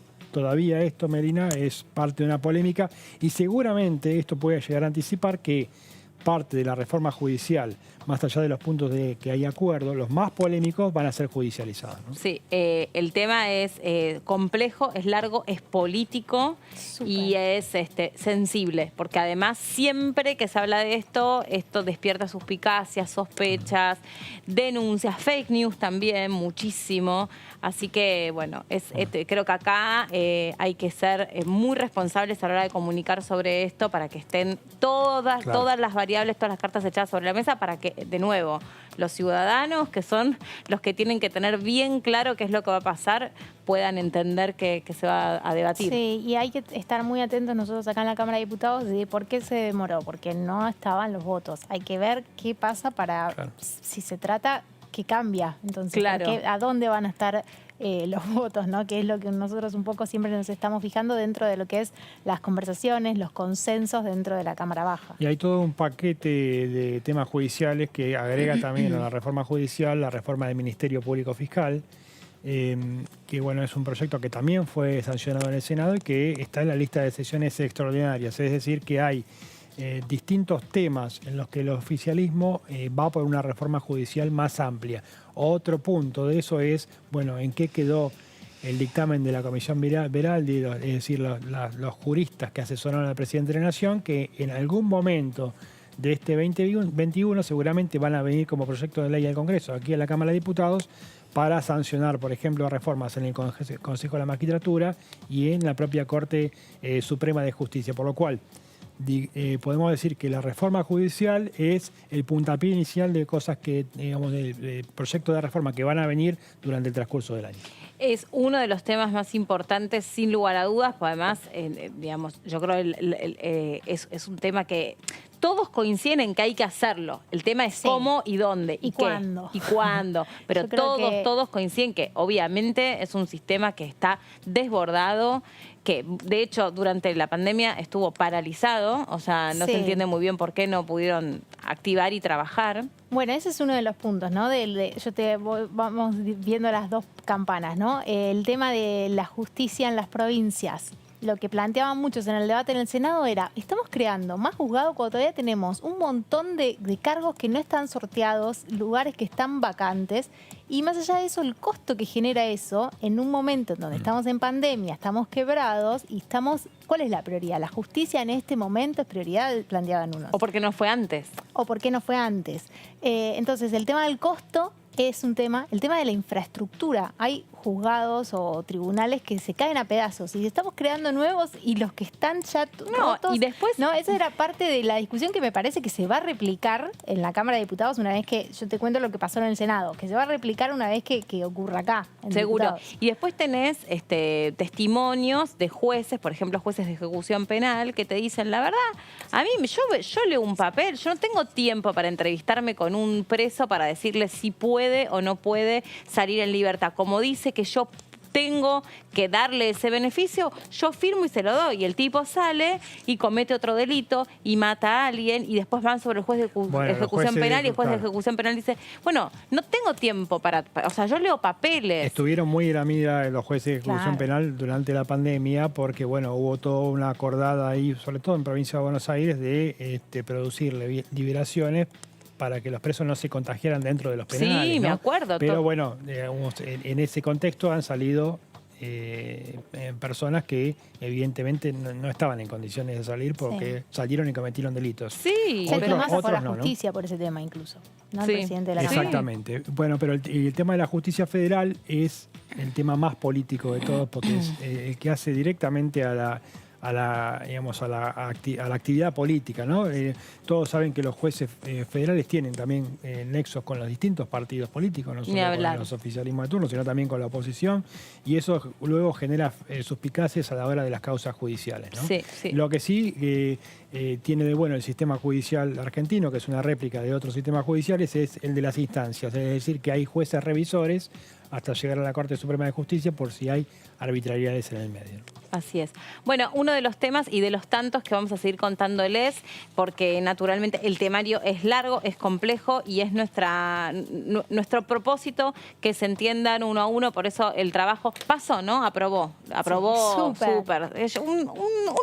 Melina, es parte de una polémica, y seguramente esto puede llegar a anticipar que parte de la reforma judicial, más allá de los puntos de que hay acuerdo, los más polémicos van a ser judicializados, ¿no? Sí, el tema es complejo, es largo, es político. Super. Y es sensible, porque además siempre que se habla de esto despierta suspicacias, sospechas, denuncias, fake news también, muchísimo. Así que, bueno, creo que acá hay que ser muy responsables a la hora de comunicar sobre esto, para que estén todas las variables, todas las cartas echadas sobre la mesa, para que, de nuevo, los ciudadanos, que son los que tienen que tener bien claro qué es lo que va a pasar, puedan entender que se va a debatir. Sí, y hay que estar muy atentos nosotros acá en la Cámara de Diputados de por qué se demoró, porque no estaban los votos. Hay que ver qué pasa para, si se trata, que cambia. Entonces, ¿a dónde van a estar los votos, ¿no? Que es lo que nosotros un poco siempre nos estamos fijando dentro de lo que es las conversaciones, los consensos dentro de la Cámara Baja. Y hay todo un paquete de temas judiciales que agrega también a la reforma judicial, la reforma del Ministerio Público Fiscal, que bueno, es un proyecto que también fue sancionado en el Senado y que está en la lista de sesiones extraordinarias. Es decir, que hay distintos temas en los que el oficialismo va por una reforma judicial más amplia. Otro punto de eso es, bueno, en qué quedó el dictamen de la Comisión Veraldi, es decir, los juristas que asesoraron al presidente de la Nación, que en algún momento de este 2021 seguramente van a venir como proyecto de ley al Congreso, aquí en la Cámara de Diputados, para sancionar, por ejemplo, reformas en el Consejo de la Magistratura y en la propia Corte Suprema de Justicia, por lo cual podemos decir que la reforma judicial es el puntapié inicial de cosas que, digamos, de proyectos de reforma que van a venir durante el transcurso del año. Es uno de los temas más importantes, sin lugar a dudas, pues además, digamos, yo creo que es un tema que todos coinciden en que hay que hacerlo. El tema es cómo y dónde. ¿Y cuándo? Y cuándo. Pero todos coinciden que obviamente es un sistema que está desbordado, que de hecho durante la pandemia estuvo paralizado, o sea, no se entiende muy bien por qué no pudieron activar y trabajar. Bueno, ese es uno de los puntos, ¿no? Vamos viendo las dos campanas, ¿no? El tema de la justicia en las provincias. lo que planteaban muchos en el debate en el Senado era, estamos creando más juzgados cuando todavía tenemos un montón de cargos que no están sorteados, lugares que están vacantes, y más allá de eso, el costo que genera eso en un momento en donde estamos en pandemia, estamos quebrados y estamos... ¿Cuál es la prioridad? ¿La justicia en este momento es prioridad? Planteaban unos. ¿O por qué no fue antes? ¿O por qué no fue antes? Entonces, el tema del costo es un tema, el tema de la infraestructura. Hay juzgados o tribunales que se caen a pedazos y estamos creando nuevos y los que están ya rotos. Y después... No, esa era parte de la discusión que me parece que se va a replicar en la Cámara de Diputados una vez que, yo te cuento lo que pasó en el Senado, que se va a replicar una vez que ocurra acá. Seguro. Diputados. Y después tenés testimonios de jueces, por ejemplo, jueces de ejecución penal, que te dicen, la verdad, a mí yo leo un papel, yo no tengo tiempo para entrevistarme con un preso para decirle si puede o no puede salir en libertad. Como dice que yo tengo que darle ese beneficio, yo firmo y se lo doy. Y el tipo sale y comete otro delito y mata a alguien y después van sobre el juez de ejecución penal y el juez de ejecución penal dice, bueno, no tengo tiempo para... O sea, yo leo papeles. Estuvieron muy en la mira los jueces de ejecución penal durante la pandemia porque, bueno, hubo toda una acordada ahí, sobre todo en provincia de Buenos Aires, de producir liberaciones para que los presos no se contagiaran dentro de los penales. Sí, me acuerdo. Pero bueno, en ese contexto han salido personas que evidentemente no estaban en condiciones de salir porque salieron y cometieron delitos. Sí. Se amenaza por la justicia por ese tema incluso, ¿no? El presidente de la Cámara. Exactamente. Bueno, pero el tema de la justicia federal es el tema más político de todos porque es el que hace directamente a la actividad política, ¿no? Todos saben que los jueces federales tienen también nexos con los distintos partidos políticos, no solo con los oficialismos de turno, sino también con la oposición, y eso luego genera suspicacias a la hora de las causas judiciales, ¿no? Sí, sí. Lo que sí tiene de bueno el sistema judicial argentino, que es una réplica de otros sistemas judiciales, es el de las instancias, es decir, que hay jueces revisores hasta llegar a la Corte Suprema de Justicia por si hay arbitrariedades en el medio. Así es. Bueno, uno de los temas y de los tantos que vamos a seguir contándoles, porque naturalmente el temario es largo, es complejo y es nuestro propósito que se entiendan uno a uno, por eso el trabajo pasó, ¿no? Aprobó súper. Un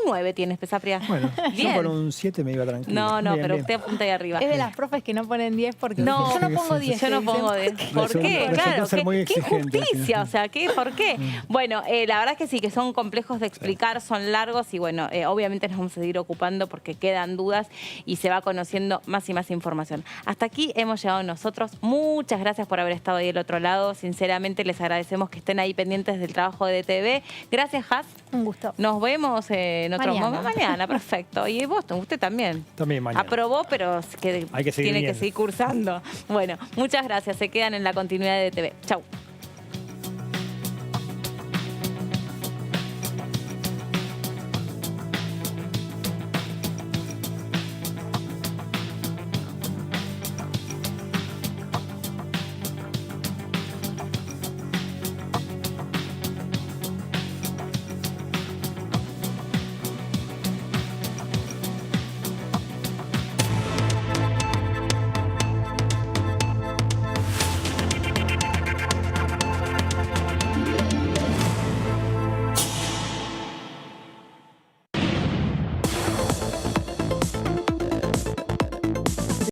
9 tienes, Pesapria. Bueno, yo por un 7 me iba tranquilo. No, bien, pero bien. usted apunta ahí arriba. Es de las profes que no ponen 10 porque no, yo no pongo 10. Yo no pongo 10. ¿Por qué? Claro, qué injusticia, o sea, ¿por qué? Bueno, la verdad es que sí, que son complejos de explicar, son largos y bueno, obviamente nos vamos a seguir ocupando porque quedan dudas y se va conociendo más y más información. Hasta aquí hemos llegado nosotros. Muchas gracias por haber estado ahí del otro lado. Sinceramente les agradecemos que estén ahí pendientes del trabajo de DTV. Gracias, Has. Un gusto. Nos vemos en otro momento. Mañana, perfecto. Y vos, usted también. También mañana. Aprobó, pero hay que seguir tiene que seguir cursando. Bueno, muchas gracias. Se quedan en la continuidad de DTV. Chau.